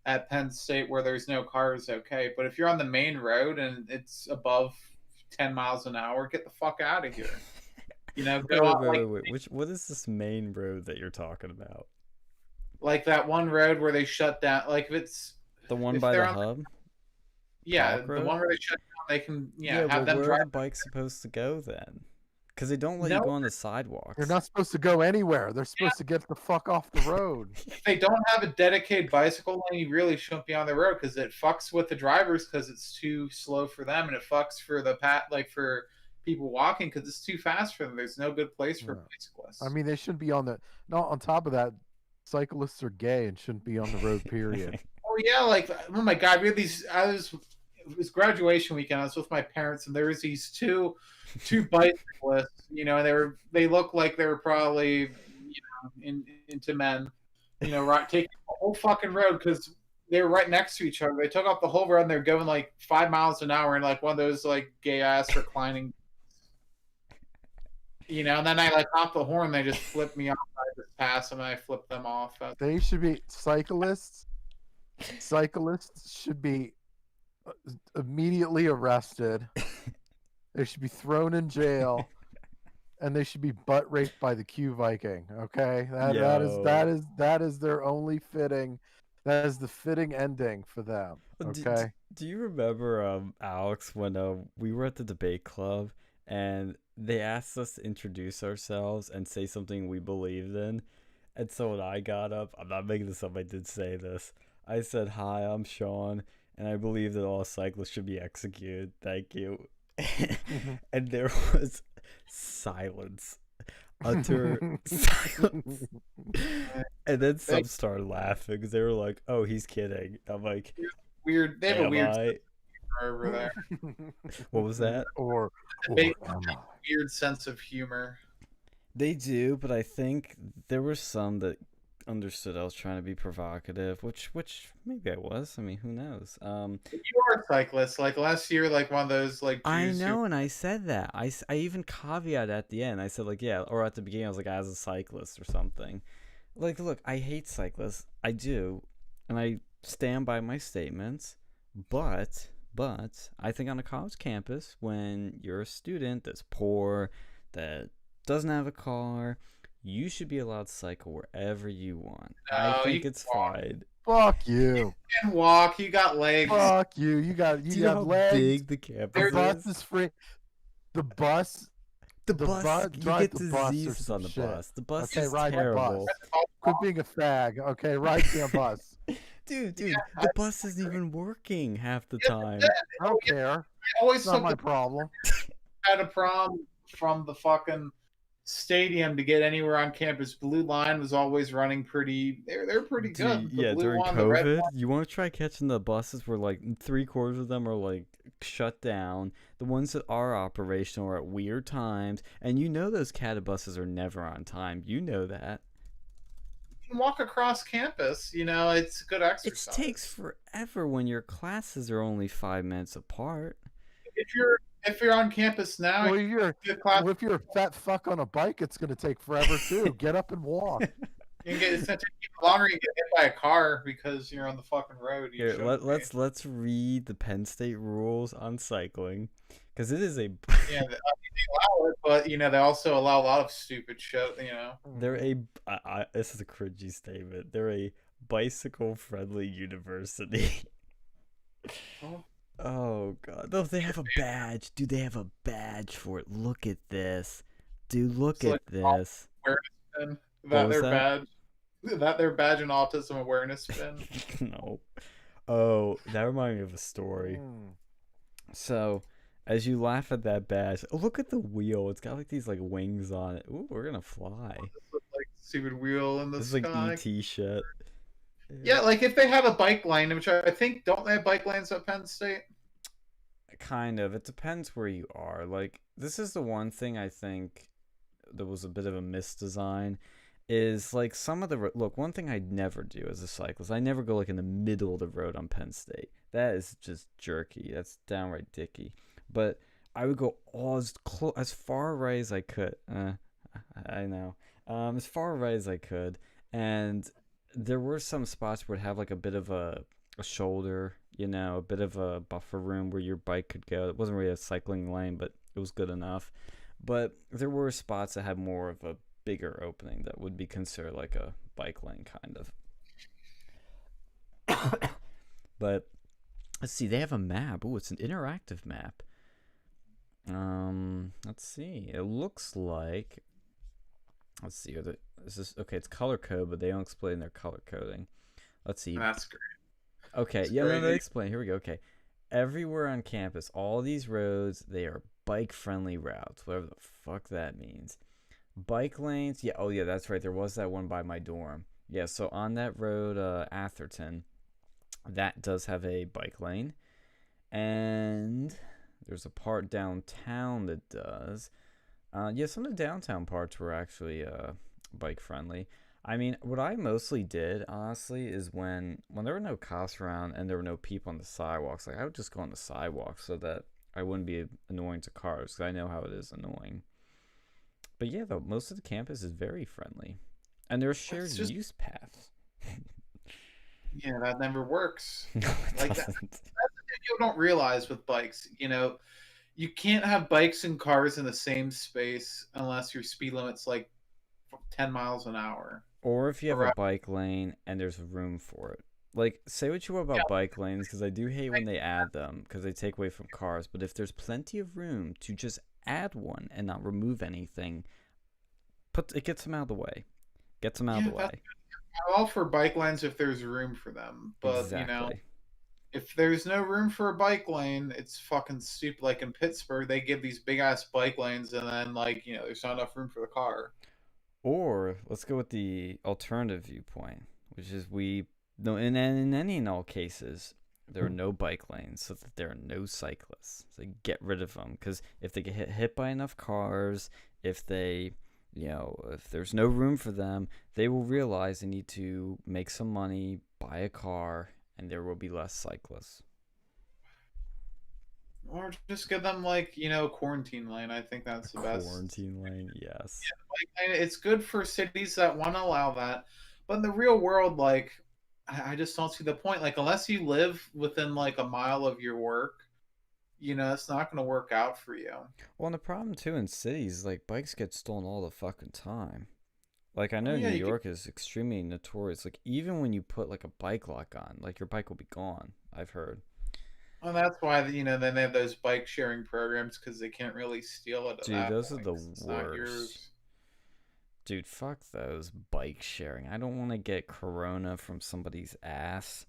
at Penn State where there's no cars, okay. But if you're on the main road and it's above 10 miles an hour, get the fuck out of here. You know,
Wait,
go out
wait. What is this main road that you're talking about?
like that one road where they shut down. Like
The one
if
by
they're
the
on
hub?
yeah,
Pollock
the
Road?
one where they shut down, they can
Yeah,
have
well,
them
where are
drive.
the bikes supposed to go then? Because they don't let you
No,
go on the
They're
sidewalks.
not supposed to go anywhere. They're supposed to get the fuck off the road.
if they don't have a dedicated bicycle lane, you really shouldn't be on the road because it fucks with the drivers because it's too slow for them, and it fucks for the like for people walking because it's too fast for them. There's no good place for
Yeah.
bicyclists.
I mean, they shouldn't be on the. No, on top of that, cyclists are gay and shouldn't be on the road. Period.
oh yeah, like oh my god, we had these. It was graduation weekend. I was with my parents, and there was these two bicyclists. You know, and they looked like they were probably into men. You know, right taking the whole fucking road because they were right next to each other. They took off the whole road and they're going like 5 miles an hour in like one of those like gay ass reclining. You know, and then I like hopped the horn. They just flipped me off. I just passed them and I flipped them off.
They should be cyclists. Cyclists should be immediately arrested. They should be thrown in jail and they should be butt raped by the Q Viking. Okay, that
Yo.
is their only fitting. That is the fitting ending for them. Okay.
Do you remember Alex when we were at the debate club and they asked us to introduce ourselves and say something we believed in? And so when I got up, I'm not making this up, I did say this. I said, "Hi, I'm Sean, and I believe that all cyclists should be executed. Thank you." And there was silence. Utter silence. And then some started laughing because they were like, "Oh, he's kidding." I'm like,
Weird. They have a
"Am
weird
I?"
humor over there.
What was that?
or
They
am I?
weird sense of humor.
They do, but I think there were some that understood I was trying to be provocative, which maybe I was. I mean, who knows?
You are a cyclist. Like last year, like one of those like
I
Jews
know, and I said that. I even caveat at the end. I said like, yeah, or at the beginning, I was like, as a cyclist or something. Like, look, I hate cyclists. I do, and I stand by my statements. But I think on a college campus, when you're a student that's poor, that doesn't have a car, you should be allowed to cycle wherever you want. I
No,
think
you
it's
can walk.
fine.
Fuck you.
can walk. You got legs.
Fuck you. You
Do you know
got
how
legs.
big the
The
campus
bus
is?
is free. The bus.
The bus, you
drive
get
the bus or
diseases
some
on the
shit.
bus. The bus
Okay,
is
ride
terrible.
the bus. Quit being a fag. Okay, ride the bus.
Dude,
Yeah,
the bus isn't even working half the
Yeah,
time.
I don't care.
I always
It's not
took
my
the
problem.
had a problem from the fucking stadium to get anywhere on campus. Blue line was always running pretty. They're pretty good. The
Yeah,
blue
during
one, the red
COVID,
one.
you want to try catching the buses where like 3/4 of them are like shut down. The ones that are operational are at weird times, and you know those CATA buses are never on time. You know that.
You can walk across campus. You know, it's good
It
exercise.
takes forever when your classes are only 5 minutes apart.
If you're on campus now,
Well,
you get class.
if you're a fat fuck on a bike, it's gonna take forever too. Get up and walk.
You can get it's gonna take you longer. You get hit by a car because you're on the fucking road. You
Here,
shouldn't be.
let's read the Penn State rules on cycling, because it is a
Yeah, they allow it, but you know they also allow a lot of stupid shit. You know,
they're a this is a cringy statement. They're a bicycle friendly university. Oh god. No, they have a badge. Dude, they have a badge for it. Look at this. Dude, look
It's
at
like
this.
and
What
that
was
their
that?
badge, that their badge and autism awareness pin.
No. Oh, that reminded me of a story. So, as you laugh at that badge, oh, look at the wheel. It's got like these like wings on it. Ooh, we're gonna fly.
Like stupid wheel in the
This is like
sky.
ET shit.
Yeah, like if they have a bike lane, which I think don't they have bike lanes at Penn State?
Kind of. It depends where you are. Like, this is the one thing I think that was a bit of a misdesign is like some of the look, one thing I'd never do as a cyclist, I never go like in the middle of the road on Penn State. That is just jerky. That's downright dicky. But I would go all as far right as I could. I know. As far right as I could, and there were some spots where it have like a bit of a shoulder, you know, a bit of a buffer room where your bike could go. It wasn't really a cycling lane, but it was good enough. But there were spots that had more of a bigger opening that would be considered like a bike lane kind of. But let's see, they have a map. Ooh, it's an interactive map. Let's see. It looks like, let's see. Is this okay? It's color code, but they don't explain their color coding. Let's see.
That's great.
Okay,
That's
yeah, no,
great.
they explain. Here we go. Okay, everywhere on campus, all these roads, they are bike-friendly routes, whatever the fuck that means. Bike lanes, yeah, oh yeah, that's right. There was that one by my dorm. Yeah, so on that road, Atherton, that does have a bike lane, and there's a part downtown that does. Yeah, some of the downtown parts were actually bike-friendly. I mean, what I mostly did, honestly, is when there were no cops around and there were no people on the sidewalks, like I would just go on the sidewalk so that I wouldn't be annoying to cars, because I know how it is annoying. But yeah, though, most of the campus is very friendly, and there are shared use paths.
Yeah, that never works.
No, it
Like
doesn't.
that's the thing people don't realize with bikes. You know, you can't have bikes and cars in the same space unless your speed limit's like 10 miles an hour.
Or if you have a
Around,
bike lane and there's room for it. Like, say what you will
yeah,
about bike lanes, because I do hate when they add them, because they take away from cars. But if there's plenty of room to just add one and not remove anything, it gets them out of the way. Gets them out of
yeah,
the
that's
way.
all for bike lanes if there's room for them. But
Exactly.
if there's no room for a bike lane, it's fucking stupid. Like in Pittsburgh, they give these big ass bike lanes, and then there's not enough room for the car.
Or let's go with the alternative viewpoint, which is we no in any and all cases there are no bike lanes, so that there are no cyclists. So get rid of them, because if they get hit by enough cars, if they if there's no room for them, they will realize they need to make some money, buy a car, and there will be less cyclists.
Or just give them quarantine lane. I think
A
that's the best.
quarantine lane, yes.
It's good for cities that want to allow that, but in the real world, I just don't see the point. Like unless you live within like a mile of your work, it's not going to work out for you.
Well, and the problem too in cities, like bikes get stolen all the fucking time. Like I
Oh
know
yeah,
New
you could.
York is extremely notorious. Like even when you put like a bike lock on, like your bike will be gone. I've heard.
Well, that's why then they have those bike sharing programs because they can't really steal it at
Dude,
that
those are
point
the
'cause it's not
worst.
yours.
Dude, fuck those bike sharing. I don't want to get corona from somebody's ass.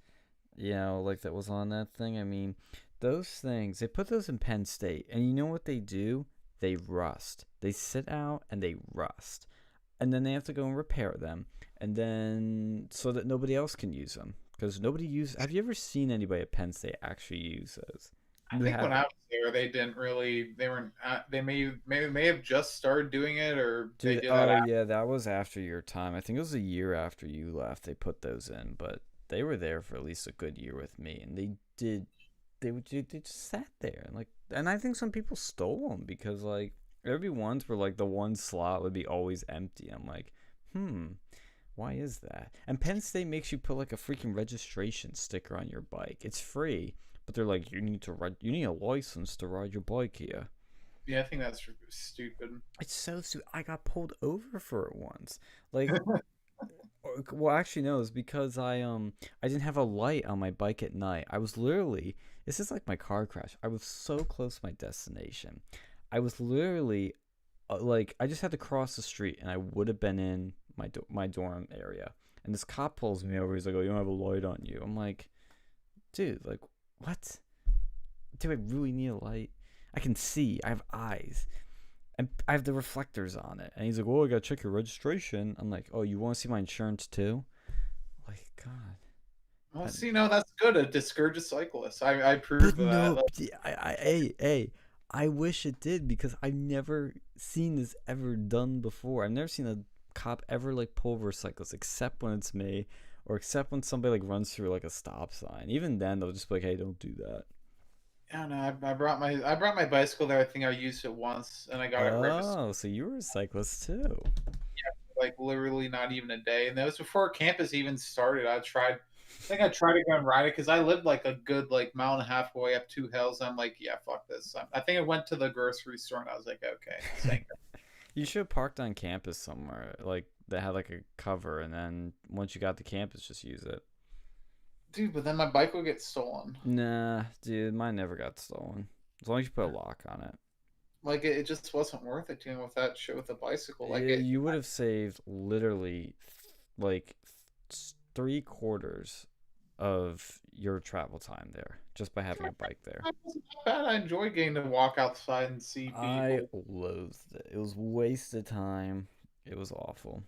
Like that was on that thing. I mean, those things, they put those in Penn State, and you know what they do? They rust. They sit out and they rust. And then they have to go and repair them, and then so that nobody else can use them, because nobody use. Have you ever seen anybody at Penn State actually use those?
I
You
think when I
haven't,
was there, they didn't really. They were. They may have just started doing it, or they
dude.
did that
Oh
after.
yeah, that was after your time. I think it was a year after you left. They put those in, but they were there for at least a good year with me, and they did. They just sat there, and and I think some people stole them, because like every once where like the one slot would be always empty. I'm like, hmm. Why is that? And Penn State makes you put like a freaking registration sticker on your bike. It's free, but they're like, you need a license to ride your bike here.
Yeah, I think that's stupid.
It's so stupid. I got pulled over for it once. Like, well, actually, no, it's because I didn't have a light on my bike at night. I was literally, this is like my car crash. I was so close to my destination. I was literally like I just had to cross the street, and I would have been in my dorm area. And this cop pulls me over. He's like, "Oh, you don't have a light on you." I'm like, "Dude, like what? Do I really need a light? I can see. I have eyes, and I have the reflectors on it." And he's like, "Oh, I gotta check your registration." I'm like, "Oh, you want to see my insurance too?" Like, God.
Well,
That,
see, no, that's good. It discourages cyclists. I
but
approve of that.
no, hey, I wish it did, because I've never seen this ever done before. I've never seen a cop ever like pull over a cyclist, except when it's me, or except when somebody like runs through like a stop sign. Even then, they'll just be like, "Hey, don't do that."
I don't know. I brought my bicycle there. I think I used it once, and I got it right
Oh, so you were a cyclist too?
like literally not even a day. And that was before campus even started. I think I tried to go and ride it because I lived like a good like mile and a half away up two hills. I'm like, yeah, fuck this. I think I went to the grocery store and I was like, okay, this ain't
You should have parked on campus somewhere, like that had like a cover, and then once you got to campus, just use it.
dude. But then my bike would get stolen.
Nah, dude, mine never got stolen. As long as you put a lock on it.
Like it just wasn't worth it doing with that shit with the bicycle. Like it,
You would have saved literally like 3/4 of your travel time there, just by having a bike there.
it wasn't that bad. I enjoy getting to walk outside and see
I
people.
loathed it. It was wasted time. It was awful.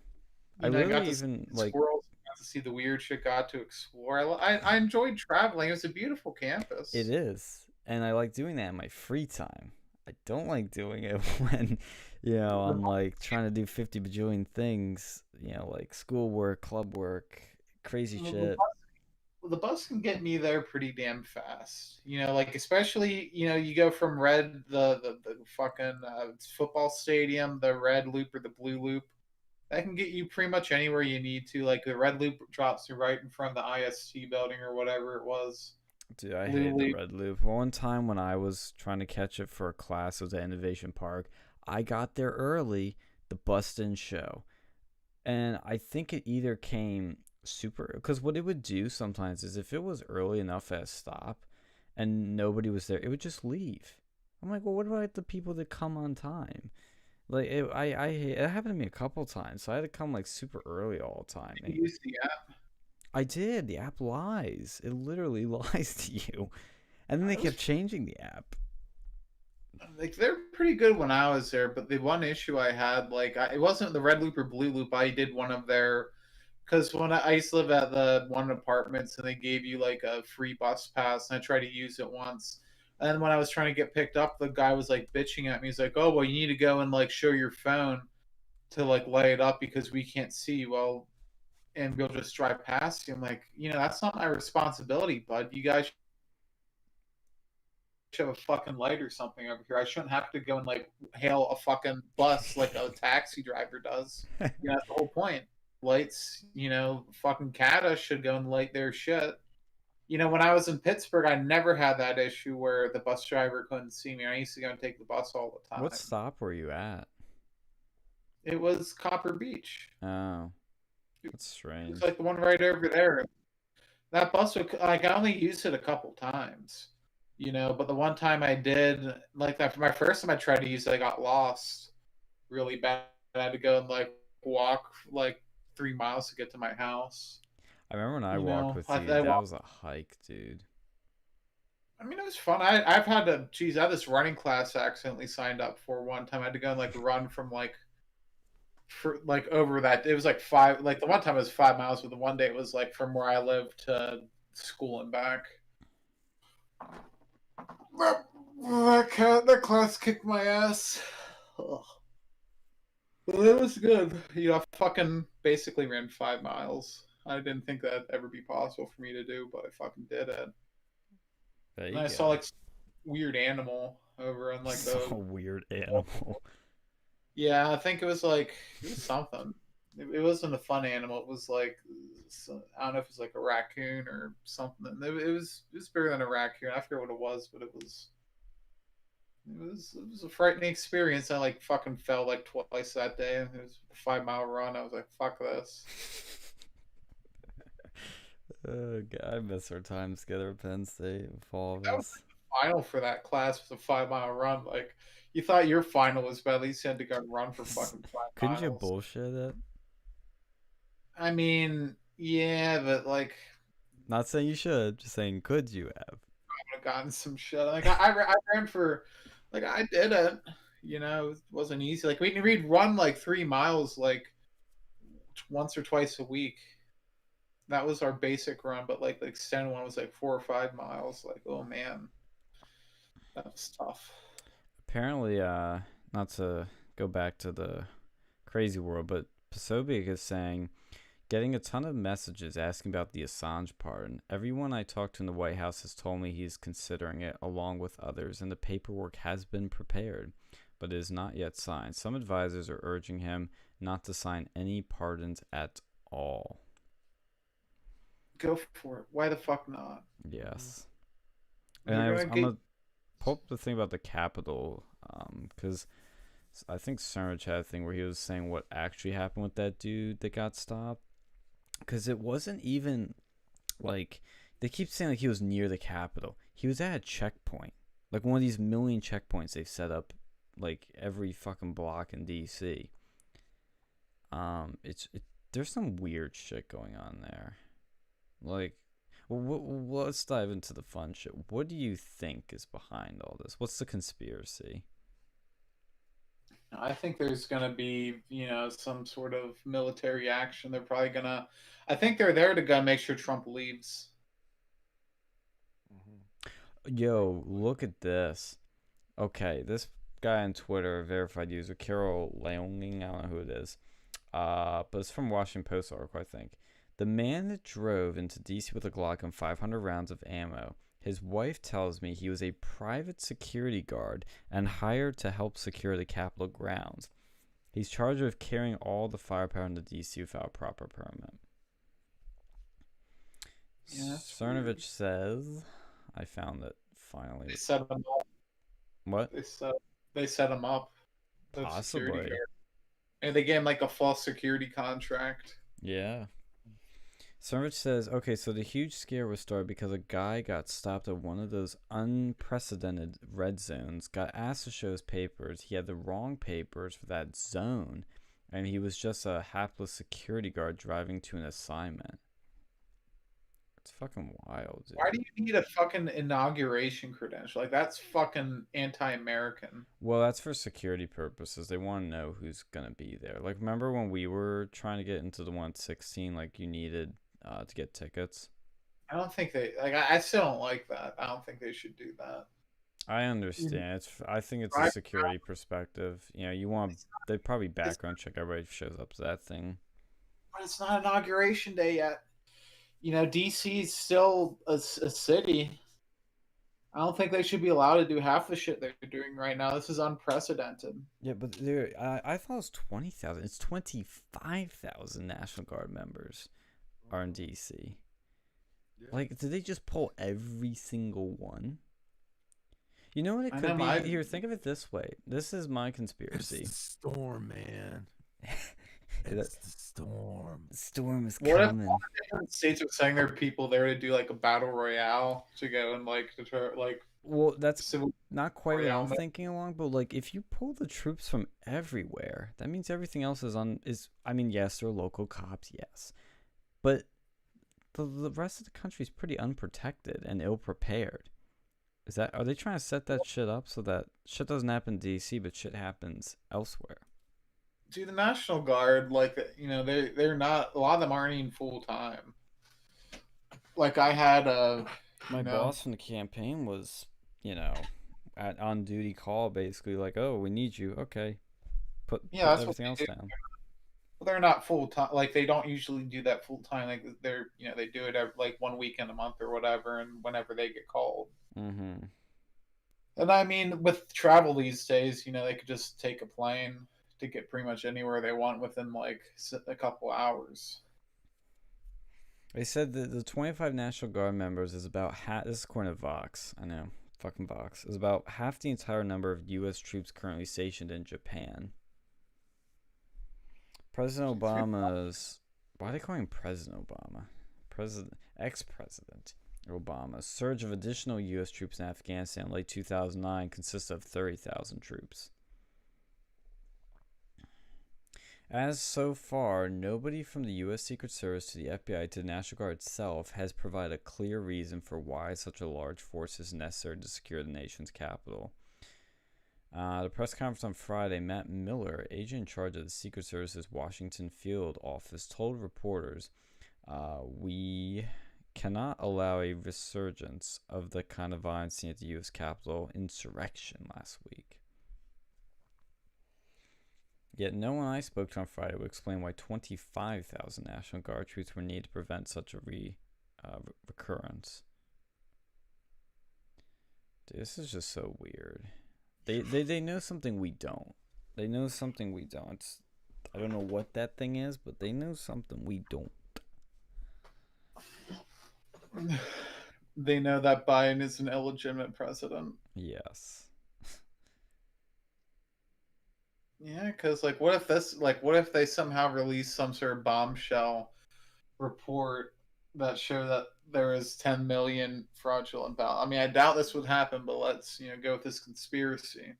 I
I got
literally
to see
even like
squirrels, got to see the weird shit, got to explore. I enjoyed traveling. It was a beautiful
it
campus.
is, and I like doing that in my free time. I don't like doing it when,
The,
I'm like trying to do 50 bajillion things, like schoolwork, club work, crazy
the,
shit.
the bus can get me there pretty damn fast. Like especially you go from red the fucking football stadium, the red loop or the blue loop. That can get you pretty much anywhere you need to. Like the red loop drops you right in front of the IST building or whatever it was.
Dude, I
Blue
hate the
Loop.
red loop. One time when I was trying to catch it for a class, it was at Innovation Park. I got there early. The bus didn't show. And I think it either came super, because what it would do sometimes is if it was early enough at a stop and nobody was there, it would just leave. I'm like, well, what about the people that come on time? Like, it happened to me a couple times, so I had to come like super early all the time.
You use the app.
I did. The app lies. It literally lies to you. And then they kept changing the app.
Like they're pretty good when I was there, but the one issue I had, like, it wasn't the red loop or blue loop. I did one of their, because when I used to live at the one apartments, and they gave you like a free bus pass, and I tried to use it once. And then when I was trying to get picked up, the guy was like bitching at me. He's like, "Oh, well, you need to go and like show your phone to like light it up because we can't see you. Well, and we'll just drive past you." I'm like, that's not my responsibility, bud. You guys should have a fucking light or something over here. I shouldn't have to go and like hail a fucking bus like a taxi driver does. That's the whole point. Lights, fucking CATA should go and light their shit. When I was in Pittsburgh, I never had that issue where the bus driver couldn't see me. I used to go and take the bus all the time.
What stop were you at?
It was Copper Beach.
Oh, that's strange.
It's like the one right over there. That bus would, like, I only used it a couple times, but the one time I did, like, after my first time I tried to use it, I got lost really bad. I had to go and like walk like 3 miles to get to my house.
I remember when I walked with you. That was a hike, dude.
I mean, it was fun. I've had to, I had this running class I accidentally signed up for one time. I had to go and like run from over that. It was like the one time it was 5 miles, but the one day it was like from where I live to school and back. That class kicked my ass. Ugh. But it was good. I fucking basically ran 5 miles. I didn't think that'd ever be possible for me to do, but I fucking did it. And I saw like weird animal over in like
a weird animal.
Yeah, I think it was something. It wasn't a fun animal. It was like, I don't know if it was like a raccoon or something. It was bigger than a raccoon. I forget what it was, but it was a frightening experience. I like fucking fell like twice that day. It was a 5 mile run. I was like, fuck this.
Oh God, I miss our times together at Penn State with all of
That
us.
was the final for that class was a 5 mile run. Like, you thought your final was, but at least you had to go and run for fucking 5 miles.
Couldn't you bullshit it?
I mean, yeah, but like,
not saying you should, just saying, could you have?
I would have gotten some shit. Like, I ran for, like, I did it. It wasn't easy. Like, we'd run like 3 miles like once or twice a week. That was our basic run, but like the extended one was like 4 or 5 miles. Like, oh man, that was tough.
Apparently, not to go back to the crazy world, but Posobiec is saying, getting a ton of messages asking about the Assange pardon. Everyone I talked to in the White House has told me he is considering it, along with others, and the paperwork has been prepared, but it is not yet signed. Some advisors are urging him not to sign any pardons at all.
Go for it. Why the fuck not?
Yes. And I'm going to pull up the thing about the Capitol, because I think Cernich had a thing where he was saying what actually happened with that dude that got stopped. Because it wasn't even, like, they keep saying like he was near the Capitol. He was at a checkpoint. Like one of these million checkpoints they've set up, like, every fucking block in D.C. There's some weird shit going on there. Like, well, let's dive into the fun shit. What do you think is behind all this? What's the conspiracy?
I think there's going to be, some sort of military action. They're probably going to, I think they're there to go make sure Trump leaves.
Yo, look at this. Okay, this guy on Twitter, verified user, Carol Leoning, I don't know who it is. But it's from Washington Post article, I think. The man that drove into D.C. with a Glock and 500 rounds of ammo, his wife tells me he was a private security guard and hired to help secure the Capitol grounds. He's charged with carrying all the firepower into D.C. without proper permit. Yeah, Cernovich says, I found it finally.
They set them up.
What?
They set them up. The security
Possibly.
guard. And they gave him like a false security contract.
Yeah. Sunrich says, okay, so the huge scare was started because a guy got stopped at one of those unprecedented red zones, got asked to show his papers. He had the wrong papers for that zone, and he was just a hapless security guard driving to an assignment. It's fucking wild, dude.
Why do you need a fucking inauguration credential? Like, that's fucking anti-American.
Well, that's for security purposes. They want to know who's gonna be there. Like, remember when we were trying to get into the 116? Like, you needed to get tickets.
I don't think they like. I still don't like that. I don't think they should do that.
I understand. I think it's a security perspective. You know, you want they probably background check everybody who shows up to that thing.
But it's not inauguration day yet. You know, DC's still a city. I don't think they should be allowed to do half the shit they're doing right now. This is unprecedented.
Yeah, but I thought it was 20,000. It's 25,000 National Guard members are in DC.
Yeah.
Like, did they just pull every single one? You know what it could be? Here, think of it this way. This is my conspiracy.
It's the storm, man. It's the storm.
The storm is
What
coming.
if all the different states are saying there are people there to do like a battle royale to go and like deter like?
Well, that's
civil
not quite what I'm
royale.
thinking along, but like if you pull the troops from everywhere, that means everything else is I mean, yes, they're local cops, yes. But the rest of the country is pretty unprotected and ill prepared. Are they trying to set that shit up so that shit doesn't happen in DC, but shit happens elsewhere?
Dude, the National Guard, like, you know, they're not, a lot of them aren't even full time. Like, I had
my boss from the campaign was, you know, at on duty call, basically like, oh, we need you, okay, put everything else down.
Well, they're not full time. Like, they don't usually do that full time. Like, they're, you know, they do it every, like 1 weekend a month or whatever, and whenever they get called.
Mm-hmm.
And I mean, with travel these days, you know, they could just take a plane to get pretty much anywhere they want within like a couple hours.
They said that the 25 National Guard members is about half. This is according to Vox. I know, fucking Vox. Is about half the entire number of U.S. troops currently stationed in Japan. President Obama's. Why are they calling him President Obama? Ex-President Obama's surge of additional U.S. troops in Afghanistan in late 2009 consists of 30,000 troops. As so far, nobody from the U.S. Secret Service to the FBI to the National Guard itself has provided a clear reason for why such a large force is necessary to secure the nation's capital. The press conference on Friday, Matt Miller, agent in charge of the Secret Service's Washington field office, told reporters, we cannot allow a resurgence of the kind of violence seen at the U.S. Capitol insurrection last week. Yet no one I spoke to on Friday would explain why 25,000 National Guard troops were needed to prevent such a recurrence. Dude, this is just so weird. They know something we don't. They know something we don't. I don't know what that thing is, but they know something we don't.
They know that Biden is an illegitimate president.
Yes.
Yeah, because like, what if they somehow release some sort of bombshell report that show that there is 10 million fraudulent ballots? I mean, I doubt this would happen, but let's go with this conspiracy.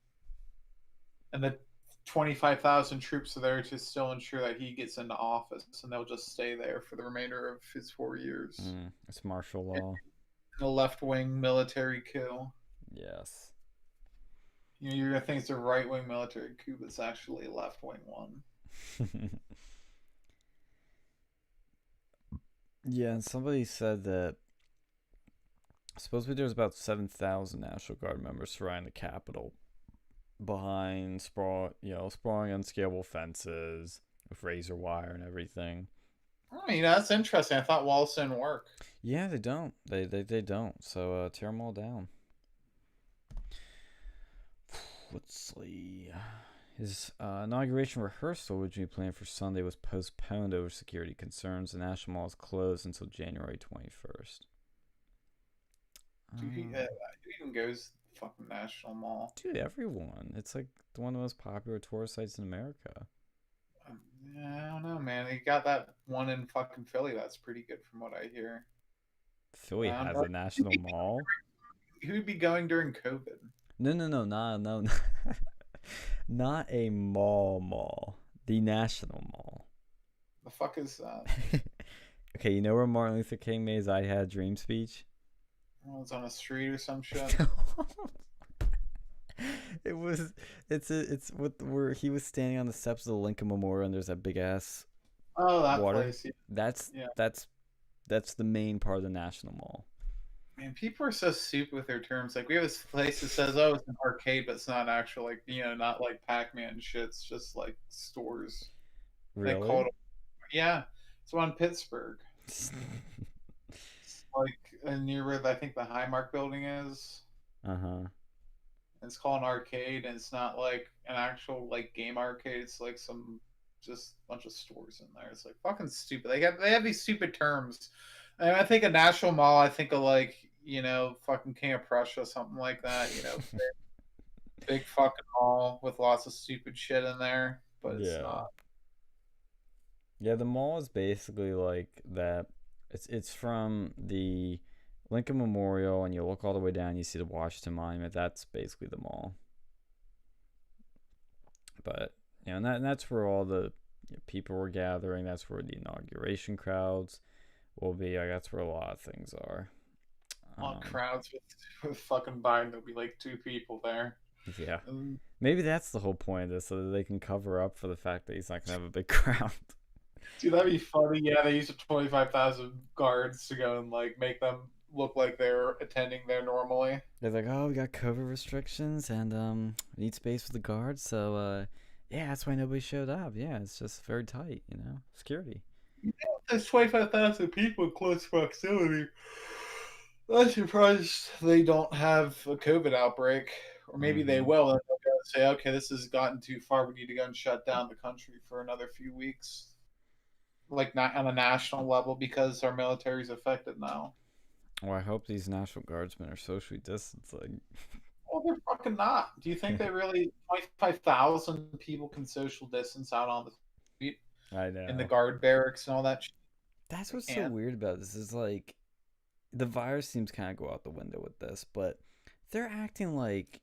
And the 25,000 troops are there to still ensure that he gets into office, and they'll just stay there for the remainder of his 4 years.
It's martial law.
A left-wing military coup.
Yes.
You're gonna think it's a right-wing military coup, but it's actually a left-wing one.
Yeah, and somebody said that supposedly there's about 7,000 National Guard members surrounding the Capitol, behind sprawling unscalable fences with razor wire and everything.
I mean, that's interesting. I thought walls didn't work.
Yeah, they don't. They don't. So tear them all down. Let's see. His inauguration rehearsal, originally planned for Sunday, was postponed over security concerns. The National Mall is closed until January 21st.
Who even goes to the fucking National Mall?
Dude, everyone. It's like one of the most popular tourist sites in America.
Yeah, I don't know, man. They got that one in fucking Philly. That's pretty good, from what I hear.
Philly has
But
a national mall.
who'd be going during COVID?
No, no, no, no, not a mall. The National Mall.
The fuck is that?
Okay, you know where Martin Luther King made his "I Had a Dream" speech?
Oh, it's on a street or some shit.
It was. It's with where he was standing on the steps of the Lincoln Memorial, and there's that big ass
Oh, that
water.
place. Yeah.
That's
Yeah.
that's the main part of the National Mall.
Man, people are so stupid with their terms. Like, we have this place that says, "Oh, it's an arcade," but it's not actual, like, not like Pac-Man shit. It's just like stores. They call
Really?
it. Yeah, it's one in Pittsburgh. It's like near where I think the Highmark building is.
Uh-huh.
It's called an arcade, and it's not like an actual like game arcade. It's like some just bunch of stores in there. It's like fucking stupid. They have these stupid terms. And I think a National Mall. I think of like fucking King of Prussia, something like that. Big fucking mall with lots of stupid shit in there, but it's
Yeah.
not.
Yeah, the mall is basically like that. It's from the Lincoln Memorial, and you look all the way down, you see the Washington Monument. That's basically the mall. But and that's where all the people were gathering. That's where the inauguration crowds will be. Like, that's where a lot of things are.
On crowds with fucking Biden, there'll be like two people there.
Yeah.
And,
Maybe that's the whole point of this, so that they can cover up for the fact that he's not gonna have a big crowd.
dude, that'd be funny. Yeah, they used 25,000 guards to go and like make them look like they're attending there normally.
They're like, oh, we got COVID restrictions, and we need space for the guards, so yeah, that's why nobody showed up. Yeah, it's just very tight, security.
There's 25,000 people in close proximity. I'm surprised they don't have a COVID outbreak, or maybe they will, and they'll go and say, "Okay, this has gotten too far. We need to go and shut down the country for another few weeks." Like, not on a national level, because our military's affected now.
Well, I hope these National Guardsmen are socially distancing.
Well, they're fucking not. Do you think they really 25,000 people can social distance out on the street
I
in the
know.
guard barracks and all that shit?
That's
They
what's so
can't.
weird about this is like the virus seems kind of go out the window with this, but they're acting like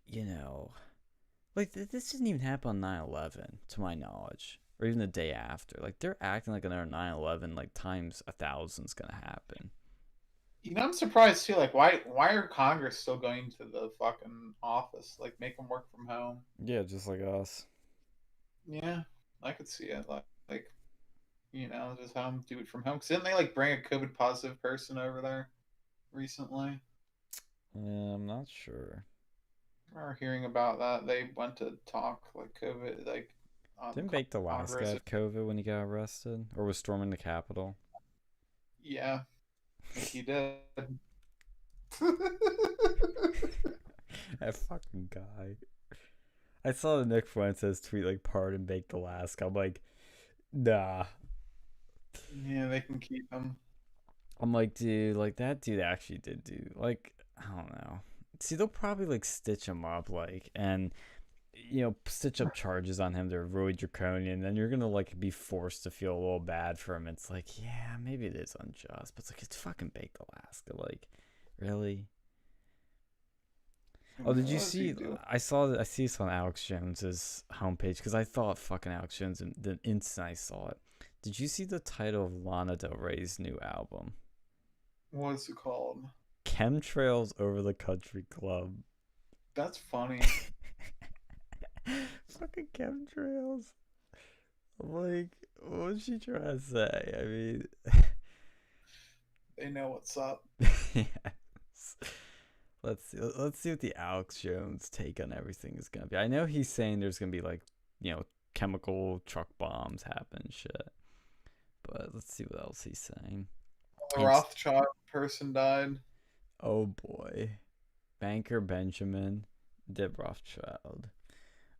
like this didn't even happen on 9/11, to my knowledge, or even the day after. Like, they're acting like another 9/11 like times 1,000's gonna happen.
I'm surprised too. Like, why are Congress still going to the fucking office? Like, make them work from home.
Yeah, just like us.
Yeah, I could see it. Just have them do it from home. Because didn't they like bring a COVID positive person over there recently?
I'm not sure.
I remember hearing about that. They went to talk like COVID, like on
Didn't Bake the last guy
Congress.
have COVID when he got arrested, or was storming the Capitol?
Yeah, I think he did.
That fucking guy. I saw the Nick Fuentes tweet like "Pardon Bake the last guy." I'm like, nah.
Yeah, they can keep him.
I'm like, dude, like that dude actually did do like, I don't know. See, they'll probably like stitch him up, like, and stitch up charges on him. They're really draconian. Then you're gonna like be forced to feel a little bad for him. It's like, yeah, maybe it is unjust, but it's like it's fucking Baked Alaska. Like, really? Oh, did you
What does he
see?
do?
I see this on Alex Jones's homepage because I thought fucking Alex Jones the instant I saw it. Did you see the title of Lana Del Rey's new album?
What's it called?
Chemtrails Over the Country Club.
That's funny.
Fucking chemtrails. Like, what's she trying to say? I mean,
They know what's up.
yes. Let's see what the Alex Jones take on everything is gonna be. I know he's saying there's gonna be like, chemical truck bombs happen and shit. But let's see what else he's saying.
The Rothschild person died.
Oh boy. Banker Benjamin de Rothschild,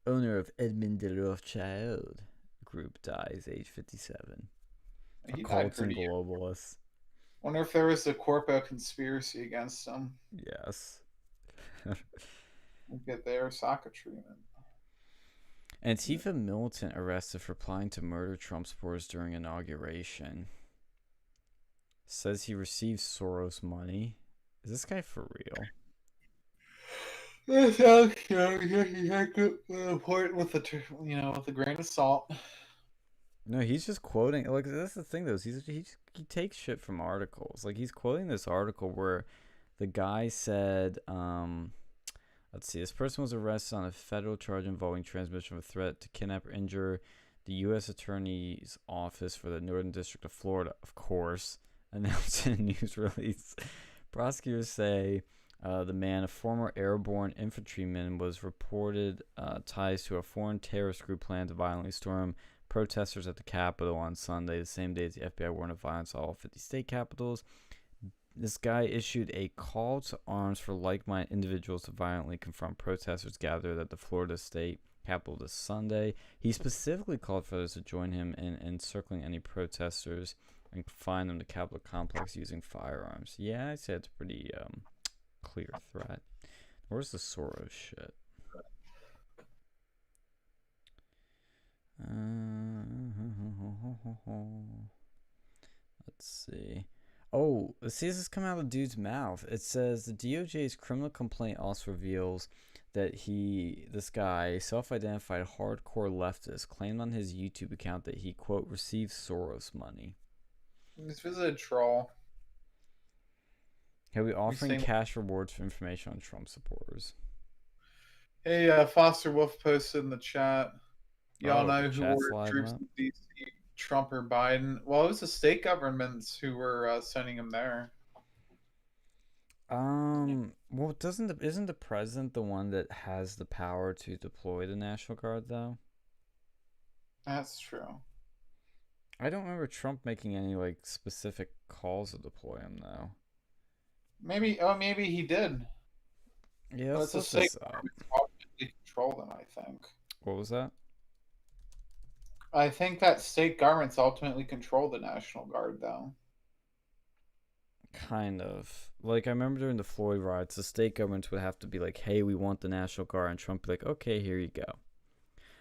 owner of Edmund de Rothschild Group, dies age 57.
He
A
died
cult and
pretty young.
globalist.
Wonder if there was a corpo conspiracy against him.
Yes.
We'll get their Osaka treatment.
Antifa militant arrested for planning to murder Trump supporters during inauguration. Says he received Soros money. Is this guy for real?
That sounds you take the point with with a grain of salt.
No, he's just quoting. Like, that's the thing, though. He takes shit from articles. Like, he's quoting this article where the guy said, let's see, this person was arrested on a federal charge involving transmission of a threat to kidnap or injure the U.S. Attorney's Office for the Northern District of Florida, of course, announced in a news release. Prosecutors say the man, a former airborne infantryman, was reported ties to a foreign terrorist group planned to violently storm protesters at the Capitol on Sunday, the same day as the FBI warned of violence at all 50 state capitals. This guy issued a call to arms for like-minded individuals to violently confront protesters gathered at the Florida state capitol this Sunday. He specifically called for others to join him in encircling any protesters and confine them to Capitol complex using firearms. Yeah, I'd say it's a pretty clear threat. Where's the Soros shit? Let's see. Oh, see, this is coming out of the dude's mouth. It says the DOJ's criminal complaint also reveals that this guy, self-identified hardcore leftist, claimed on his YouTube account that he, quote, received Soros money.
This was a troll.
He'll be offering cash rewards for information on Trump supporters.
Hey, Foster Wolf posted in the chat. Y'all know who were troops in DC, Trump or Biden? Well, it was the state governments who were sending him there.
Well, isn't the president the one that has the power to deploy the National Guard, though?
That's true.
I don't remember Trump making any like specific calls to deploy him, though.
Maybe he did.
Yeah, let's
look this up. Ultimately control them, I think.
What was that?
I think that state governments ultimately control the National Guard, though.
Kind of. Like, I remember during the Floyd riots, the state governments would have to be like, hey, we want the National Guard, and Trump would be like, okay, here you go.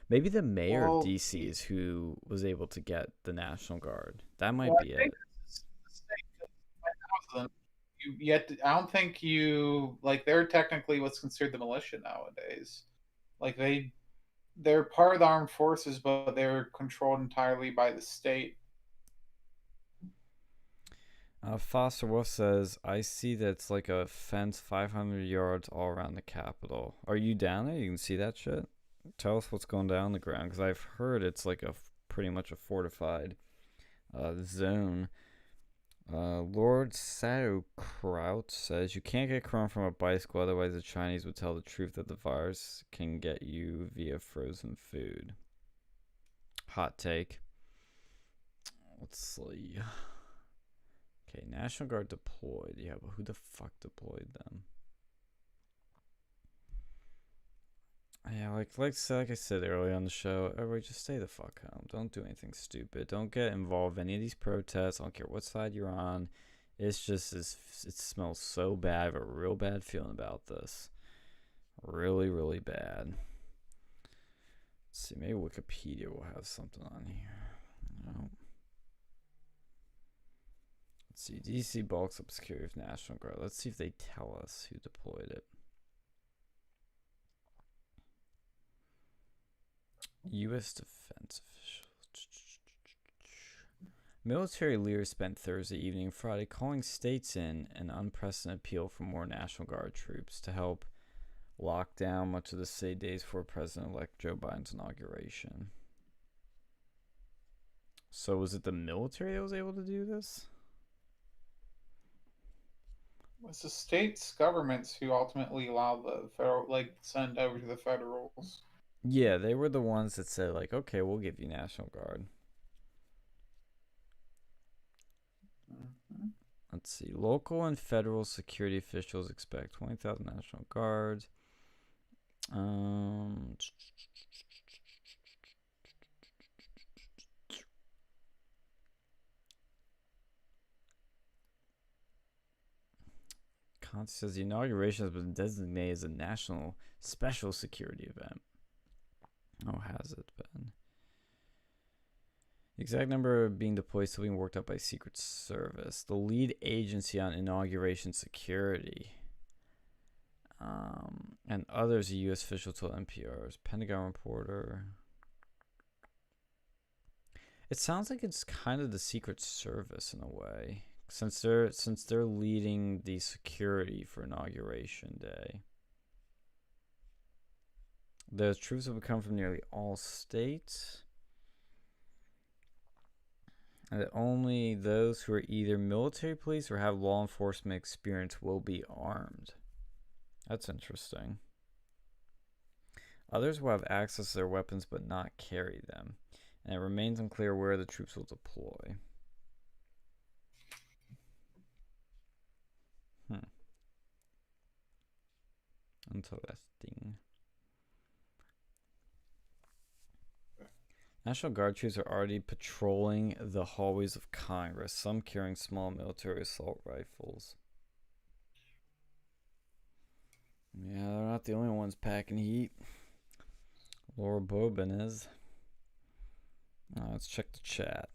Maybe the mayor of D.C. is who was able to get the National Guard. That might be it.
I don't think they're technically what's considered the militia nowadays. Like, they're part of the armed forces, but they're controlled entirely by the state.
Foster Wolf says, I see that it's like a fence 500 yards all around the Capitol. Are you down there? You can see that shit? Tell us what's going down on the ground, because I've heard it's like pretty much a fortified zone. Lord Sauerkraut says, you can't get corona from a bicycle, otherwise the Chinese would tell the truth that the virus can get you via frozen food. Hot take. Let's see. Okay, National Guard deployed. Yeah, but who the fuck deployed them? Yeah, like I said earlier on the show, everybody just stay the fuck home. Don't do anything stupid. Don't get involved in any of these protests. I don't care what side you're on. It smells so bad. I have a real bad feeling about this. Really, really bad. Let's see, maybe Wikipedia will have something on here. No. Let's see, DC bulks up security of National Guard. Let's see if they tell us who deployed it. U.S. defense officials. Military leaders spent Thursday evening and Friday calling states in an unprecedented appeal for more National Guard troops to help lock down much of the city days before President-elect Joe Biden's inauguration. So was it the military that was able to do this?
It's the states' governments who ultimately allow the federal, send over to the federals.
Yeah, they were the ones that said, like, okay, we'll give you National Guard. Mm-hmm. Let's see. Local and federal security officials expect 20,000 National Guards. It says the inauguration has been designated as a national special security event. Oh, has it been? The exact number being deployed still being worked out by Secret Service. The lead agency on inauguration security. And others, a U.S. official told NPR's Pentagon reporter. It sounds like it's kind of the Secret Service in a way, since they're leading the security for Inauguration Day. The troops have come from nearly all states. And that only those who are either military police or have law enforcement experience will be armed. That's interesting. Others will have access to their weapons but not carry them. And it remains unclear where the troops will deploy. Interesting. National Guard troops are already patrolling the hallways of Congress, some carrying small military assault rifles. Yeah, they're not the only ones packing heat. Laura Bobin is. Let's check the chat.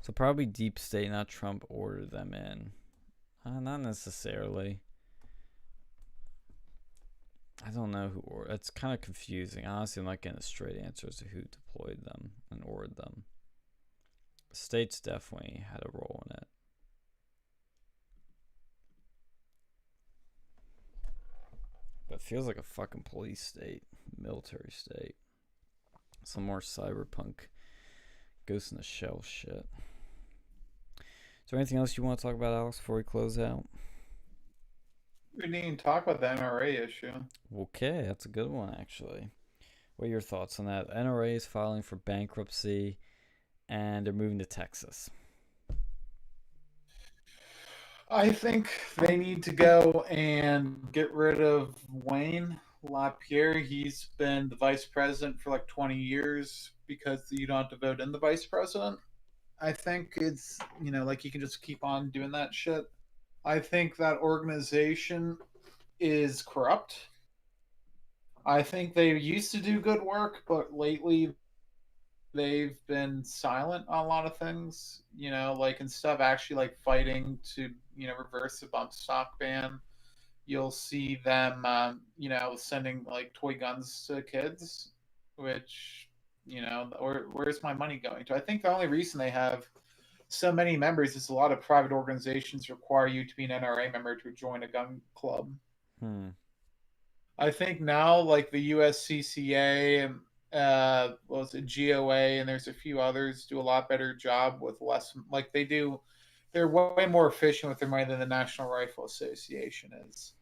So probably Deep State, not Trump, ordered them in. Not necessarily. I don't know who ordered. It's kind of confusing. Honestly, I'm not getting a straight answer as to who deployed them and ordered them. States definitely had a role in it. But it feels like a fucking police state, military state. Some more cyberpunk Ghost in the Shell shit. Is there anything else you want to talk about, Alex, before we close out?
We didn't even talk about the NRA issue.
Okay, that's a good one, actually. What are your thoughts on that? NRA is filing for bankruptcy, and they're moving to Texas.
I think they need to go and get rid of Wayne LaPierre. He's been the vice president for like 20 years because you don't have to vote in the vice president. I think it's, like you can just keep on doing that shit. I think that organization is corrupt. I think they used to do good work, but lately they've been silent on a lot of things, like instead of actually like fighting to, reverse the bump stock ban, you'll see them, sending like toy guns to kids, which, where's my money going to? I think the only reason they have so many members is a lot of private organizations require you to be an NRA member to join a gun club. I think now, like the USCCA and what was it, GOA, and there's a few others do a lot better job with less. Like they're way more efficient with their money than the National Rifle Association is.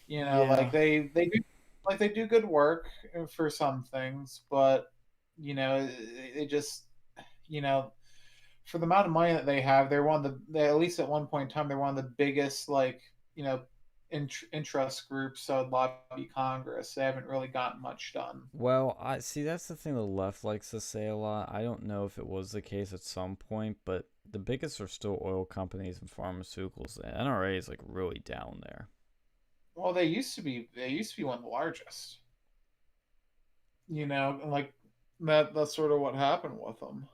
Like they do good work for some things, but they just for the amount of money that they have, they're one of the, at least at one point in time, they're one of the biggest, like, interest groups that would lobby Congress. They haven't really gotten much done.
Well, I see that's the thing the left likes to say a lot. I don't know if it was the case at some point, but the biggest are still oil companies and pharmaceuticals. The NRA is like really down there.
Well, they used to be one of the largest. Like that's sort of what happened with them.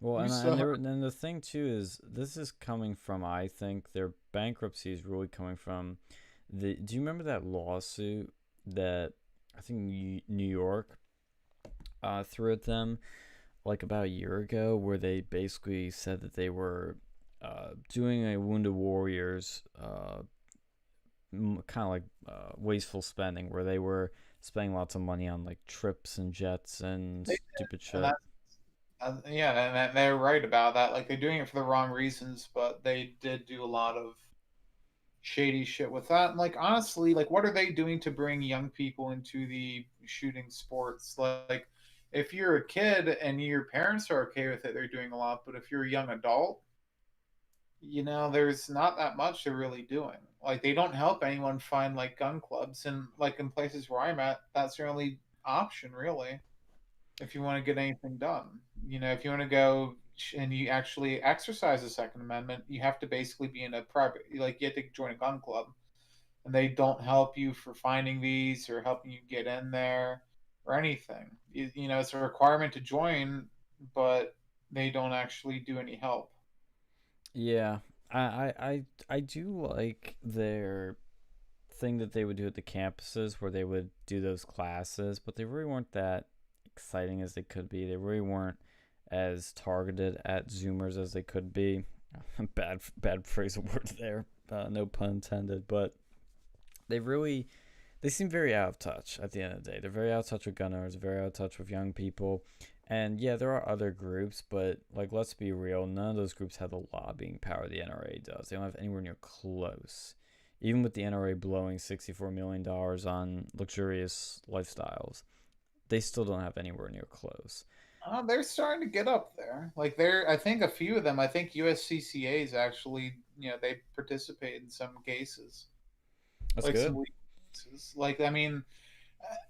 Well, and the thing too is this is coming from, I think their bankruptcy is really coming from do you remember that lawsuit that I think New York threw at them like about a year ago, where they basically said that they were doing a Wounded Warriors kind of like wasteful spending, where they were spending lots of money on like trips and jets and stupid shit.
Yeah, and they're right about that. Like, they're doing it for the wrong reasons, but they did do a lot of shady shit with that. And, like, honestly, like, what are they doing to bring young people into the shooting sports? Like, if you're a kid and your parents are okay with it, they're doing a lot. But if you're a young adult, there's not that much they're really doing. Like, they don't help anyone find, like, gun clubs. And, like, in places where I'm at, that's their only option, really, if you want to get anything done. If you want to go and you actually exercise the Second Amendment, you have to basically be in a private, like you have to join a gun club, and they don't help you for finding these or helping you get in there or anything. You know, it's a requirement to join, but they don't actually do any help.
Yeah, I do like their thing that they would do at the campuses where they would do those classes, but they really weren't that exciting as they could be. They really weren't as targeted at Zoomers as they could be. Bad phrasal word there, no pun intended. But they seem very out of touch at the end of the day. They're very out of touch with gun owners, very out of touch with young people. And yeah, there are other groups, but like let's be real, none of those groups have the lobbying power the NRA does. They don't have anywhere near close. Even with the NRA blowing $64 million on luxurious lifestyles, they still don't have anywhere near close.
They're starting to get up there. Like they're, I think a few of them. I think USCCA's actually, they participate in some cases,
That's
like some
good.
legal cases. Like I mean,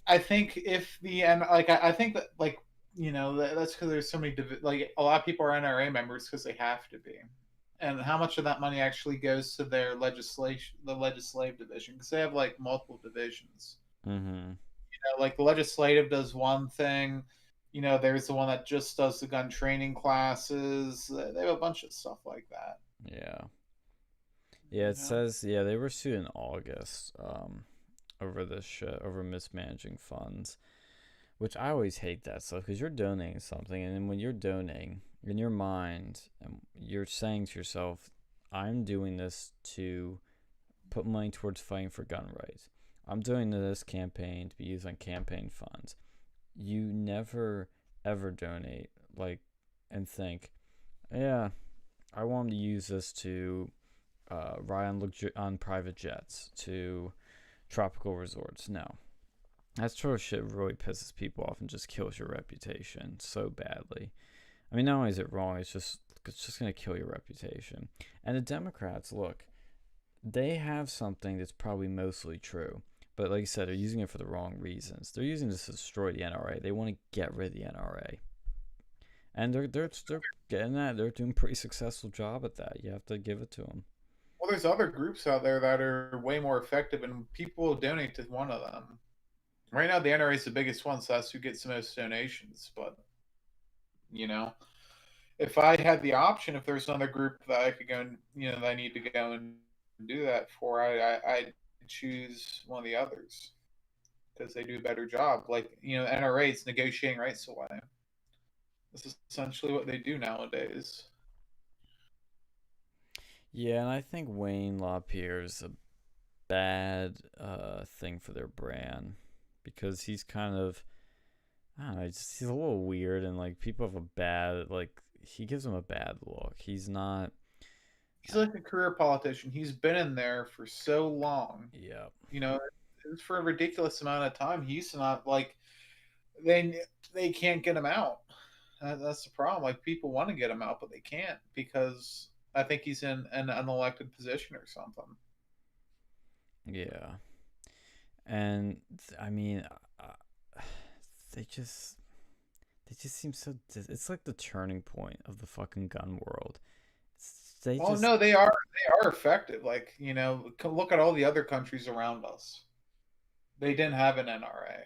I think if the and like I think that like that's because there's so many like a lot of people are NRA members because they have to be, and how much of that money actually goes to their legislation, the legislative division, because they have like multiple divisions.
Mm-hmm.
Like the legislative does one thing. There's the one that just does the gun training classes. They have a bunch of stuff like that.
Yeah. Yeah,
You
it
know.
says yeah they were sued in August over this shit over mismanaging funds, which I always hate that stuff because you're donating something, and then when you're donating in your mind, and you're saying to yourself, "I'm doing this to put money towards fighting for gun rights. I'm doing this campaign to be used on campaign funds." You never ever donate like and think, "Yeah, I want to use this to ride on private jets to tropical resorts." No, that sort of shit really pisses people off and just kills your reputation so badly. I mean, not only is it wrong, it's just gonna kill your reputation. And the Democrats, look, they have something that's probably mostly true, but like I said, they're using it for the wrong reasons. They're using this to destroy the NRA. They want to get rid of the NRA, and they're getting that. They're doing a pretty successful job at that. You have to give it to them.
Well, there's other groups out there that are way more effective, and people will donate to one of them. Right now, the NRA is the biggest one, so that's who gets the most donations. But you know, if I had the option, if there's another group that I could go and that I need to go and do that for, I'd choose one of the others because they do a better job. Like NRA is negotiating rights away. This is essentially what they do nowadays.
Yeah, and I think Wayne LaPierre is a bad thing for their brand because he's kind of I don't know, he's a little weird and like people have a bad like he gives them a bad look. He's not.
He's like a career politician. He's been in there for so long.
Yeah.
You know, for a ridiculous amount of time. He used to not like they they can't get him out. That's the problem. Like people want to get him out, but they can't because I think he's in an unelected position or something.
Yeah. And I mean, uh, they just they just seem so. It's like the turning point of the fucking gun world. They
Oh
just
no, they are effective. Like look at all the other countries around us. They didn't have an NRA.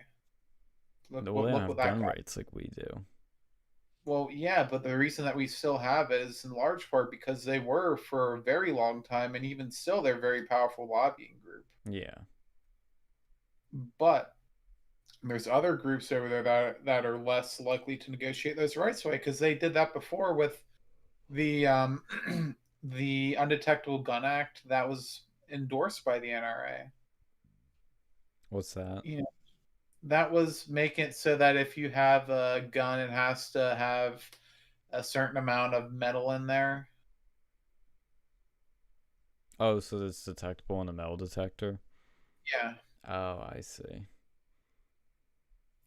Look
well,
what
they don't
look what
have
that
gun
got.
rights like we do.
Well, yeah, but the reason that we still have it is in large part because they were for a very long time, and even still, they're a very powerful lobbying group.
Yeah.
But there's other groups over there that are less likely to negotiate those rights away because they did that before with the the Undetectable Gun Act that was endorsed by the NRA.
What's that?
You know, that was making it so that if you have a gun, it has to have a certain amount of metal in there.
Oh, so it's detectable in a metal detector.
Yeah,
Oh, I see.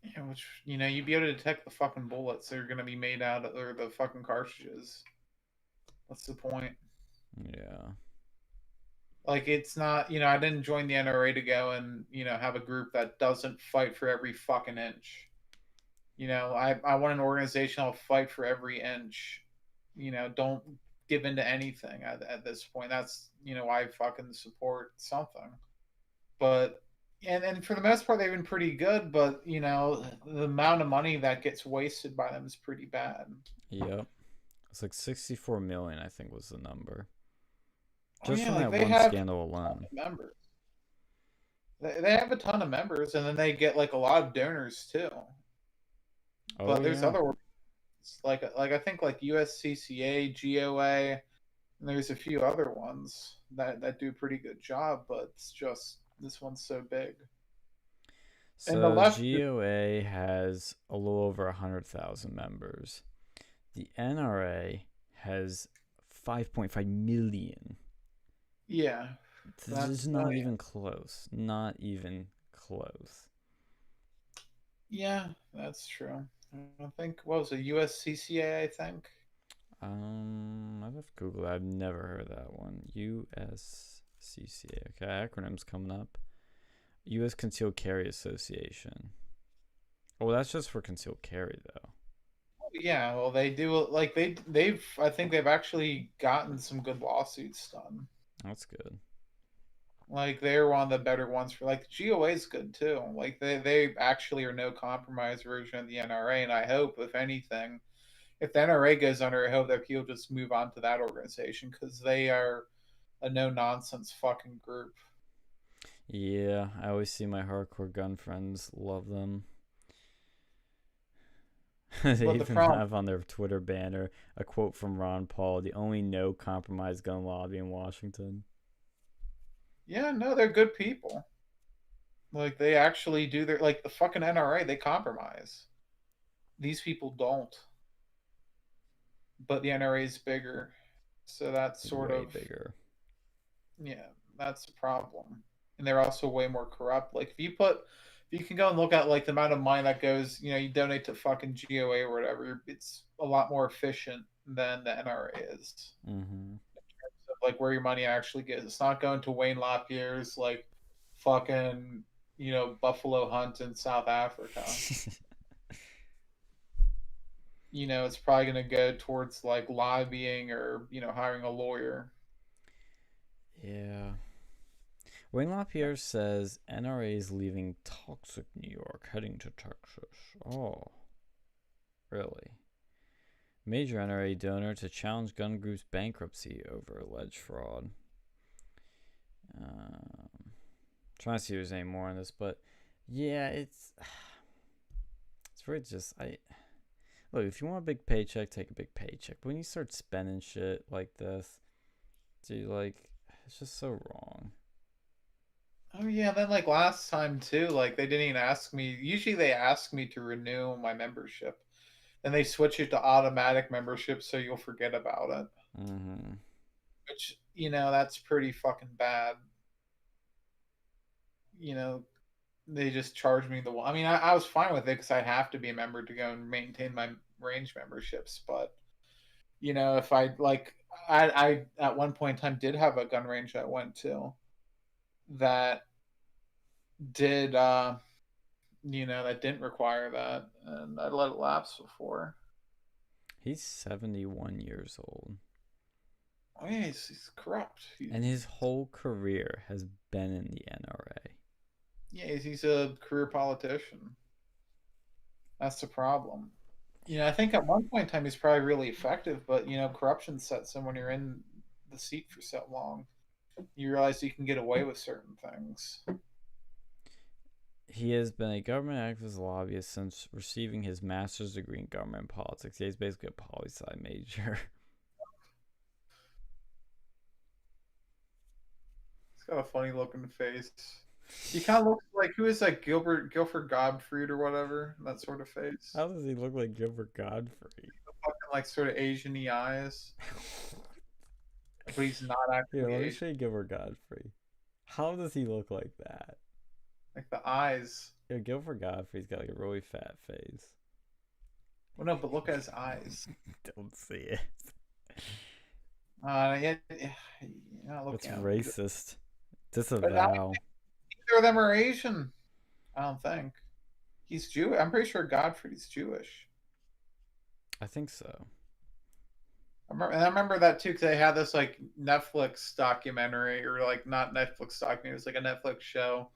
yeah, which you'd be able to detect the fucking bullets that are gonna be made out of, or the fucking cartridges. What's the point?
Yeah.
Like it's not, I didn't join the NRA to go and have a group that doesn't fight for every fucking inch. I want an organization that'll fight for every inch. don't give into anything at this point. That's why I fucking support something. But and for the most part they've been pretty good, but the amount of money that gets wasted by them is pretty bad.
Yep. It's like 64 million, I think, was the number.
Oh
Just
yeah,
from
like
that
they
one
have
scandal alone.
members. They have a ton of members, and then they get like a lot of donors too.
Oh
But there's
yeah.
other ones like I think like USCCA, GOA, and there's a few other ones that do a pretty good job. But it's just this one's so big. And the
So
left,
GOA has a little over 100,000 members. The NRA has 5.5 million.
yeah,
This
that's
is not even close. Not even close.
yeah, that's true. I think what was it, USCCA? I think.
I'd have to Google that. I've never heard that one. USCCA. Okay, acronyms coming up. U.S. Concealed Carry Association. Oh, that's just for concealed carry, though.
Yeah, well, they do like they've I think they've actually gotten some good lawsuits done.
That's good.
Like they're one of the better ones for like GOA is good too. Like they actually are no compromise version of the NRA, and I hope if anything, if the NRA goes under, I hope that people just move on to that organization because they are a no nonsense fucking group.
Yeah, I always see my hardcore gun friends love them. They
But the
even
problem,
have on their Twitter banner a quote from Ron Paul, the only no compromise gun lobby in Washington.
yeah, no, they're good people. Like they actually do their like the fucking NRA, they compromise. These people don't. But the NRA is bigger. So that's sort
Way
of
bigger.
yeah, that's the problem. And they're also way more corrupt. Like if you can go and look at like the amount of money that goes, you donate to fucking GOA or whatever, it's a lot more efficient than the NRA is.
Mm-hmm.
So, like where your money actually gets. It's not going to Wayne Lapierre's like fucking, buffalo hunt in South Africa. It's probably going to go towards like lobbying or, hiring a lawyer.
Yeah. Wayne LaPierre says NRA is leaving toxic New York, heading to Texas. Oh, really? Major NRA donor to challenge gun group's bankruptcy over alleged fraud. Trying to see if there's any more on this, but yeah, it's really just look. If you want a big paycheck, take a big paycheck. But when you start spending shit like this, dude, like it's just so wrong.
Oh yeah, then like last time too, like they didn't even ask me. Usually they ask me to renew my membership. Then they switch it to automatic membership so you'll forget about it.
Mm-hmm.
Which, that's pretty fucking bad. You know, they just charge me the one. I mean, I was fine with it because I have to be a member to go and maintain my range memberships. But, if I like, I at one point in time did have a gun range I went to that did that didn't require that, and I let it lapse before.
He's 71 years old.
Oh yeah, he's corrupt.
And his whole career has been in the NRA.
Yeah, he's a career politician. That's the problem. I think at one point in time he's probably really effective, but corruption sets in when you're in the seat for so long. You realize you can get away with certain things.
He has been a government activist lobbyist since receiving his master's degree in government politics. He's basically a poli-sci major.
He's got a funny looking face. He kind of looks like, who is that, Guilford Godfrey or whatever, that sort of face.
How does he look like Gilbert Godfrey?
Fucking like sort of Asian-y eyes. But he's not actually
Here, let me
Asian.
show you Gilbert Godfrey. How does he look like that?
Like the eyes.
Yeah, Gilbert Godfrey's got like a really fat face.
Well, no, but look at his eyes.
Don't see it.
Yeah,
That's
at him.
racist. Disavow.
Neither of them are Asian. I don't think. He's Jewish. I'm pretty sure Godfrey's Jewish.
I think so.
I remember that too because they had this like Netflix documentary, or like not Netflix documentary. It was like a Netflix show.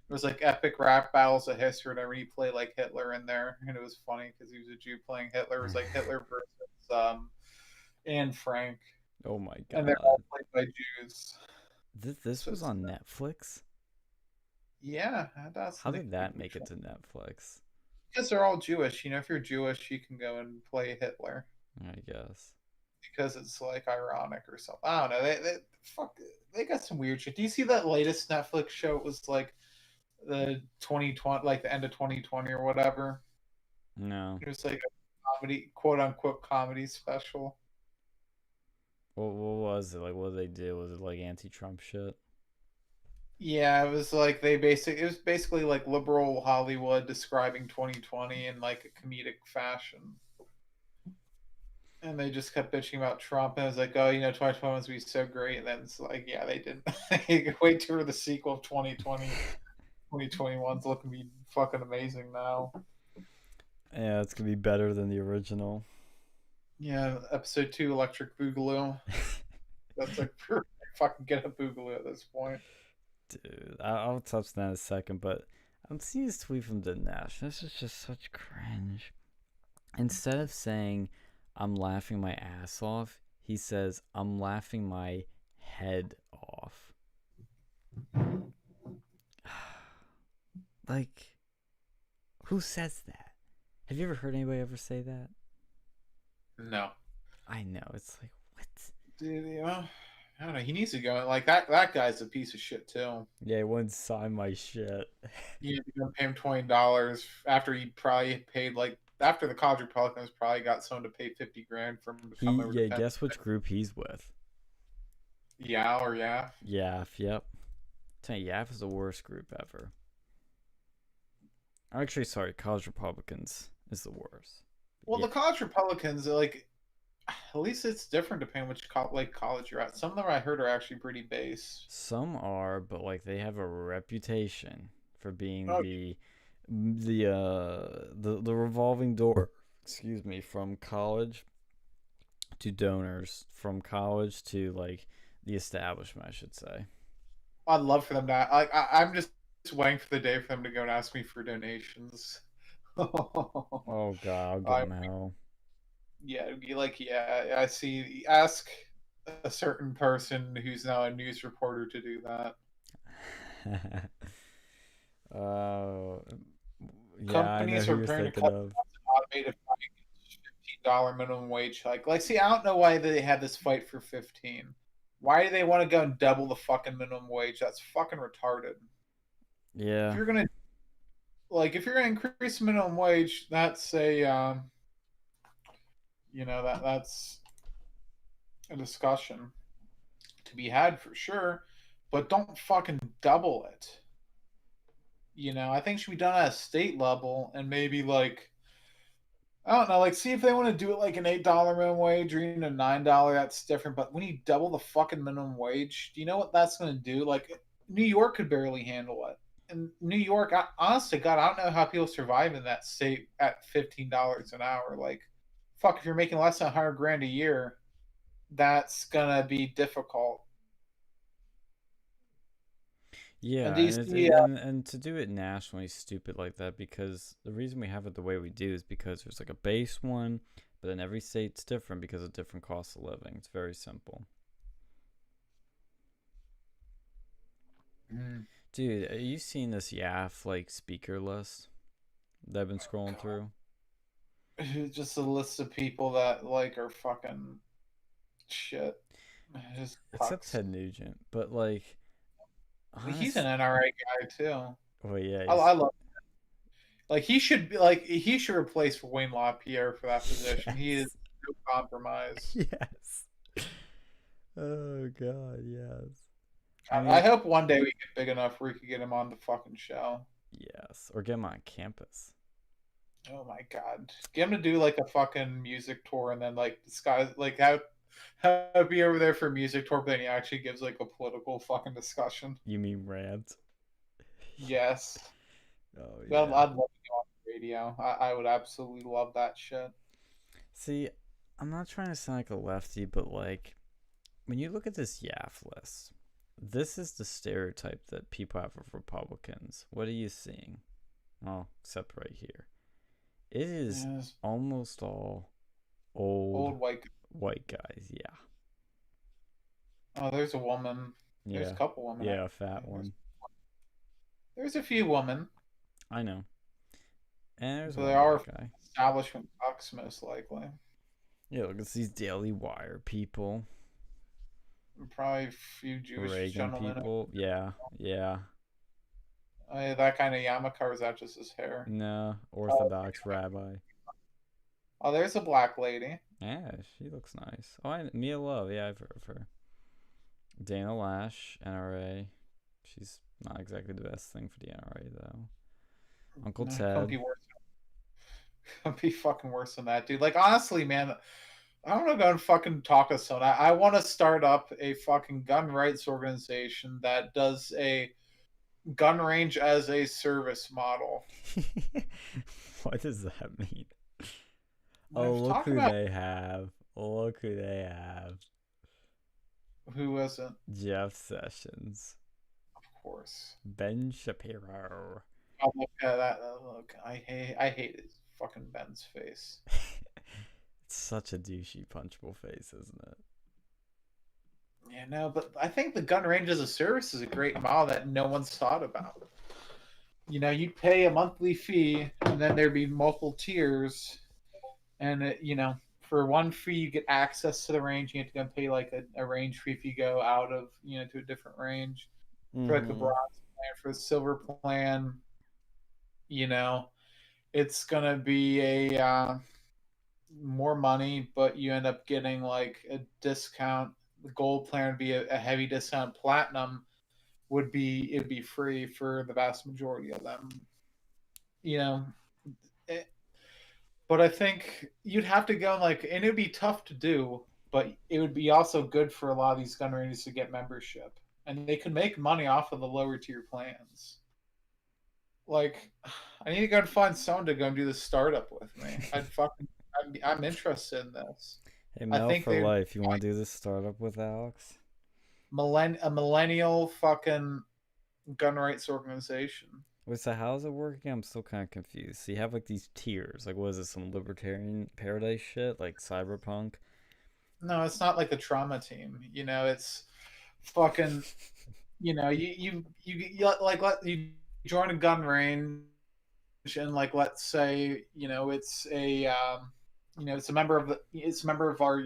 It was like epic rap battles of history, and every play like Hitler in there, and it was funny because he was a Jew playing Hitler. It was like Hitler versus Anne Frank,
Oh my
and they're all
god.
played by Jews.
This
So
was
it's,
on Netflix?
yeah, that's
How
Nick
did that
Cage
make it to Netflix?
because they're all Jewish. You know, if you're Jewish, you can go and play Hitler
I guess.
because it's like ironic or something. I don't know. Fuck. They got some weird shit. Do you see that latest Netflix show? It was like the 2020, like the end of 2020 or whatever.
No.
It was like a comedy, quote unquote comedy special.
What was it? Like, what did they do? Was it like anti-Trump shit?
Yeah, it was like it was basically like liberal Hollywood describing 2020 in like a comedic fashion. And they just kept bitching about Trump, and it was like, oh, 2020 was gonna be so great, and then it's like, yeah, they didn't. Wait till the sequel of 2020, 2021's looking to be fucking amazing now.
Yeah, it's gonna be better than the original.
Yeah, episode 2, Electric Boogaloo. That's like fucking get a Boogaloo at this point.
Dude, I'll touch that in a second, but I'm seeing this tweet from Dinesh. This is just such cringe. Instead of saying, I'm laughing my ass off, he says, I'm laughing my head off. Like, who says that? Have you ever heard anybody ever say that?
No,
I know. It's like, what?
dude, I don't know. He needs to go. Like that guy's a piece of shit too.
Yeah, he wouldn't sign my shit.
You gonna pay him $20 after he probably paid like after the College Republicans probably got someone to pay 50 grand for him to come over to Penn.
Guess which group he's with?
Yeah or yeah.
Yaf, yep. Tell you, Yaf is the worst group ever. Actually, sorry, College Republicans is the worst.
Well,
Yeah.
the College Republicans, like, at least it's different depending which college you're at. Some of them I heard are actually pretty base.
Some are, but like they have a reputation for being
Oh,
the revolving door. Excuse me, from college to donors, from college to like the establishment, I should say.
I'd love for them to. Like, I'm just waiting for the day for them to go and ask me for donations.
Oh God, I'll give
I,
them hell.
yeah, it'd be like, yeah, I see. Ask a certain person who's now a news reporter to do that.
uh, yeah, I know
Companies
who
are
you're
preparing to
thinking
cut
of.
automated $15 minimum wage hike. Like, see, I don't know why they had this fight for 15. Why do they want to go and double the fucking minimum wage? That's fucking retarded.
Yeah.
If you're gonna increase minimum wage, that's that's a discussion to be had for sure, but don't fucking double it. I think it should be done at a state level and maybe like I don't know, like see if they want to do it like an $8 minimum wage or even a $9, that's different. But when you double the fucking minimum wage, do you know what that's gonna do? Like New York could barely handle it. In New York, honestly, God, I don't know how people survive in that state at $15 an hour. Like, fuck, if you're making less than 100 grand a year, that's gonna be difficult. And
Yeah,
do you
and
see?
and to do it nationally is stupid like that because the reason we have it the way we do is because there's like a base one, but then every state's different because of different costs of living. It's very simple. Dude, are you seeing this YAF like speaker list that I've been scrolling through?
Just a list of people that like are fucking shit. Just
Except
fucks.
Ted Nugent, but like,
He's an
honest.
NRA guy too.
Well, yeah,
I love. Like he should replace Wayne LaPierre for that position. He is
yes,
no compromise.
yes. Oh God, yes. I
I
mean,
hope one day we get big enough where we could get him on the fucking show.
yes, or get him on campus.
Oh my god, get him to do like a fucking music tour, and then like disguise like have be over there for a music tour, but then he actually gives like a political fucking discussion.
You mean rant?
Yes,
Oh
I'd
yeah.
love to go on the radio. I would absolutely love that shit.
See, I'm not trying to sound like a lefty, but like when you look at this YAF list, this is the stereotype that people have of Republicans. What are you seeing? Oh, except right here. It is
Yes.
almost all old
Old white.
white guys. Yeah.
Oh, there's a woman. There's a
Yeah.
couple women.
Yeah, a fat one.
There's a few women,
I know. And there's
but
one
they are
white guy.
establishment bucks most likely.
Yeah, look, it's these Daily Wire people.
Probably a few Jewish
Reagan
gentlemen.
people. Yeah, yeah.
That kind of yarmulke, or is that just his hair?
No, Orthodox rabbi.
Oh, there's a black lady.
Yeah, she looks nice. Oh, Mia Love. Yeah, I've heard of her. Dana Lash, NRA. She's not exactly the best thing for the NRA, though. Uncle
Couldn't
Ted.
be worse. Couldn't be fucking worse than that, dude. Like, honestly, man, I want to go and fucking talk to someone. I want to start up a fucking gun rights organization that does a gun range as a service model.
What does that mean?
I've
Oh, look
talked
who
about
they have. Look who they have.
who wasn't,
Jeff Sessions.
of course.
Ben Shapiro.
Oh, look at that. Look, I hate his fucking Ben's face.
It's such a douchey, punchable face, isn't it?
Yeah, no, but I think the gun range as a service is a great model that no one's thought about. You know, you'd pay a monthly fee, and then there'd be multiple tiers, and for one fee you get access to the range. You have to go and pay like a range fee if you go out of to a different range. For like the bronze plan, for the silver plan, it's gonna be a more money, but you end up getting like a discount. The gold plan would be a heavy discount. Platinum it'd be free for the vast majority of them. You know, it, but I think you'd have to go and it'd be tough to do, but it would be also good for a lot of these gun ranges to get membership, and they could make money off of the lower tier plans. Like, I need to go and find someone to go and do the startup with me. I'm interested in this.
Hey,
I
Mel
think
for life. You want to do this startup with Alex?
a millennial fucking gun rights organization.
Wait, so how's it working? I'm still kind of confused. So you have like these tiers. Like, what is this? Some libertarian paradise shit? Like cyberpunk?
No, it's not like the trauma team. It's fucking. You join a gun range, and like let's say it's a member of our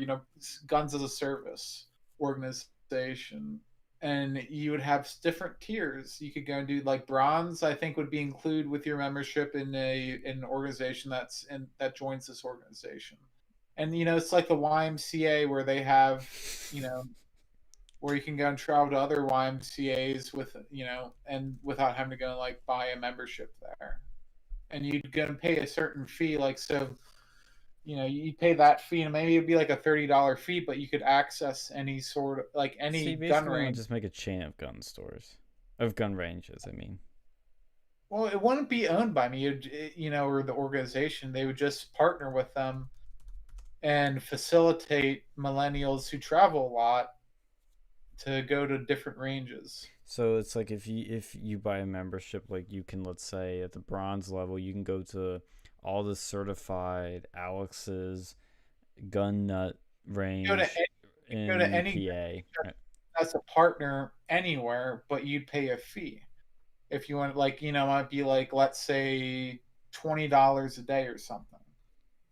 guns as a service organization, and you would have different tiers. You could go and do like bronze. I think would be included with your membership in an organization that joins this organization. And it's like the YMCA where they have where you can go and travel to other YMCA's and without having to go and like buy a membership there. And you'd go and pay a certain fee, like so. You pay that fee, and maybe it'd be like a $30 fee, but you could access any sort of like any
So you
gun
basically want
range.
to just make a chain of gun stores, of gun ranges. I mean,
Well, it wouldn't be owned by me, or the organization. They would just partner with them and facilitate millennials who travel a lot to go to different ranges.
so it's like if you buy a membership, like you can, let's say at the bronze level, you can go to all the certified Alex's gun nut range
Go to
in
go to any
PA.
as a partner anywhere, but you'd pay a fee if you want. Like might be like let's say $20 a day or something.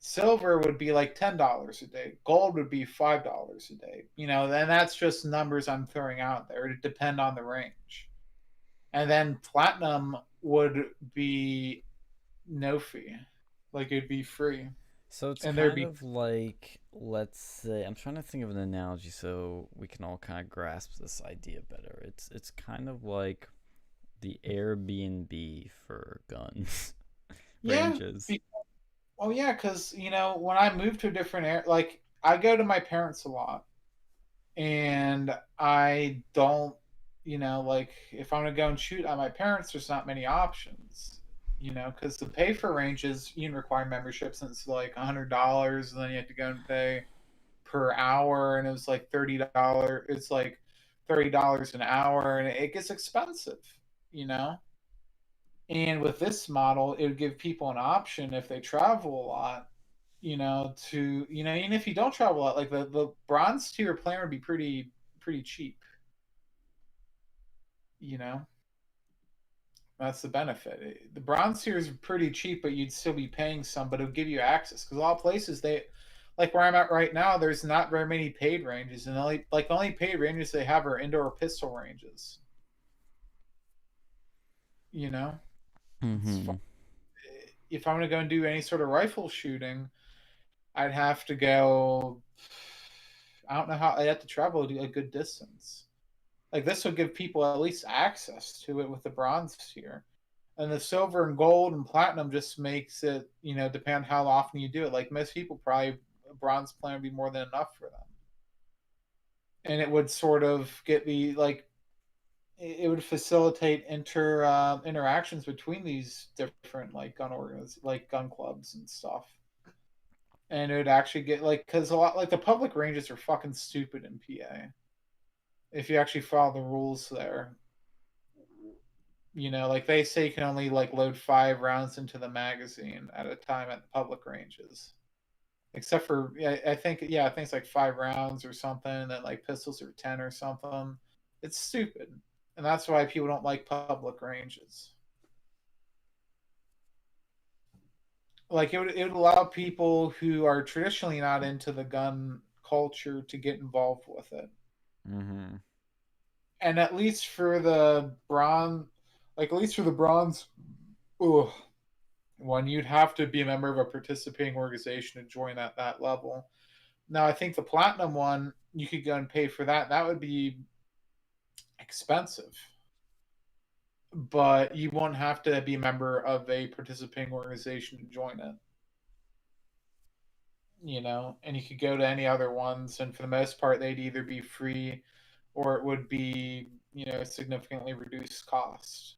Silver would be like $10 a day. Gold would be $5 a day. Then that's just numbers I'm throwing out there. It depend on the range. And then platinum would be no fee, like it'd be free.
So it's
And
kind of like, let's say, I'm trying to think of an analogy so we can all kind of grasp this idea better. It's kind of like the Airbnb for guns ranges.
Oh yeah, because when I move to a different area, like I go to my parents a lot, and I don't, like if I'm gonna go and shoot at my parents, there's not many options, because the pay for ranges you can require membership since like $100, and then you have to go and pay. per hour, and it was like $30. It's like $30 an hour, and it gets expensive, you know. And with this model, it would give people an option if they travel a lot, to even if you don't travel a lot, like the bronze tier plan would be pretty cheap, you know. That's the benefit. The bronze tier is pretty cheap, but you'd still be paying some, but it would give you access because a lot of places like where I'm at right now, there's not very many paid ranges, and only paid ranges they have are indoor pistol ranges. You know, it's
Mm-hmm.
if I'm gonna go and do any sort of rifle shooting, I'd have to go. I don't know how I'd have to travel a good distance. Like this would give people at least access to it with the bronze tier. And the silver and gold and platinum just makes it, depend how often you do it. Like most people probably a bronze plan would be more than enough for them. And it would sort of get the like it would facilitate interactions between these different like like gun clubs and stuff. And it would actually get like because a lot like the public ranges are fucking stupid in PA. If you actually follow the rules there, like they say you can only like load 5 rounds into the magazine at a time at the public ranges. Except for I think it's like 5 rounds or something, and then like pistols are 10 or something. It's stupid. And that's why people don't like public ranges. Like it would allow people who are traditionally not into the gun culture to get involved with it.
Mm-hmm.
And at least for the bronze like at least for the bronze ooh, one, you'd have to be a member of a participating organization to join at that level. Now, I think the platinum one, you could go and pay for that. That would be expensive, but you won't have to be a member of a participating organization to join it. And you could go to any other ones, and for the most part, they'd either be free or it would be, significantly reduced cost.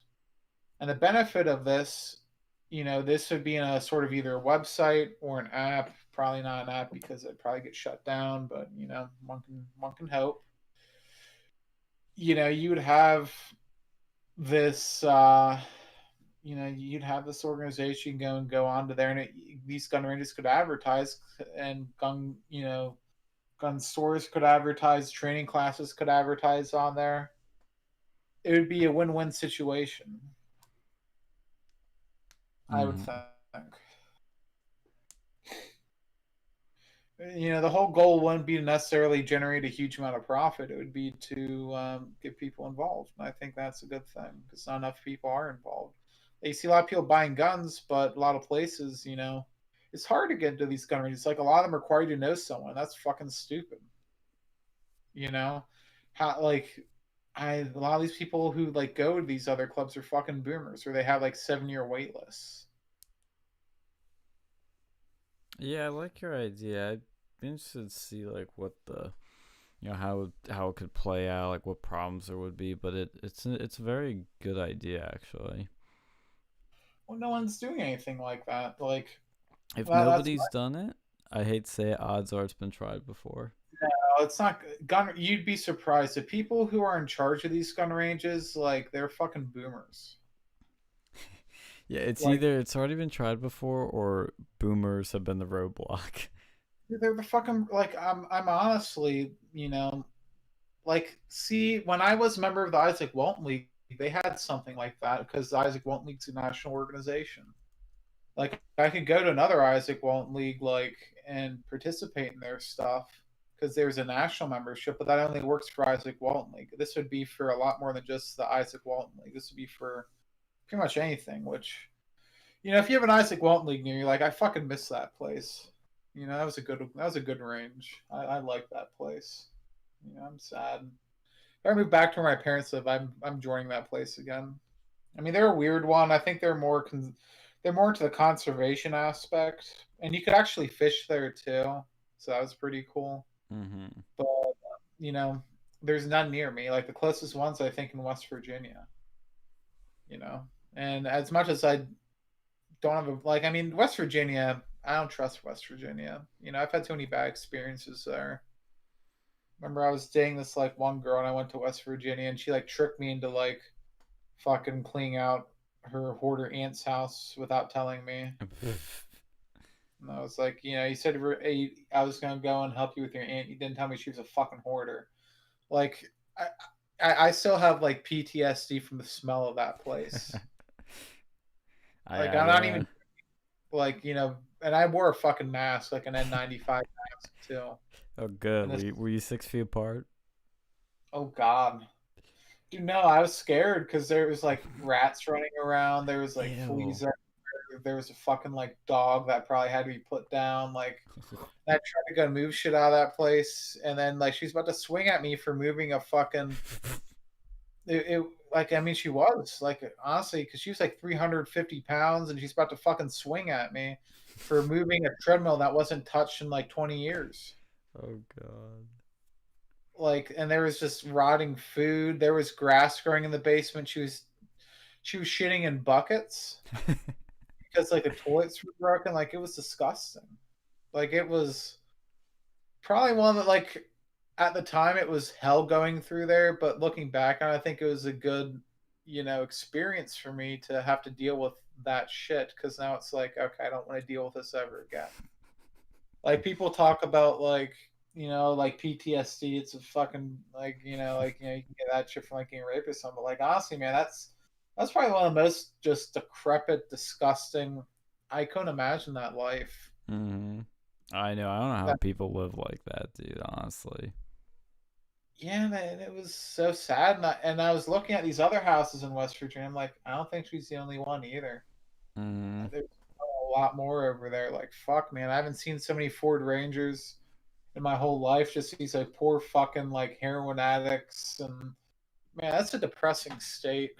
And the benefit of this, this would be in a sort of either a website or an app. Probably not an app because it probably get shut down, but one can hope. You would have this you'd have this organization go onto there, and these gun ranges could advertise, and gun stores could advertise, training classes could advertise on there. It would be a win-win situation, I would
Mm-hmm.
think. The whole goal wouldn't be to necessarily generate a huge amount of profit. It would be to get people involved. And I think that's a good thing because not enough people are involved. You see a lot of people buying guns, but a lot of places, it's hard to get into these gun ranges. Like a lot of them require you to know someone. That's fucking stupid. You know, how like a lot of these people who like go to these other clubs are fucking boomers, or they have like 7-year wait lists.
Yeah, I like your idea. I'd be interested to see like what the how it could play out, like what problems there would be. But it's a very good idea actually.
Well, no one's doing anything like that. Like
If
that's
nobody's done it, I hate to say it, odds are it's been tried before.
no, it's not gun. You'd be surprised. The people who are in charge of these gun ranges, like they're fucking boomers.
Yeah, it's
Like
either it's already been tried before or boomers have been the roadblock.
they're the fucking like. I'm honestly, like see when I was a member of the Isaac Walton League, they had something like that because the Isaac Walton League's a national organization. Like I could go to another Isaac Walton League like and participate in their stuff because there's a national membership, but that only works for Isaac Walton League. This would be for a lot more than just the Isaac Walton League. This would be for pretty much anything. Which if you have an Isaac Walton League near you, like I fucking miss that place. That was a good range. I like that place. I'm sad. If I move back to where my parents live, I'm joining that place again. I mean, they're a weird one. I think they're more into the conservation aspect, and you could actually fish there too. So that was pretty cool.
Mm-hmm.
But you know, there's none near me. Like the closest ones, I think, in West Virginia. You know, and as much as I don't have I mean, West Virginia, I don't trust West Virginia. I've had too many bad experiences there. Remember, I was dating this like one girl, and I went to West Virginia, and she like tricked me into like fucking cleaning out her hoarder aunt's house without telling me. And I was like, you said I was gonna go and help you with your aunt. You didn't tell me she was a fucking hoarder. Like, I, I still have like PTSD from the smell of that place. Like, I'm not
Yeah.
even like, and I wore a fucking mask, like an N95 mask too.
Oh, good.
And this,
Were you 6 feet apart?
oh god, dude, no, I was scared because there was like rats running around. There was like
Ew.
fleas. There was a fucking like dog that probably had to be put down. Like, I tried to go move shit out of that place, and then like she's about to swing at me for moving a fucking. It like I mean she was like honestly because she was like 350 pounds and she's about to fucking swing at me for moving a treadmill that wasn't touched in like 20 years.
Oh god.
Like and there was just rotting food. There was grass growing in the basement. She was shitting in buckets because like the toilets were broken. Like it was disgusting. Like it was probably one that like at the time it was hell going through there, but looking back on it, I think it was a good, experience for me to have to deal with that shit because now it's like, okay, I don't want to deal with this ever again. Like people talk about like, like PTSD, it's a fucking like, you can get that shit from like getting raped or something. But like honestly, man, that's probably one of the most just decrepit, disgusting. I couldn't imagine that life.
Hmm. I know. I don't know how people live like that, dude. Honestly.
Yeah, man, it was so sad. And I was looking at these other houses in West Virginia. I'm like, I don't think she's the only one either.
Hmm.
There's a lot more over there. Like, fuck, man, I haven't seen so many Ford Rangers in my whole life. Just these like poor fucking like heroin addicts, and man, that's a depressing state.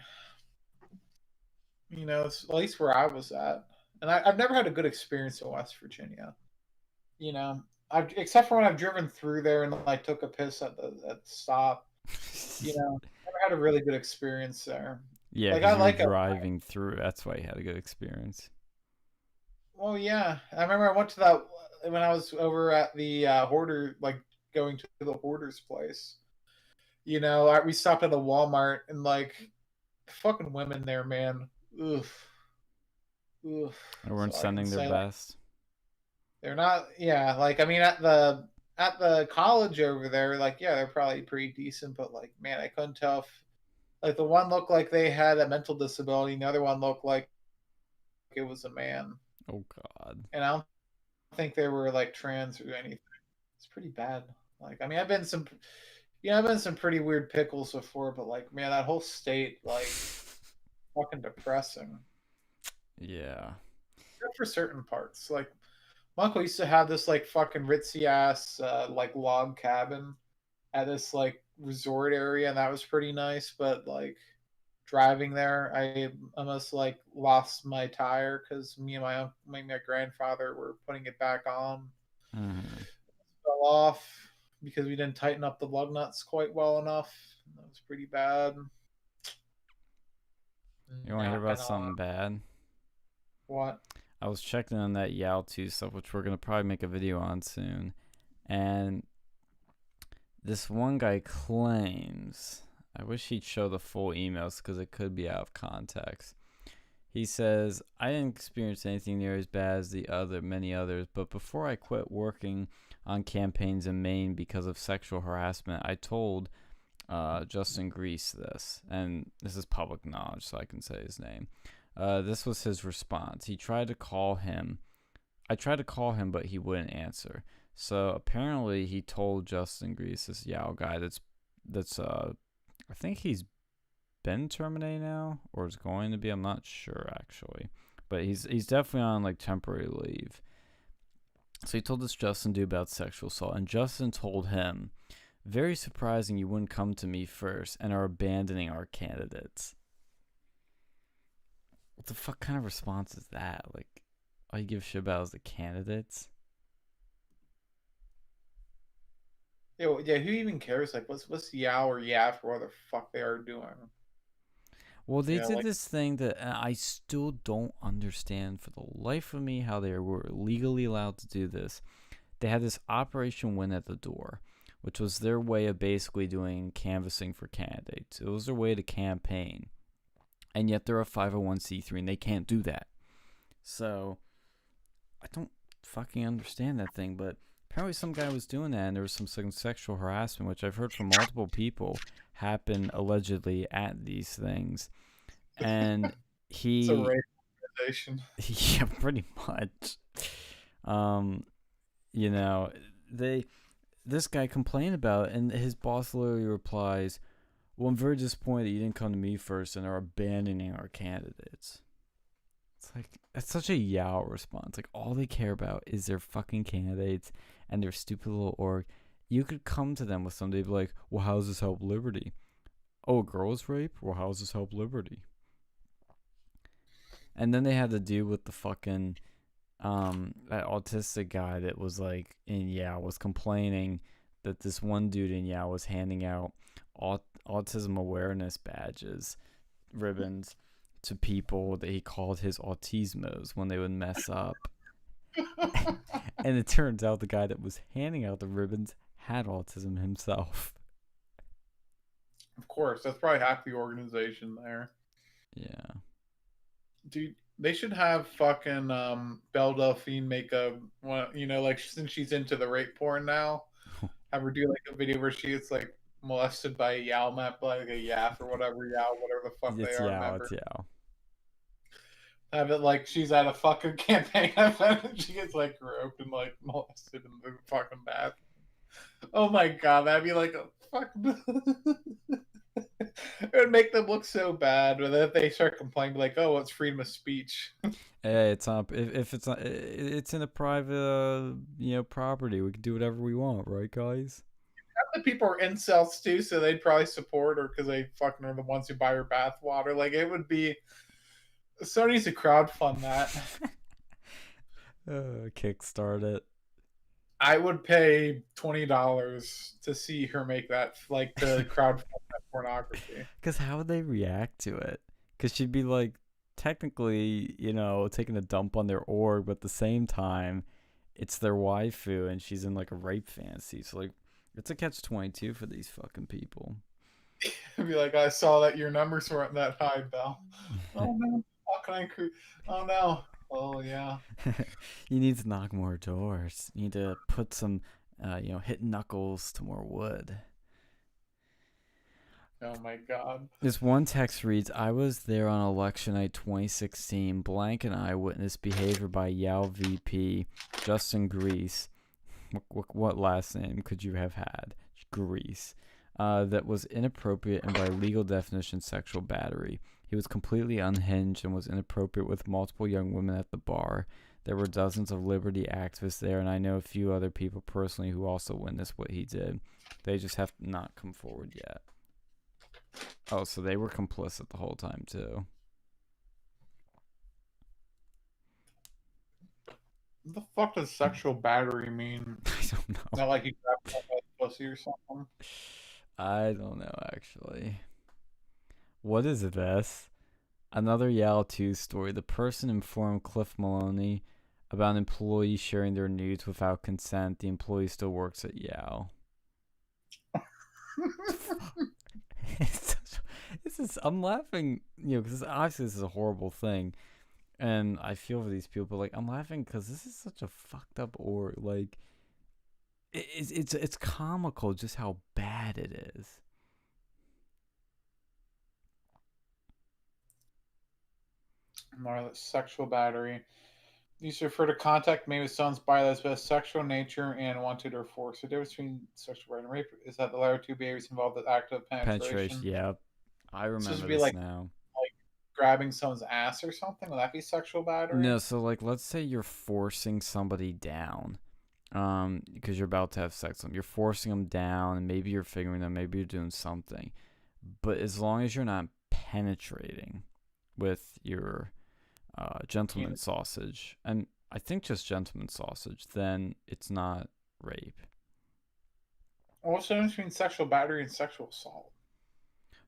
At least where I was at. And I've never had a good experience in West Virginia. Except for when I've driven through there and like took a piss at the stop. Never had a really good experience there.
Yeah,
Like I
because you were
like it.
driving through. That's why you had a good experience.
Well, yeah. I remember I went to that when I was over at the hoarder, like going to the hoarder's place. We stopped at a Walmart and like fucking women there, man. Oof, oof.
They weren't
So I can
sending their
say like
best.
they're not. Yeah, like I mean at the college over there, like yeah, they're probably pretty decent, but like man, I couldn't tell if like the one looked like they had a mental disability, and the other one looked like it was a man.
Oh god.
And I don't think they were like trans or anything. It's pretty bad. Like I mean, I've been some pretty weird pickles before, but like man, that whole state like fucking depressing.
Yeah.
Except for certain parts. Like my uncle used to have this like fucking ritzy ass like log cabin at this like resort area, and that was pretty nice. But like driving there, I almost like lost my tire because me and my grandfather were putting it back on.
Hmm.
Fell off because we didn't tighten up the lug nuts quite well enough. That was pretty bad.
You want to hear
Not
about
gonna
something bad?
what?
I was checking on that Yao 2 stuff, which we're gonna probably make a video on soon, and this one guy claims. I wish he'd show the full emails because it could be out of context. He says, I didn't experience anything near as bad as many others, but before I quit working on campaigns in Maine because of sexual harassment, I told Justin Grease this, and this is public knowledge, so I can say his name. This was his response. I tried to call him, but he wouldn't answer. So apparently he told Justin Grease, this Yao guy that's I think he's been terminated now or is going to be. I'm not sure actually, but he's definitely on like temporary leave. So he told this Justin dude about sexual assault, and Justin told him, "Very surprising you wouldn't come to me first and are abandoning our candidates." What the fuck kind of response is that? Like, all you give a shit about is the candidates?
Yeah, who even cares? Like, what's Yao or Yaf or what the fuck they are doing?
Well, they did
Like
this thing that I still don't understand for the life of me how they were legally allowed to do this. They had this Operation Win at the Door, which was their way of basically doing canvassing for candidates. It was their way to campaign. And yet they're a 501c3 and they can't do that. So I don't fucking understand that thing, but apparently some guy was doing that and there was some sexual harassment, which I've heard from multiple people happen allegedly at these things. And
It's a rape organization.
yeah, pretty much. You know, this guy complained about it, and his boss literally replies, "Well, I'm very disappointed that you didn't come to me first and are abandoning our candidates." It's like, that's such a Yao response. Like, all they care about is their fucking candidates and their stupid little org. You could come to them with somebody be like, "Well, how does this help liberty?" "Oh, a girl's rape? Well, how does this help liberty?" And then they had to deal with the fucking that autistic guy that was like in Yao was complaining that this one dude in Yao was handing out autism awareness badges, ribbons, to people that he called his autismos when they would mess up. And it turns out the guy that was handing out the ribbons had autism himself.
Of course, that's probably half the organization there.
Yeah.
Dude, they should have fucking Belle Delphine make a one, like since she's into the rape porn now, have her do like a video where she gets like molested by a Yao map, like a Yaf or whatever the fuck
It's
they are.
Yao, it's Yao.
Have it like she's at a fucking campaign event and she gets like groped and like molested in the fucking bathroom. Oh my god, that'd be like a fucking. It would make them look so bad, but then if they start complaining, like, "Oh, it's freedom of speech."
Hey, it's not. If it's not, it's in a private, property. We can do whatever we want, right, guys?
The people are incels too, so they'd probably support her because they fucking are the ones who buy her bathwater. Like, it would be. Sony needs to crowdfund that.
Kickstart it.
I would pay $20 to see her make that, like, the crowdfund that pornography.
Because how would they react to it? Because she'd be like, technically, taking a dump on their org, but at the same time, it's their waifu, and she's in like a rape fantasy. So like, it's a catch-22 for these fucking people.
I'd be like, I saw that your numbers weren't that high, Belle. Oh no, how can I? Oh no. Oh yeah.
You need to knock more doors. You need to put some, hit knuckles to more wood.
Oh my god.
This one text reads, "I was there on election night 2016. Blank and I witnessed behavior by Yao VP Justin Grease." What last name could you have had? Grease. That was inappropriate and by legal definition sexual battery. He was completely unhinged and was inappropriate with multiple young women at the bar. There were dozens of liberty activists there, and I know a few other people personally who also witnessed what he did. They just have not come forward yet. Oh, so they were complicit the whole time, too.
What the fuck does sexual battery mean?
I don't know.
Not like you grab a pussy or something?
I don't know, actually. What is this? Another Yao 2 story. The person informed Cliff Maloney about an employee sharing their nudes without consent. The employee still works at Yao. I'm laughing, because obviously this is a horrible thing. And I feel for these people, but like, I'm laughing because this is such a fucked up like, it's comical just how bad it is.
More sexual battery. These refer to contact made with someone's body that's both sexual nature and wanted or forced. The difference between sexual battery and rape is that the latter two behaviors involve the act of penetration.
Yeah, I remember
So be
this
like,
now.
Like grabbing someone's ass or something. Would that be sexual battery?
No, so like, let's say you're forcing somebody down, because you're about to have sex with them. You're forcing them down, and maybe you're figuring them, maybe you're doing something, but as long as you're not penetrating with your gentleman sausage, and I think just gentleman sausage, then it's not rape.
What's the difference between sexual battery and sexual assault?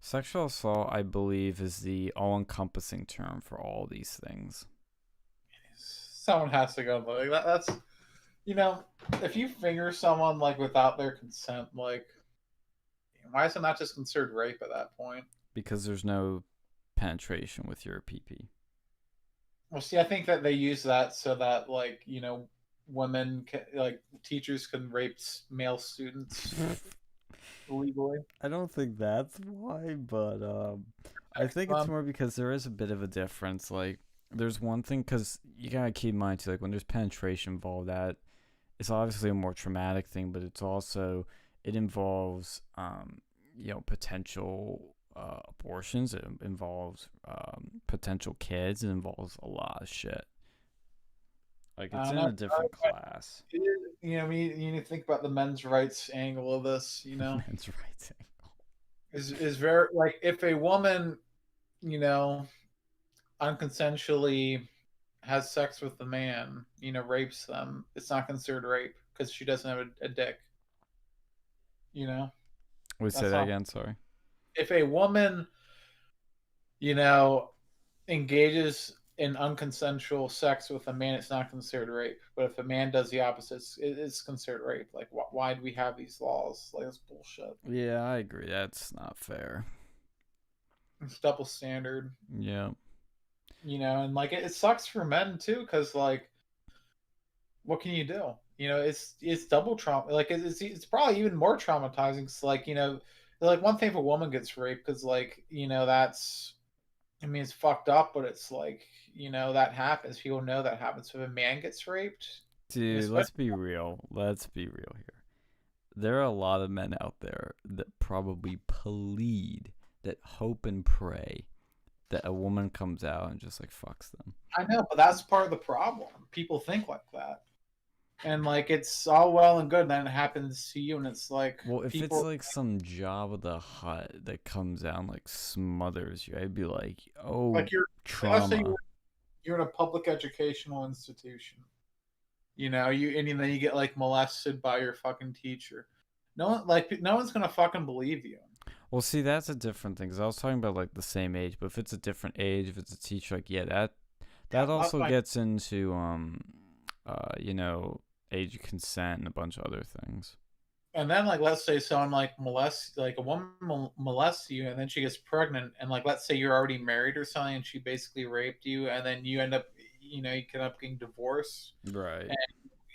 Sexual assault, I believe, is the all-encompassing term for all these things.
Someone has to go like that. That's You know, if you finger someone like without their consent, like why is it not just considered rape at that point?
Because there's no penetration with your PP.
Well, see, I think that they use that so that like women can, like teachers can rape male students legally.
I don't think that's why, but I think it's more because there is a bit of a difference. Like, there's one thing, because you gotta keep in mind too, like when there's penetration involved, that it's obviously a more traumatic thing, but it's also it involves potential abortions. It involves potential kids. It involves a lot of shit. Like,
I
it's
don't
in
know.
a different class.
You need to think about the men's rights angle of this.
Men's rights.
Is very like if a woman, you know, unconsensually has sex with a man, rapes them, it's not considered rape because she doesn't have a dick. You know,
We say
that's
that
not.
again. Sorry.
If a woman, you know, engages in unconsensual sex with a man, it's not considered rape. But if a man does the opposite, it's considered rape. Like, why do we have these laws? Like, that's bullshit.
Yeah, I agree. That's not fair.
It's double standard.
Yeah.
And like it sucks for men too, because like, what can you do? It's double trauma. Like, it's probably even more traumatizing. Cause like, like one thing if a woman gets raped, because like, that's, I mean, it's fucked up, but it's like, that happens. People know that happens. So if a man gets raped,
Dude, let's
especially,
be real. Let's be real here. There are a lot of men out there that probably plead, that hope and pray that a woman comes out and just like fucks them.
I know, but that's part of the problem. People think like that. And like it's all well and good, and then it happens to you, and it's like
Well, if it's
people
like some Jabba the Hutt that comes out and like smothers you, I'd be like, oh,
like let's say
trauma.
you're in a public educational institution. And then you get like molested by your fucking teacher. No one's gonna fucking believe you.
Well, see, that's a different thing. Cause I was talking about like the same age, but if it's a different age, if it's a teacher, like yeah, that
Yeah,
also gets into age of consent and a bunch of other things.
and then like let's say someone like a woman molests you, and then she gets pregnant, and like let's say you're already married or something, and she basically raped you, and then you end up, you end up getting divorced,
Right.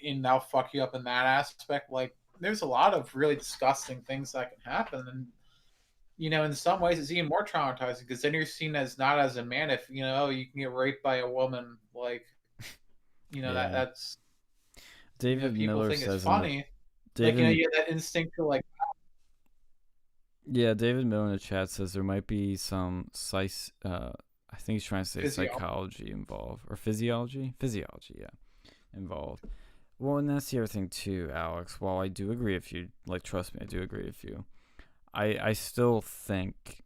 and now fuck you up in that aspect. Like there's a lot of really disgusting things that can happen, and in some ways it's even more traumatizing because then you're seen as not as a man if you can get raped by a woman. Like
Yeah.
that's
David
people
Miller
think it's
says in the
funny. Like
David
you get that instinct to like.
Yeah, David Miller in the chat says there might be some I think he's trying to say psychology involved or physiology. Physiology, yeah, involved. Well, and that's the other thing too, Alex. While I do agree with you, like trust me, I do agree with you. I still think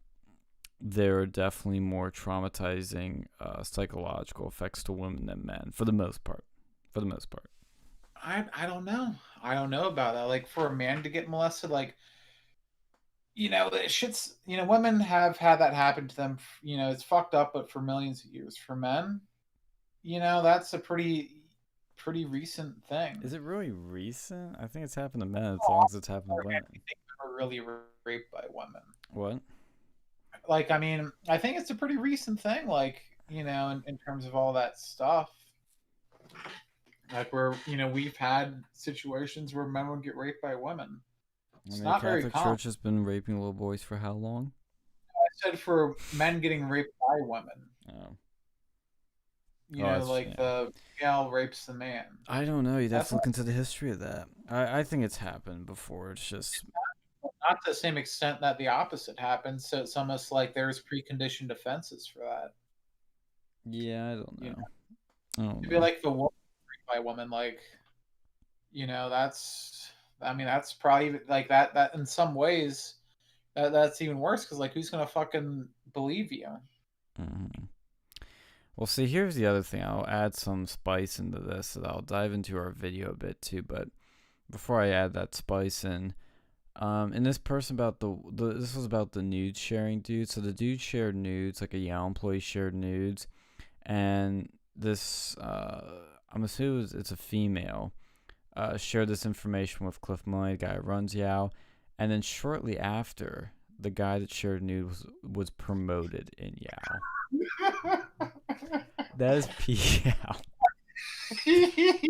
there are definitely more traumatizing psychological effects to women than men, for the most part. For the most part.
I don't know. I don't know about that. Like for a man to get molested, like it shit's women have had that happen to them. It's fucked up, but for millions of years. For men, that's a pretty recent thing.
Is it really recent? I think it's happened to men as long as it's happened to women.
Are really raped by women.
What?
Like, I mean, I think it's a pretty recent thing. Like, in terms of all that stuff. Like where we've had situations where men would get raped by women. It's not
the
very
Catholic
common.
Church has been raping little boys for how long?
I said for men getting raped by women.
Oh.
The gal rapes the man.
I don't know. You'd have to look into the history of that. I think it's happened before. It's just
not to the same extent that the opposite happens. So it's almost like there's preconditioned offenses for that.
Yeah, I don't know. I don't
It'd
know.
be like the woman raped by a woman, like that's probably like that in some ways that's even worse because like who's gonna fucking believe you?
Mm-hmm. Well, see, here's the other thing. I'll add some spice into this, and I'll dive into our video a bit too. But before I add that spice in, and this person about this was about the nude sharing dude. So the dude shared nudes, like a Yale employee shared nudes, and this I'm assuming it's a female. shared this information with Cliff Maloney, the guy who runs Yao, and then shortly after, the guy that shared news was promoted in Yao. That is Yao.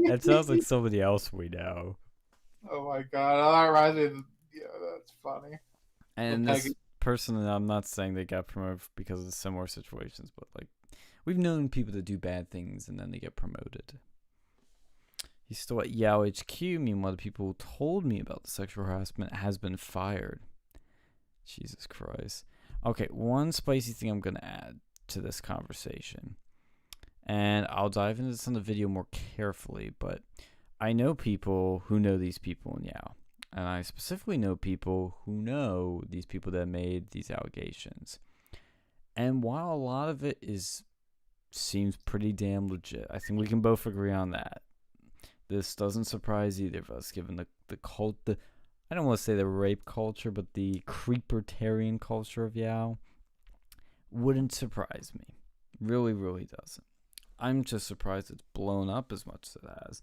That sounds like somebody else we know.
Oh my god, that reminds me of, yeah, that's funny.
And
The
this
Peggy-
person, and I'm not saying they got promoted because of similar situations, but like we've known people that do bad things and then they get promoted. He's still at Yao HQ. Meanwhile, the people who told me about the sexual harassment has been fired. Jesus Christ. Okay, one spicy thing I'm going to add to this conversation. And I'll dive into this in the video more carefully, but I know people who know these people in Yao. And I specifically know people who know these people that made these allegations. And while a lot of it seems pretty damn legit, I think we can both agree on that. This doesn't surprise either of us, given the I don't want to say the rape culture, but the creepertarian culture of Yao. Wouldn't surprise me. Really, really doesn't. I'm just surprised it's blown up as much as it has.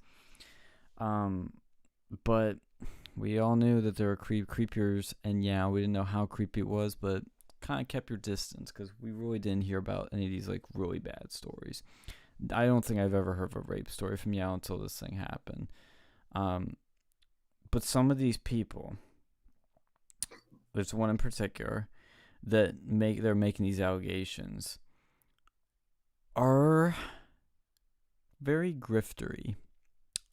But we all knew that there were creepiers, and yeah, we didn't know how creepy it was, but kind of kept your distance because we really didn't hear about any of these like really bad stories. I don't think I've ever heard of a rape story from Yao until this thing happened. But some of these people, there's one in particular that they're making these allegations, are very griftery.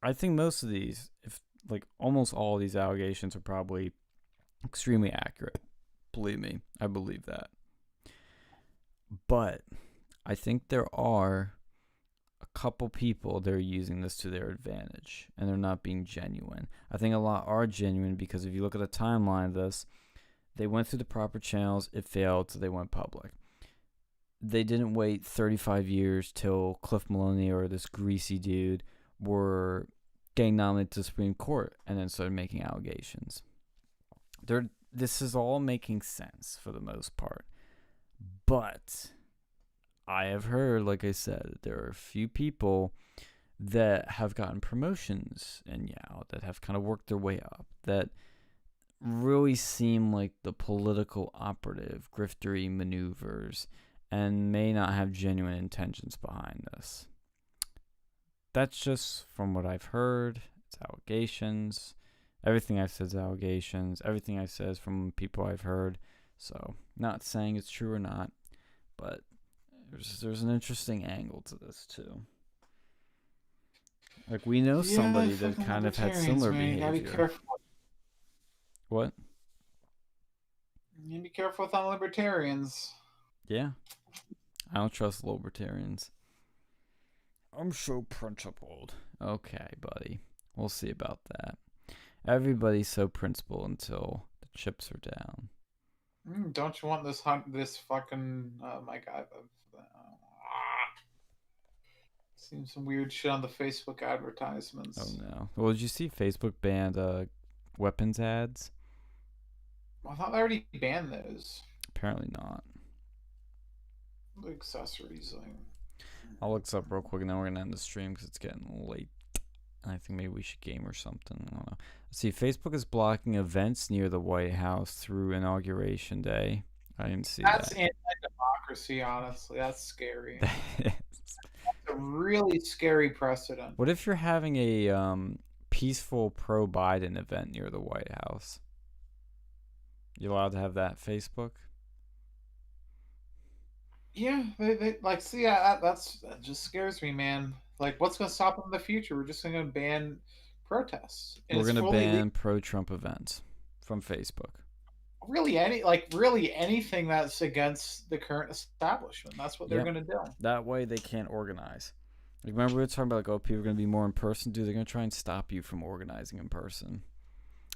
I think most of these, if like almost all of these allegations, are probably extremely accurate. Believe me, I believe that. But I think there are a couple people that are using this to their advantage, and they're not being genuine. I think a lot are genuine because if you look at the timeline of this, they went through the proper channels, it failed, so they went public. They didn't wait 35 years till Cliff Maloney or this greasy dude were getting nominated to the Supreme Court and then started making allegations. This is all making sense for the most part. But I have heard, like I said, that there are a few people that have gotten promotions in Yao, that have kind of worked their way up, that really seem like the political operative, griftery maneuvers, and may not have genuine intentions behind this. That's just from what I've heard. It's allegations. Everything I've said is allegations. Everything I said is from people I've heard. So, not saying it's true or not, but there's an interesting angle to this too. Like we know somebody that kind of had similar behavior.
You gotta be careful.
What?
You need to be careful with libertarians.
Yeah. I don't trust libertarians. I'm so principled. Okay, buddy. We'll see about that. Everybody's so principled until the chips are down.
Don't you want this fucking my god, seen some weird shit on the Facebook advertisements.
Oh no. Well, did you see Facebook banned weapons ads?
I thought they already banned those.
Apparently not.
The accessories.
I'll look this up real quick and then we're gonna end the stream because it's getting late. I think maybe we should game or something. I don't know. Let's see, Facebook is blocking events near the White House through Inauguration Day. I didn't see
That's
that.
anti-democracy, honestly. That's scary. That's a really scary precedent.
What if you're having a peaceful pro-Biden event near the White House? You allowed to have that Facebook?
Yeah, they like see that just scares me, man. Like, what's gonna stop them in the future? We're just gonna ban protests.
And we're gonna ban pro-Trump events from Facebook.
Really, anything that's against the current establishment. That's what they're gonna do.
That way, they can't organize. Like, remember we were talking about like, oh, people are gonna be more in person. Dude, they're gonna try and stop you from organizing in person.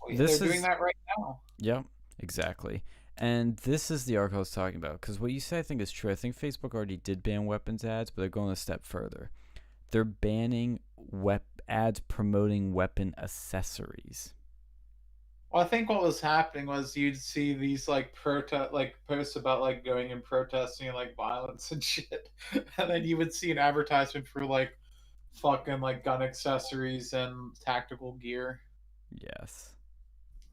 Oh, yeah, they're doing that right now.
Yep, exactly. And this is the article I was talking about, because what you say I think is true. I think Facebook already did ban weapons ads, but they're going a step further. They're banning ads promoting weapon accessories.
Well, I think what was happening was you'd see these posts about like going and protesting and like violence and shit, and then you would see an advertisement for like fucking like gun accessories and tactical gear,
Yes.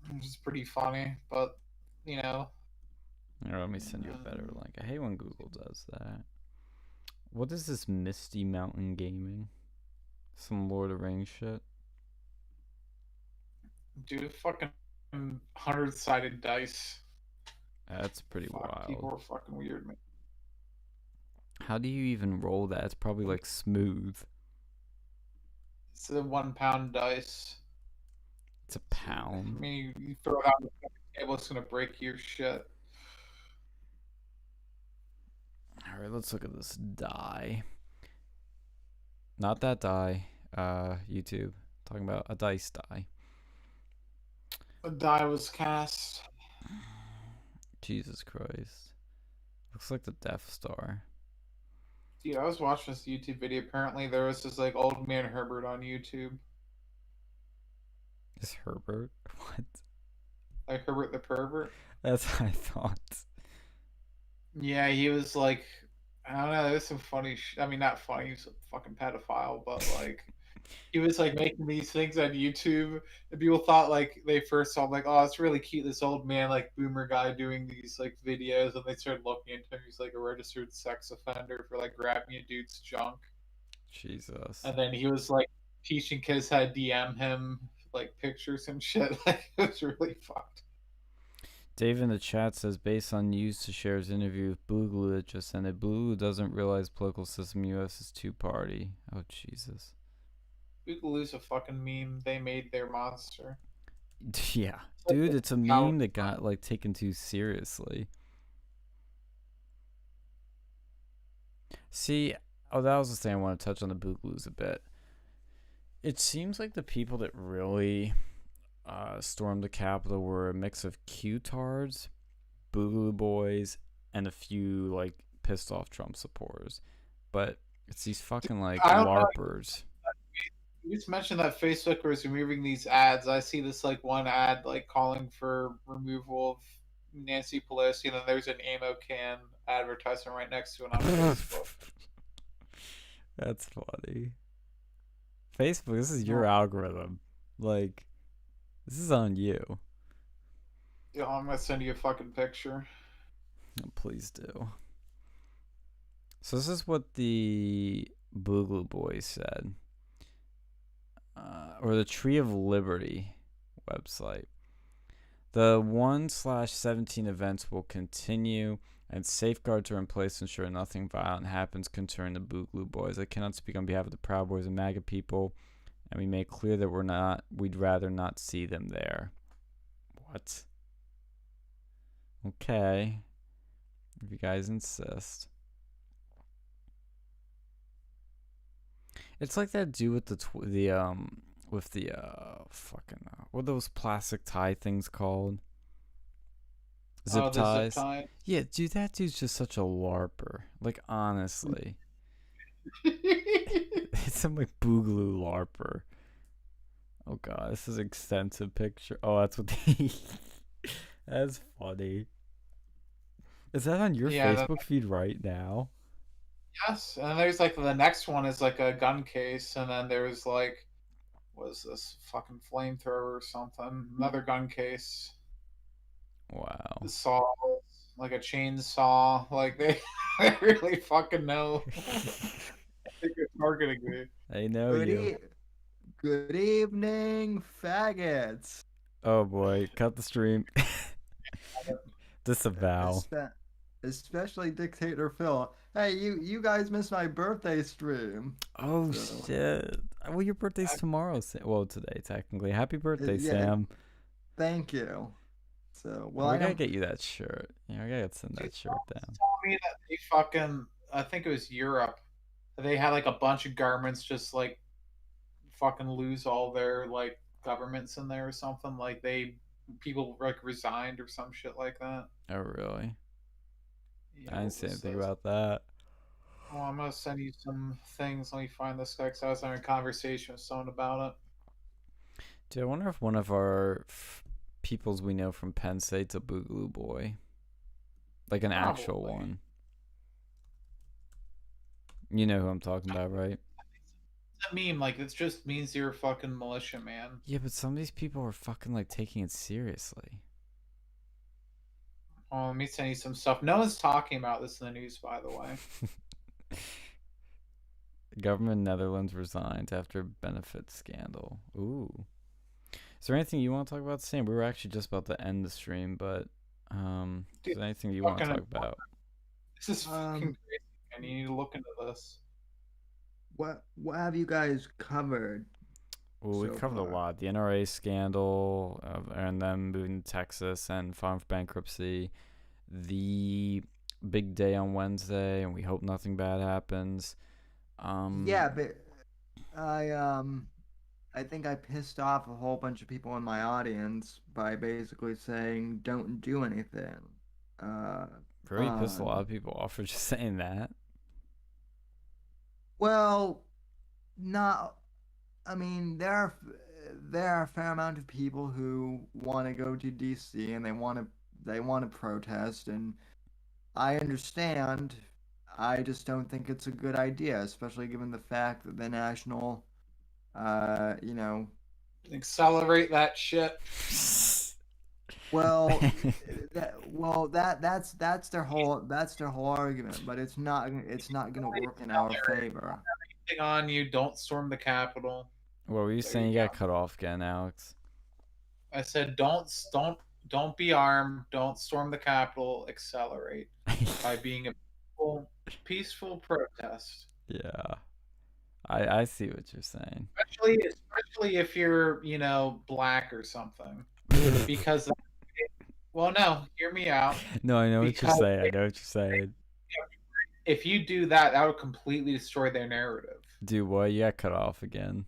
which is pretty funny. But you know,
Here, let me send you a better link. I hate when Google does that. What is this Misty Mountain Gaming? Some Lord of the Rings shit?
dude, fucking 100-sided dice.
That's pretty
Fuck, people
wild.
are fucking weird, man.
How do you even roll that? It's probably like smooth.
It's a 1 pound dice.
It's a
I
pound.
mean, you throw it out on the table, it's gonna break your shit.
Alright, let's look at this die. Not that die. YouTube. Talking about a dice die.
The die was cast.
Jesus Christ. Looks like the Death Star.
Dude, I was watching this YouTube video. Apparently, there was this like old man Herbert on YouTube,
Is Herbert? What?
like Herbert the pervert.
That's what I thought.
Yeah, he was like, I don't know. There's some funny. I mean, not funny. He's a fucking pedophile, but like, he was like making these things on YouTube, and people thought like they first saw him like, oh, it's really cute. This old man, like boomer guy, doing these like videos, and they started looking into him. He's like a registered sex offender for like grabbing a dude's junk.
Jesus.
And then he was like teaching kids how to DM him like pictures and shit. Like it was really fucked.
Dave in the chat says, based on news to share's interview with Boogaloo that just ended, Boogaloo doesn't realize political system U.S. is two-party. Oh, Jesus.
Boogaloo's a fucking meme. They made their monster.
Yeah. Dude, it's a meme that got, like, taken too seriously. See, that was the thing I want to touch on the Boogaloos a bit. It seems like the people that really stormed the Capitol were a mix of Q-tards, Boogaloo boys, and a few like pissed off Trump supporters. But it's these fucking like LARPers.
You just mentioned that Facebook was removing these ads. I see this like one ad like calling for removal of Nancy Pelosi, and then there's an ammo can advertisement right next to it on Facebook.
That's funny. Facebook, this is your algorithm. Like, this is on you.
Yeah, I'm gonna send you a fucking picture.
Oh, please do. So this is what the Boogaloo Boys said. Or the Tree of Liberty website. The 1/17 events will continue and safeguards are in place to ensure nothing violent happens concerning the Boogaloo Boys. I cannot speak on behalf of the Proud Boys and MAGA people, and we make clear that we'd rather not see them there. What? Okay. If you guys insist. It's like that dude with the fucking what are those plastic tie things called? Zip ties.
Zip tie.
Yeah, dude, that dude's just such a LARPer. Like, honestly. It's some like Boogaloo LARPer. Oh god, this is an extensive picture. Oh, that's what they that's funny. Is that on your Facebook feed right now?
Yes, and then there's like the next one is like a gun case, and then there's like, what is this fucking flamethrower or something? Another gun case.
Wow.
The saw, like a chainsaw. Like they really fucking know. I think they're targeting me.
They know you.
Good evening, faggots.
Oh boy, cut the stream. Disavow.
Especially Dictator Phil. Hey, you guys missed my birthday stream.
Oh shit! Well, your birthday's tomorrow. Well, today technically. Happy birthday, Sam.
Thank you. So,
well, I gotta get you that shirt. Yeah, I gotta send that shirt down.
Tell me that they fucking, I think it was Europe. They had like a bunch of governments just like fucking lose all their like governments in there or something. Like people like resigned or some shit like that.
Oh really?
Yeah,
I didn't say anything about that.
Well, I'm gonna send you some things. Let me find this guy because I was having a conversation with someone about it.
Dude, I wonder if one of our peoples we know from Penn State's a Boogaloo boy, like an actual one. You know who I'm talking about, right?
a meme. Like, it just means you're a fucking militia, man.
Yeah, but some of these people are fucking like taking it seriously.
Oh, let me send you some stuff. No one's talking about this in the news, by the way.
Government Netherlands resigns after benefit scandal. Ooh. Is there anything you want to talk about, Sam? We were actually just about to end the stream, but is there anything you want to talk about?
This is fucking crazy, man. You need to look into this.
What have you guys covered?
Well, we
so
covered a
far?
lot. The NRA scandal, and them moving to Texas and filing for bankruptcy. The big day on Wednesday, and we hope nothing bad happens.
Yeah, but I think I pissed off a whole bunch of people in my audience by basically saying don't do anything.
Really pissed a lot
Um,
of people off for just saying that.
well, not. I mean, there are a fair amount of people who want to go to DC and they want to protest, and I understand. I just don't think it's a good idea, especially given the fact that the national, you know,
Accelerate that shit.
well, that's their whole argument, but it's not gonna work in our favor.
On you, don't storm the Capitol.
What were you saying? You got cut off again, Alex.
I said don't be armed, don't storm the Capitol, accelerate by being a peaceful protest.
Yeah, I see what you're saying.
Especially if you're, black or something. Because well, no, hear me out.
No, I know what you're
Because
saying. I know what you're saying.
if you do that, that would completely destroy their narrative.
Dude, what? You got cut off again.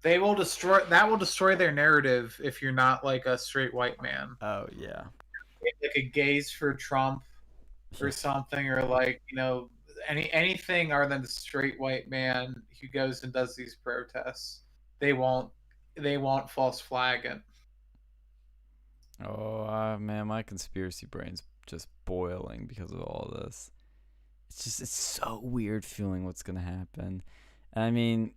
That will destroy their narrative if you're not like a straight white man.
Oh yeah.
Like a gays for Trump or something, or like, anything other than the straight white man who goes and does these protests. They won't false flag it.
Oh man, my conspiracy brain's just boiling because of all this. It's so weird feeling what's gonna happen. And I mean,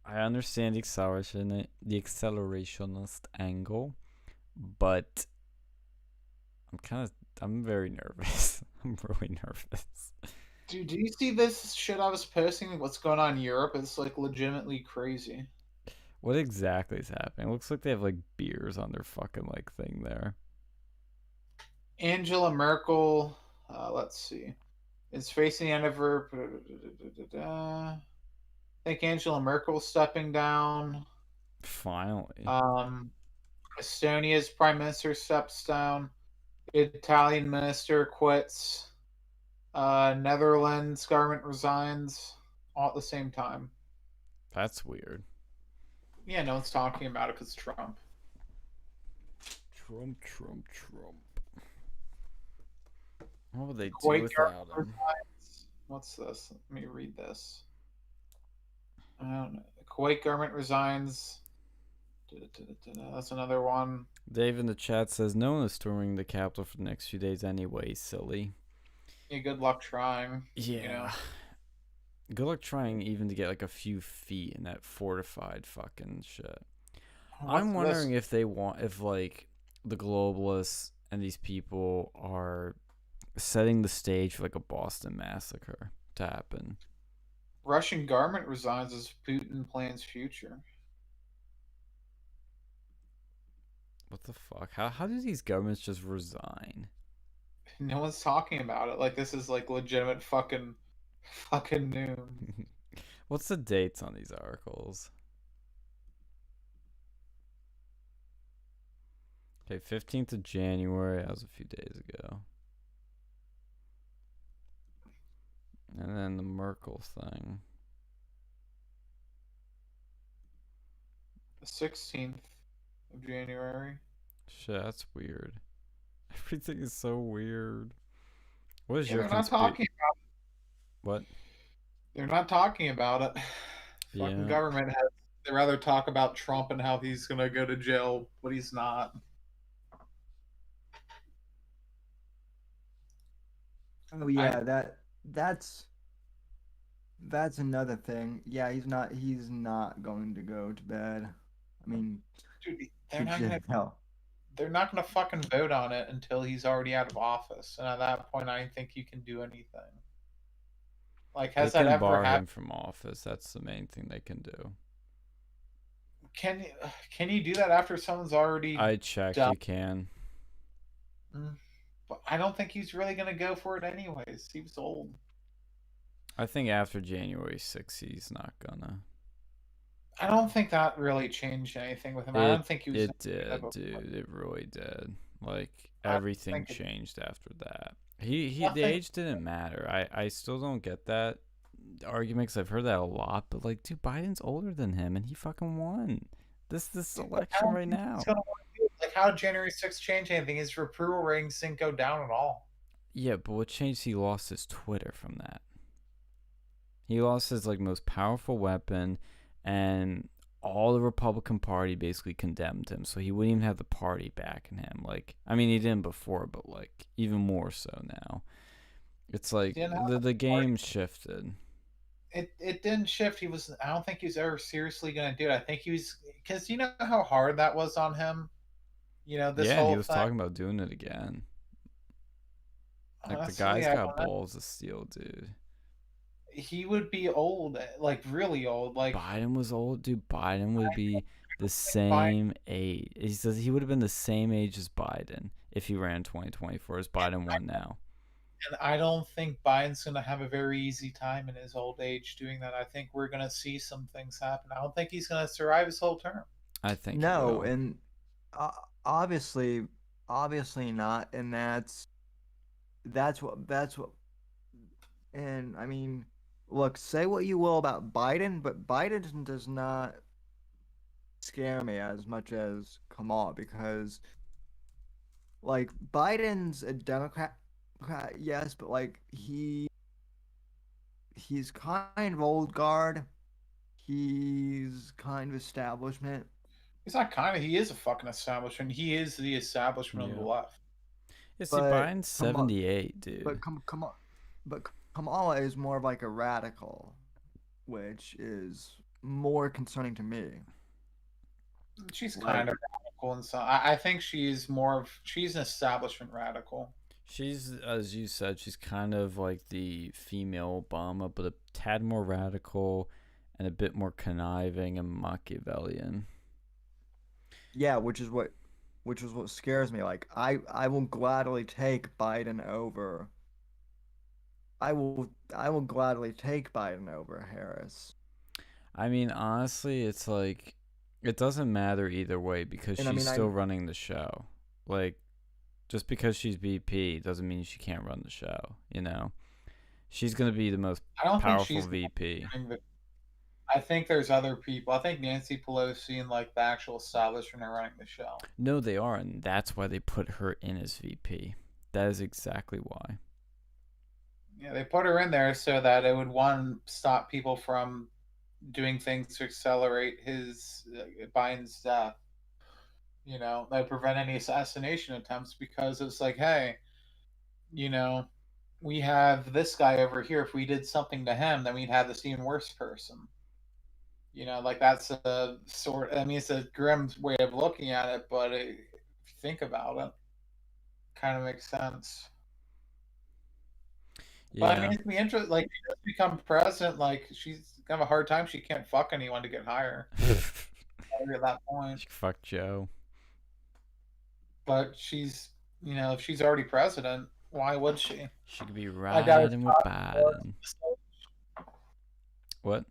I understand the accelerationist angle, but I'm very nervous. I'm really nervous.
Dude, do you see this shit I was posting? What's going on in Europe? It's like legitimately crazy.
What exactly is happening? It looks like they have like beers on their fucking like thing there.
Angela Merkel, let's see, is facing the end of her. I think Angela Merkel's stepping down.
Finally.
Estonia's prime minister steps down. Italian minister quits. Netherlands government resigns all at the same time.
That's weird.
Yeah, no one's talking about it because Trump.
Trump. What would they do without him?
What's this? Let me read this. I don't know. Kuwait government resigns. That's another one.
Dave in the chat says no one is storming the Capitol for the next few days anyway, silly.
Yeah, good luck trying.
Yeah. Good luck trying even to get like a few feet in that fortified fucking shit. I'm wondering if like the globalists and these people are setting the stage for like a Boston massacre to happen.
Russian government resigns as Putin plans future.
What the fuck? How do these governments just resign?
No one's talking about it. Like, this is like legitimate fucking noon.
What's the dates on these articles? Okay, 15th of January. That was a few days ago. And then the Merkel thing.
The 16th of January.
Shit, that's weird. Everything is so weird. What is
Yeah,
your
they're not talking about it.
What?
They're not talking about it. Fucking government has. They'd rather talk about Trump and how he's gonna go to jail, but he's not.
Oh yeah, that's that's another thing. Yeah, he's not going to go to bed. I mean,
Dude,
hell.
they're not gonna fucking vote on it until he's already out of office, and at that point, I don't think you can do anything. Like,
They
has that
can
ever
bar
happened?
him from office. That's the main thing they can do.
Can can you do that after someone's already
I checked.
done?
You can.
But I don't think he's really gonna go for it anyways. He was old.
I think after January 6th, he's not gonna.
I don't think that really changed anything with him. I don't think he was.
It did, dude. It really did. Like
I don't
everything
think it,
changed after that. The
nothing.
age didn't matter. I still don't get that argument because I've heard that a lot. But like, dude, Biden's older than him, and he fucking won this
I
election
don't
right
think
now.
he's gonna want to do it. Like, how did January 6th change anything? His approval ratings didn't go down at all.
Yeah, but what changed? He lost his Twitter from that. He lost his like most powerful weapon, and all the Republican Party basically condemned him, so he wouldn't even have the party backing him. Like, I mean, he didn't before, but like even more so now. It's like
Didn't have
the
the
game
party.
shifted.
It didn't shift. He was. I don't think he was ever seriously gonna do it. I think he was because you know how hard that was on him. You know this
Yeah, and he
whole
was
thing.
talking about doing it again. Like the
Honestly,
guy's
I
got
don't know.
balls of steel, dude.
He would be old, like really old. Like
Biden was old, dude. Biden would be the
Biden,
same age. He says he would have been the same age as Biden if he ran 2024 as Biden won now.
and I don't think Biden's gonna have a very easy time in his old age doing that. I think we're gonna see some things happen. I don't think he's gonna survive his whole term.
I think he
No,
will.
and uh, obviously, obviously not, and that's what. And I mean, look, say what you will about Biden, but Biden does not scare me as much as Kamala because, like, Biden's a Democrat, yes, but like he's kind of old guard. He's kind of establishment.
He's not kind of. He is a fucking establishment. He is the establishment of the
Yeah.
left.
Yeah, see,
But
Biden's
Kamala,
78, dude.
but Kamala is more of like a radical, which is more concerning to me.
She's
Like,
kind of radical and so I think she's more of she's an establishment radical.
She's, as you said, she's kind of like the female Obama, but a tad more radical and a bit more conniving and Machiavellian.
yeah, which is what scares me. Like, I will gladly take Biden over. I will gladly take Biden over Harris.
I mean, honestly, it's like it doesn't matter either way because
And I
she's
mean, I
still running the show. Like, just because she's VP doesn't mean she can't run the show, you know? She's going to be the most
I don't think
powerful
she's
VP.
doing the I think there's other people. I think Nancy Pelosi and like the actual establishment are running the show.
No, they are, and that's why they put her in as VP. That is exactly why.
Yeah, they put her in there so that it would one stop people from doing things to accelerate his Biden's death. You know, that prevent any assassination attempts because it's like, hey, you know, we have this guy over here. If we did something to him, then we'd have this even worse person. You know, like that's a sort. I mean, it's a grim way of looking at it, but if you think about it, kind of makes sense. But I
Yeah.
mean, it's be interesting. Like, she does become president. Like, she's gonna have a hard time. She can't fuck anyone to get higher. At that point,
She fucked Joe.
but she's, you know, if she's already president, why would she?
She could be
I doubt it's
riding with Biden. What?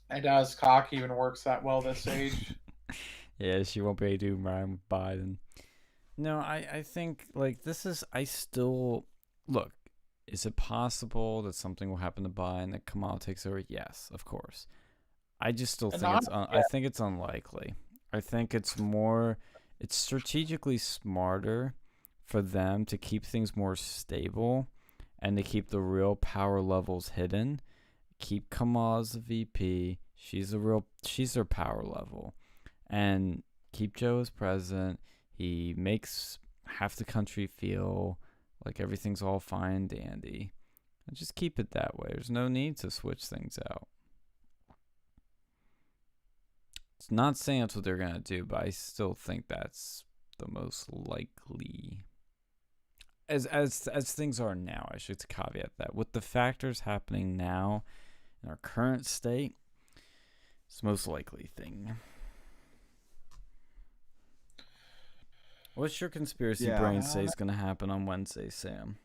I doubt his cock even works that well this age.
Yeah, she won't be able to do rhyme with Biden. No, I think, like, this is, I still, look, is it possible that something will happen to Biden, that Kamala takes over? Yes, of course. I just still
And
think
not,
I think it's unlikely. I think it's strategically smarter for them to keep things more stable and to keep the real power levels hidden. Keep Kamala as the VP. She's their power level. And keep Joe as president. He makes half the country feel like everything's all fine and dandy. And just keep it that way. There's no need to switch things out. It's not saying that's what they're gonna do, but I still think that's the most likely. As things are now, I should caveat that with the factors happening now in our current state, it's the most likely thing. What's your conspiracy brain say is gonna happen on Wednesday, Sam?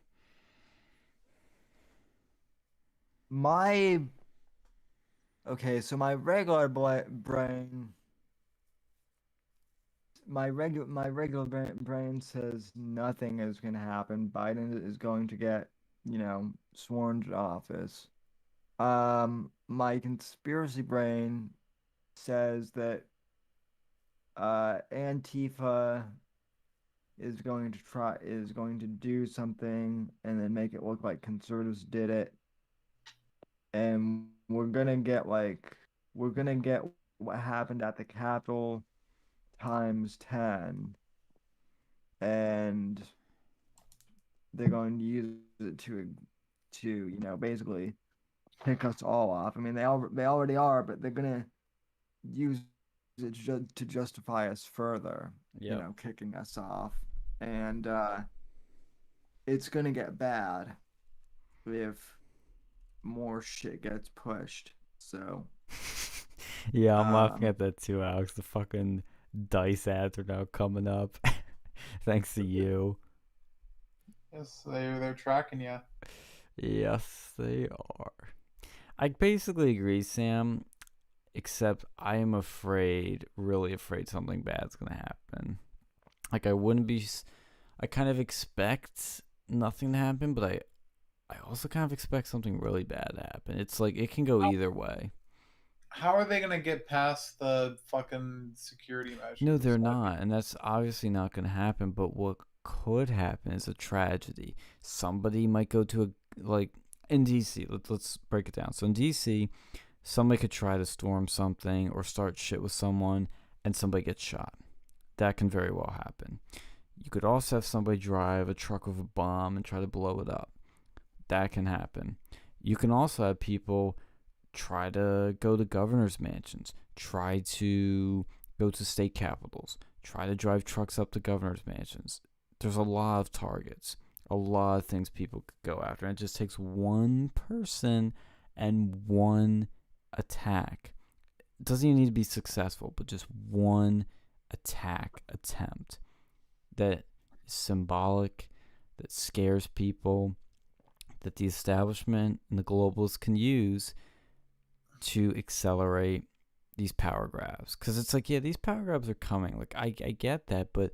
Okay, so my regular brain, my regular brain says nothing is going to happen. Biden is going to get, sworn to office. My conspiracy brain says that Antifa is going to do something and then make it look like conservatives did it, and we're gonna get what happened at the Capitol times 10, and they're going to use it to basically pick us all off. I mean, they already are, but they're gonna use it to justify us further.
Yep.
Kicking us off, and it's gonna get bad if more shit gets pushed. So
yeah, I'm laughing at that too, Alex. The fucking dice ads are now coming up. Thanks to you.
Yes, they're tracking you.
Yes, they are. I basically agree, Sam, except I am really afraid something bad's going to happen. Like, I kind of expect nothing to happen, but I also kind of expect something really bad to happen. It's like, it can go either way.
How are they going to get past the fucking security measures?
No, they're not, and that's obviously not going to happen, but what could happen is a tragedy. Somebody might go to in DC, let's break it down. So in DC, somebody could try to storm something or start shit with someone, and somebody gets shot. That can very well happen. You could also have somebody drive a truck with a bomb and try to blow it up. That can happen. You can also have people try to go to governor's mansions, try to go to state capitals, try to drive trucks up to governor's mansions. There's a lot of targets, a lot of things people could go after. And it just takes one person and one attack. It doesn't even need to be successful, but just one attack attempt that is symbolic, that scares people, that the establishment and the globalists can use to accelerate these power grabs. Because it's like, yeah, these power grabs are coming. Like, I get that, but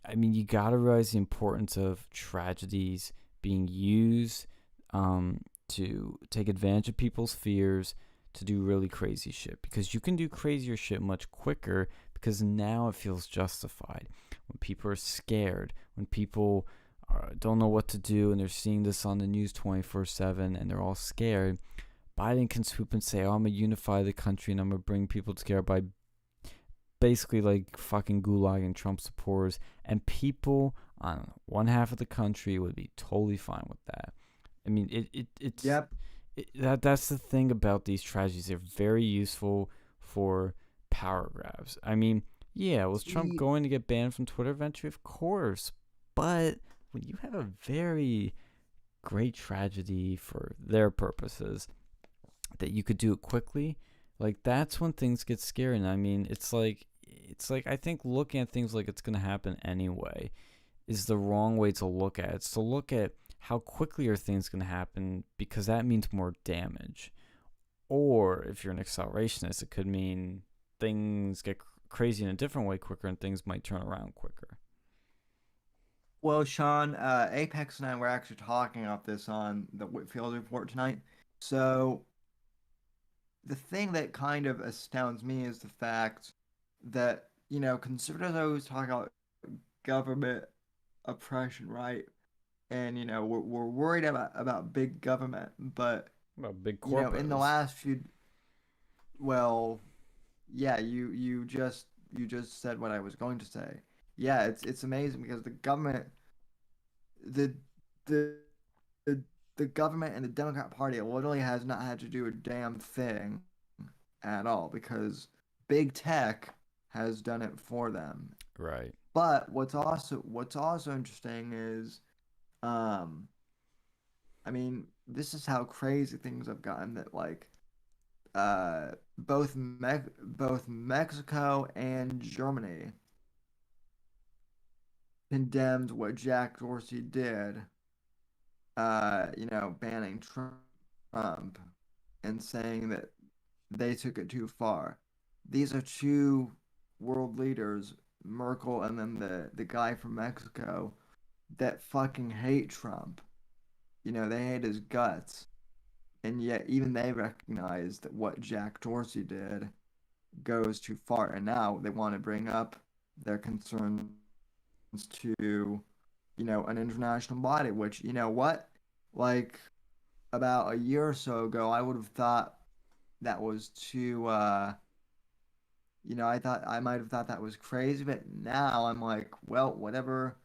I mean, you gotta realize the importance of tragedies being used to take advantage of people's fears to do really crazy shit. Because you can do crazier shit much quicker because now it feels justified. When people are scared, when people don't know what to do and they're seeing this on the news 24/7 and they're all scared, Biden can swoop and say, oh, I'm going to unify the country and I'm going to bring people together by basically like fucking gulagging Trump supporters. And people on one half of the country would be totally fine with that. I mean, it's...
Yep.
That's the thing about these tragedies. They're very useful for power grabs. I mean, yeah, was Trump going to get banned from Twitter eventually? Of course. But when you have a very great tragedy for their purposes, that you could do it quickly, like that's when things get scary. And I mean, it's like I think looking at things like it's gonna happen anyway is the wrong way to look at it. It's to look at how quickly are things gonna happen, because that means more damage. Or if you're an accelerationist, it could mean things get crazy in a different way quicker, and things might turn around quicker.
Well, Sean, Apex and I were actually talking about this on the Whitfield Report tonight. So the thing that kind of astounds me is the fact that, conservatives always talk about government oppression, right? And, we're worried about big government, but,
About big corporates.
in the last few, well, yeah, you just said what I was going to say. Yeah, it's amazing because the government, the the government and the Democrat Party literally has not had to do a damn thing at all because big tech has done it for them.
Right.
But what's also interesting is, um, I mean, this is how crazy things have gotten that like both Mexico and Germany condemned what Jack Dorsey did, banning Trump and saying that they took it too far. These are two world leaders, Merkel and then the guy from Mexico, that fucking hate Trump. They hate his guts. And yet even they recognize that what Jack Dorsey did goes too far. And now they want to bring up their concerns to, an international body, which, you know what? Like about a year or so ago, I would have thought that was too, I might have thought that was crazy, but now I'm like, well, whatever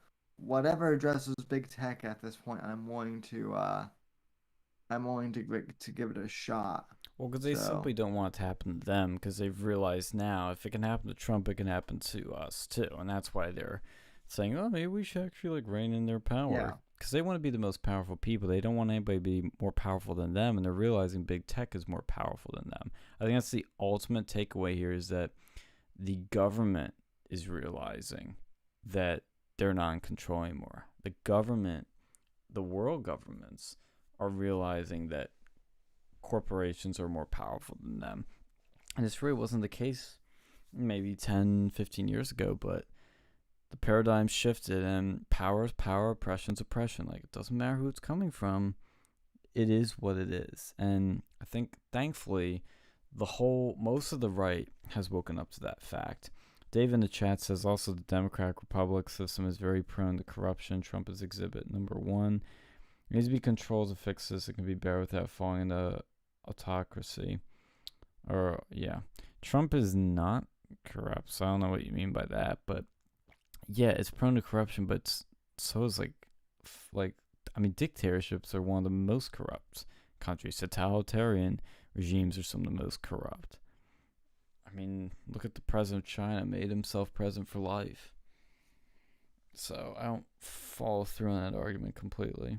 addresses big tech at this point, I'm willing to give it a shot.
Well, because they simply don't want it to happen to them, because they've realized now if it can happen to Trump, it can happen to us too, and that's why they're saying, oh, maybe we should actually like rein in their power, because they want to be the most powerful people. They don't want anybody to be more powerful than them, and they're realizing big tech is more powerful than them. I think that's the ultimate takeaway here, is that the government is realizing that they're not in control anymore. The government, the world governments, are realizing that corporations are more powerful than them. And this really wasn't the case maybe 10, 15 years ago, but the paradigm shifted, and power is power, oppression is oppression. Like, it doesn't matter who it's coming from. It is what it is. And I think, thankfully, most of the right has woken up to that fact. Dave in the chat says also the Democratic Republic system is very prone to corruption. Trump is exhibit number 1. There needs to be controls to fix this. It can be better without falling into autocracy. Trump is not corrupt, so I don't know what you mean by that, but yeah, it's prone to corruption, but so is dictatorships are one of the most corrupt countries. Totalitarian regimes are some of the most corrupt. I mean, look at the president of China, made himself president for life. So I don't follow through on that argument completely.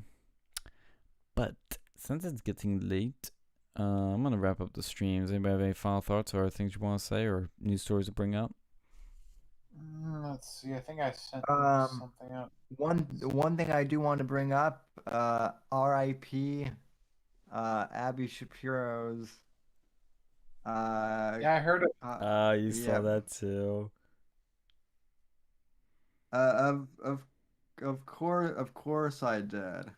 But since it's getting late, I'm going to wrap up the stream. Does anybody have any final thoughts or things you want to say or news stories to bring up?
Let's see. I think I sent something out.
One thing I do want to bring up, R.I.P. Abby Shapiro's.
Yeah, I heard it.
You saw that too.
Of course I did.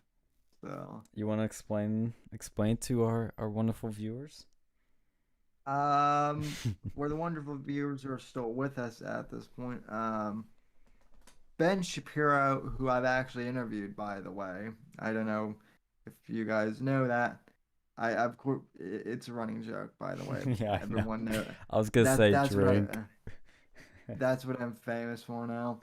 So
you want to explain to our wonderful viewers?
where the wonderful viewers are still with us at this point. Ben Shapiro, who I've actually interviewed, by the way. I don't know if you guys know that. Of course, it's a running joke, by the way.
Yeah,
everyone knows.
I was gonna say drink.
That's what I'm famous for now.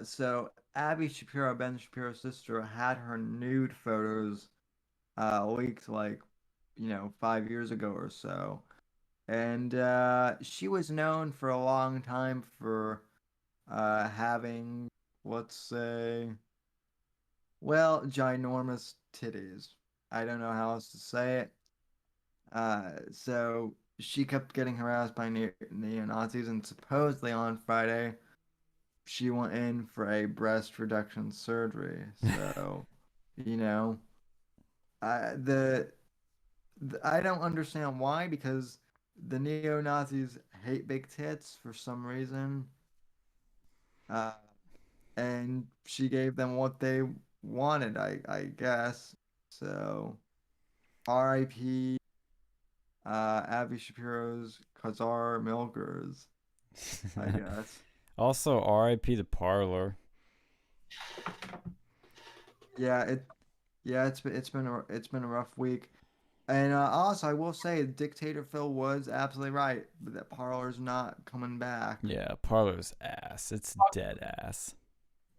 So Abby Shapiro, Ben Shapiro's sister, had her nude photos leaked 5 years ago or so. And she was known for a long time for having, let's say, ginormous titties. I don't know how else to say it. So she kept getting harassed by neo-Nazis, and supposedly on Friday, she went in for a breast reduction surgery. So, I don't understand why, because the neo-Nazis hate big tits for some reason. And she gave them what they wanted, I guess. So, R.I.P. Abby Shapiro's Khazar Milkers, I guess.
Also, R.I.P. the parlor.
Yeah, it's been a rough week. And also, I will say, Dictator Phil was absolutely right, but that Parlor's not coming back.
Yeah, Parler's ass. It's dead ass.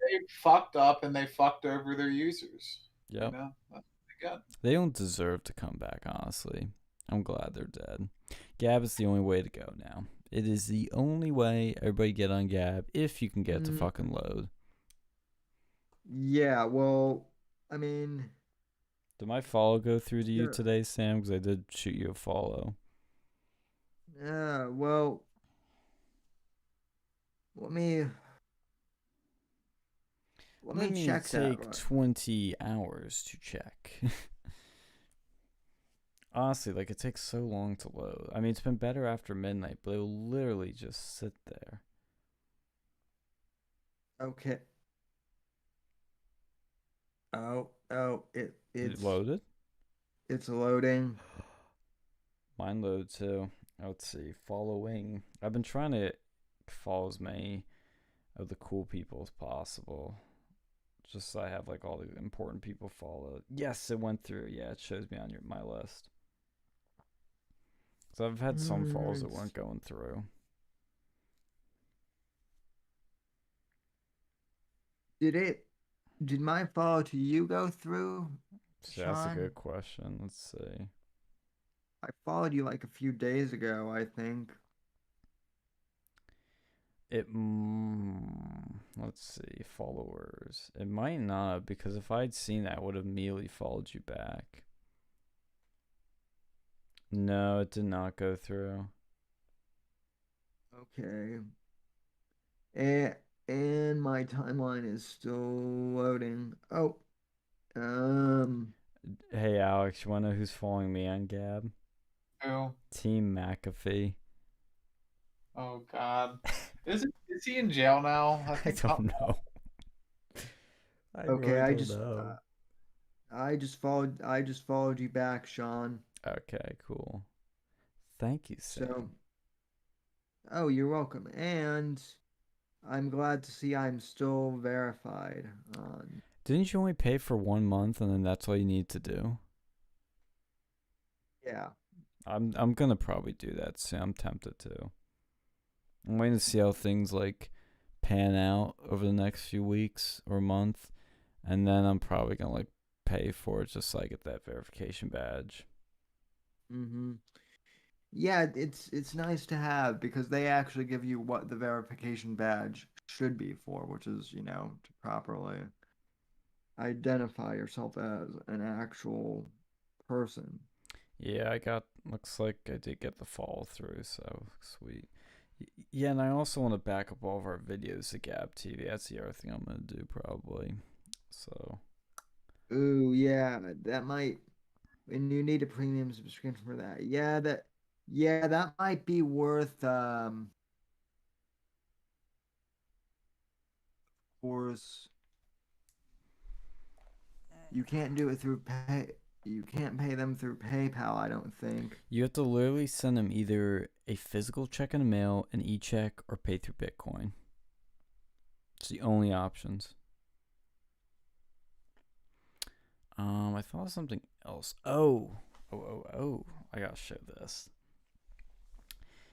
They fucked up and they fucked over their users.
Yep.
You know, that's what they got.
They don't deserve to come back, honestly. I'm glad they're dead. Gab is the only way to go now. It is the only way. Everybody get on Gab if you can get to fucking load.
Yeah, well, I mean,
Did my follow go through to you
sure.
today, Sam? Because I did shoot you a follow.
Well, let me check that.
Take 20 hours to check. Honestly, like, it takes so long to load. I mean, it's been better after midnight, but it'll literally just sit there.
Okay. Oh,
It loaded?
It's loading.
Mine loaded too. Let's see. Following. I've been trying to follow as many of the cool people as possible. Just so I have like all the important people followed. Yes, it went through. Yeah, it shows me on my list. So I've had some follows that weren't going through.
Did my follow to you go through,
So that's a
Sean?
good question. Let's see.
I followed you like a few days ago, I think.
Let's see, followers. It might not, because if I'd seen that, I would have immediately followed you back. No, it did not go through.
Okay. And my timeline is still loading. Oh.
Hey Alex, you wanna know who's following me on Gab?
Who?
Team McAfee.
Oh God. Is he in jail now?
I don't know.
Okay, I just followed you back, Sean.
Okay, cool. Thank you, Sam.
Oh, you're welcome. And I'm glad to see I'm still verified on.
Didn't you only pay for 1 month and then that's all you need to do?
Yeah.
I'm gonna probably do that soon. I'm tempted to. I'm waiting to see how things like pan out over the next few weeks or month, and then I'm probably gonna like pay for it just so I get that verification badge.
Yeah, it's nice to have because they actually give you what the verification badge should be for, which is, to properly identify yourself as an actual person.
Yeah, looks like I did get the follow through, so sweet. Yeah, and I also want to back up all of our videos to Gab TV. That's the other thing I'm gonna do probably. So.
Ooh, yeah, that might. And you need a premium subscription for that. Yeah, that might be worth. Of course, you can't do it through pay. You can't pay them through PayPal, I don't think.
You have to literally send them either a physical check in the mail, an e-check, or pay through Bitcoin. It's the only options. I thought of something else. Oh. I gotta show this.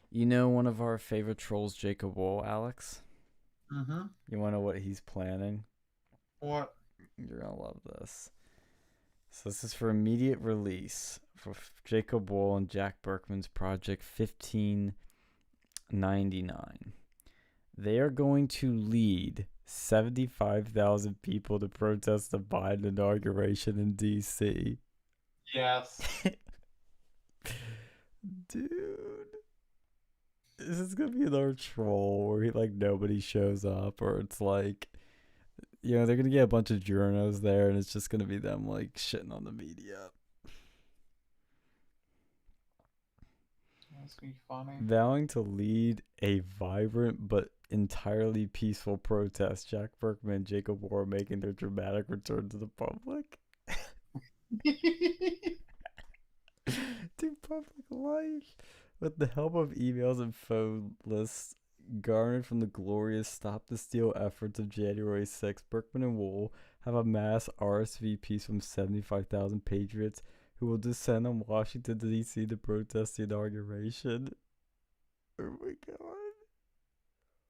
You know one of our favorite trolls, Jacob Wool, Alex?
Mm-hmm.
You wanna know what he's planning?
What?
You're gonna love this. So this is for immediate release for Jacob Wool and Jack Berkman's Project 1599. They are going to lead 75,000 people to protest the Biden inauguration in D.C.
Yes.
Dude. This is going to be another troll where nobody shows up, or it's like, they're going to get a bunch of journos there and it's just going to be them shitting on the media.
That's gonna be funny.
Vowing to lead a vibrant but entirely peaceful protest, Jack Berkman and Jacob Moore making their dramatic return to the public. To public life. With the help of emails and phone lists garnered from the glorious Stop the Steal efforts of January 6th, Berkman and Wool have amassed RSVPs from 75,000 patriots who will descend on Washington, D.C. to protest the inauguration. Oh my god.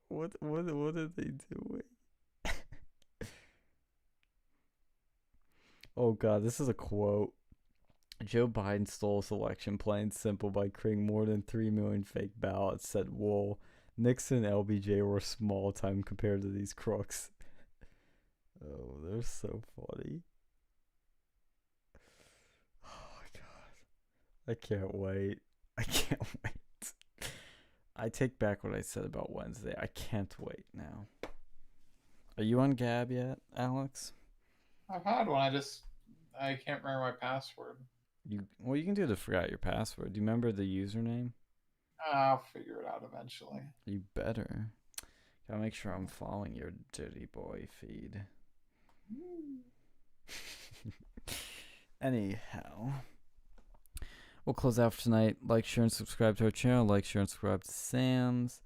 What are they doing? Oh god, this is a quote. Joe Biden stole his election plain and simple by creating more than 3 million fake ballots, said Wool. Nixon and LBJ were small time compared to these crooks. Oh, they're so funny. Oh my god. I can't wait. I can't wait. I take back what I said about Wednesday. I can't wait now. Are you on Gab yet, Alex?
I've had one. I can't remember my password.
You can do to forget your password. Do you remember the username?
I'll figure it out eventually.
You better. Gotta make sure I'm following your dirty boy feed. Anyhow, we'll close out for tonight. Like, share, and subscribe to our channel. Like, share, and subscribe to Sam's.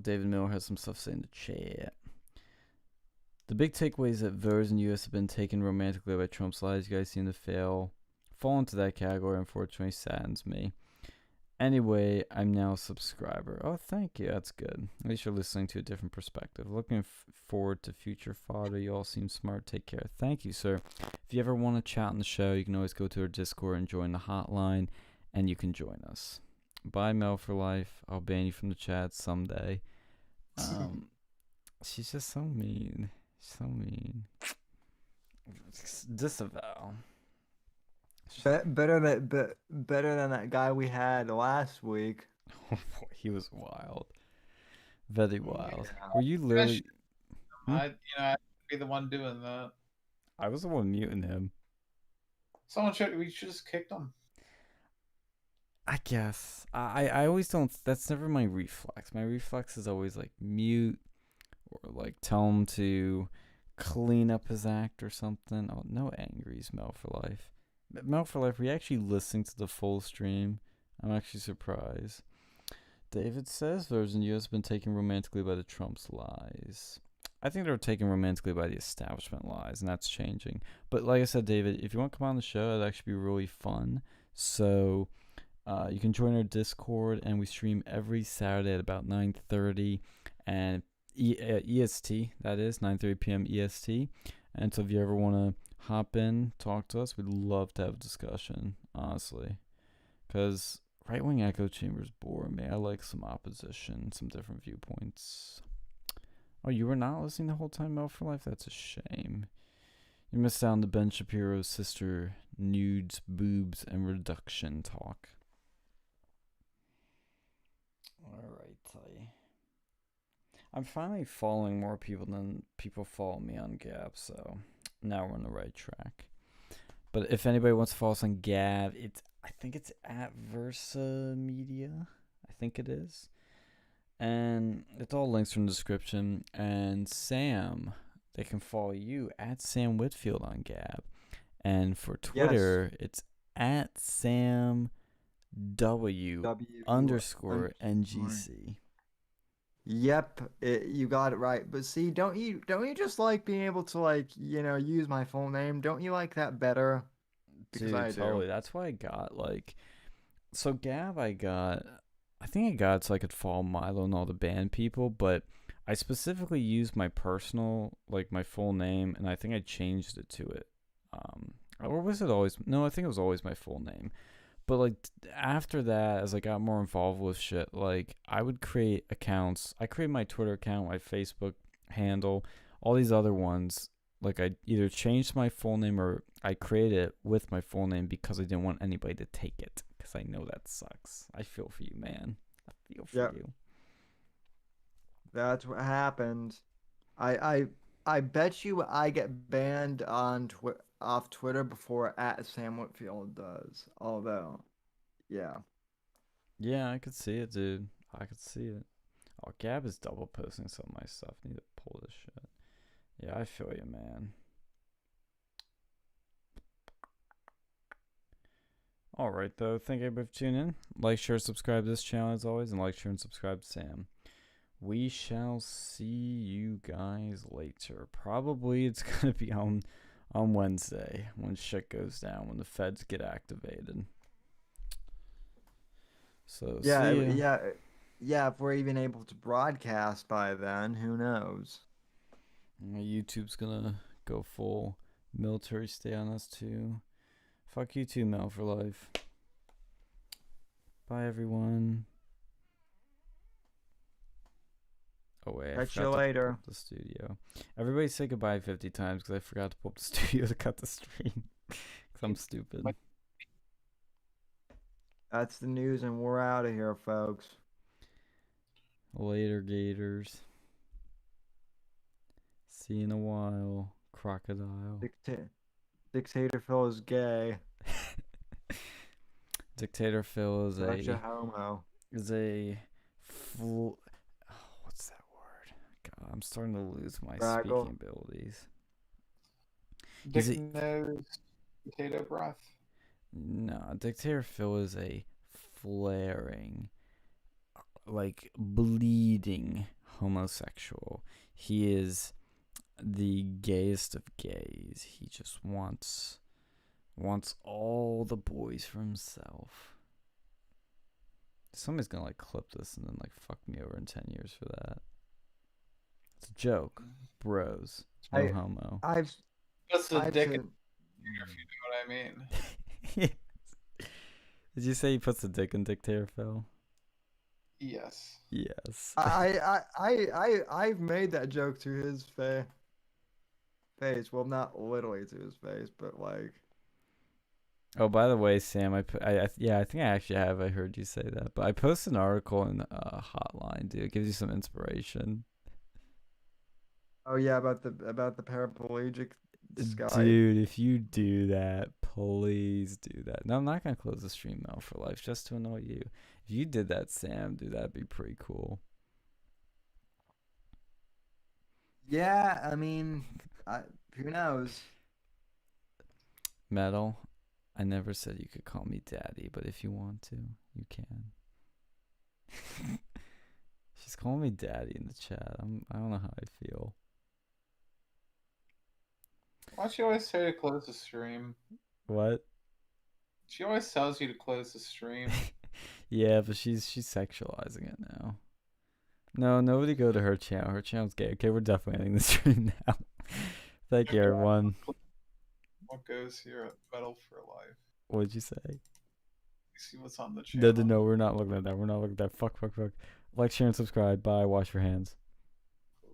David Miller has some stuff to say in the chat. The big takeaway is that voters in the U.S. have been taken romantically by Trump's lies. You guys seem to fall into that category. Unfortunately, saddens me. Anyway, I'm now a subscriber. Oh, thank you. That's good. At least you're listening to a different perspective. Looking forward to future fodder. You all seem smart. Take care. Thank you, sir. If you ever want to chat on the show, you can always go to our Discord and join the hotline, and you can join us. Bye, Mel for life. I'll ban you from the chat someday. She's just so mean. So mean. Disavow.
Better than that guy we had last week.
Oh boy, he was wild. Very wild.
Yeah.
Were you literally...
I'd be the one doing that.
I was the one muting him.
We should just kicked him.
I guess. I always don't... That's never my reflex. My reflex is always like mute or like tell him to clean up his act or something. Oh, no angries, Mel for life. Mel for life, were you actually listening to the full stream? I'm actually surprised. David says voters in the U.S. have been taken romantically by the Trump's lies. I think they were taken romantically by the establishment lies, and that's changing. But like I said, David, if you want to come on the show, it'd actually be really fun. So you can join our Discord, and we stream every Saturday at about 9:30 and EST. That is 9:30 p.m. EST. And so if you ever want to hop in, talk to us, we'd love to have a discussion, honestly. Because right-wing echo chambers bore me. I like some opposition, some different viewpoints. Oh, you were not listening the whole time, Mel for life? That's a shame. You missed out on the Ben Shapiro's sister nudes, boobs, and reduction talk. Alright, I'm finally following more people than people follow me on Gab, so now we're on the right track. But if anybody wants to follow us on Gab, I think it's at Versa Media. I think it is. And it's all links from the description. And Sam, they can follow you at Sam Whitfield on Gab. And for Twitter, it's at Sam W_NGC.
Yep, you got it right. But see, don't you just like being able to use my full name? Don't you like that better?
Because dude, totally. That's why I got so Gab I think I got so I could follow Milo and all the band people, but I specifically used my personal, my full name, and I think I changed it to it. Or was it always? No, I think it was always my full name. But after that, as I got more involved with shit, I would create accounts. I created my Twitter account, my Facebook handle, all these other ones. I either changed my full name or I created it with my full name because I didn't want anybody to take it. Because I know that sucks. I feel for you, man. I feel for you.
That's what happened. I bet you I get banned on off Twitter before at Sam Whitfield does. Although, yeah.
Yeah, I could see it, dude. I could see it. Oh, Gab is double posting some of my stuff. I need to pull this shit. Yeah, I feel you, man. Alright, though. Thank you everybody for tuning in. Like, share, subscribe to this channel as always, and like, share, and subscribe to Sam. We shall see you guys later. Probably it's going to be on on Wednesday when shit goes down, when the feds get activated. So
Yeah,
see ya.
yeah. If we're even able to broadcast by then, who knows?
YouTube's gonna go full military stay on us too. Fuck you too, Mel for life. Bye everyone. Oh wait, I
Catch
forgot
you
to
later.
pull up the studio. Everybody say goodbye 50 times because I forgot to pull up the studio to cut the stream. Because I'm stupid.
That's the news, and we're out of here, folks.
Later, Gators. See you in a while, crocodile.
Dictator Phil is gay.
Dictator Phil is
Such a
a
homo.
what's that word? God, I'm starting to lose my
Fraggle.
speaking abilities.
Dick nose, potato breath.
No, Dictator Phil is a flaring, like bleeding homosexual. He is the gayest of gays. He just wants all the boys for himself. Somebody's gonna like clip this and then like fuck me over in 10 years for that. It's a joke, bros. No homo.
That's a dick,
said-
if you know what I mean.
Did you say he puts a dick in Dictator Phil?
Yes.
Yes.
I've made that joke to his face. Well, not literally to his face, but like.
Oh, by the way, Sam, I think I actually have. I heard you say that, but I posted an article in Hotline, dude. It gives you some inspiration.
Oh yeah, about the paraplegic guy.
Dude, if you do that, please do that. No, I'm not gonna close the stream now for life just to annoy you. If you did that, Sam, dude, that'd be pretty cool.
Yeah, I mean, who knows?
Metal, I never said you could call me daddy, but if you want to, you can. She's calling me daddy in the chat. I don't know how I feel.
Why don't you always say to close the stream?
What?
She always tells you to close the stream.
Yeah, but she's sexualizing it now. No, nobody go to her channel. Her channel's gay. Okay, we're definitely ending the stream now. Thank you, everyone.
What goes here at Metal for Life?
What'd you say?
You see what's on the channel.
No, we're not looking at that. We're not looking at that. Fuck. Like, share, and subscribe. Bye. Wash your hands.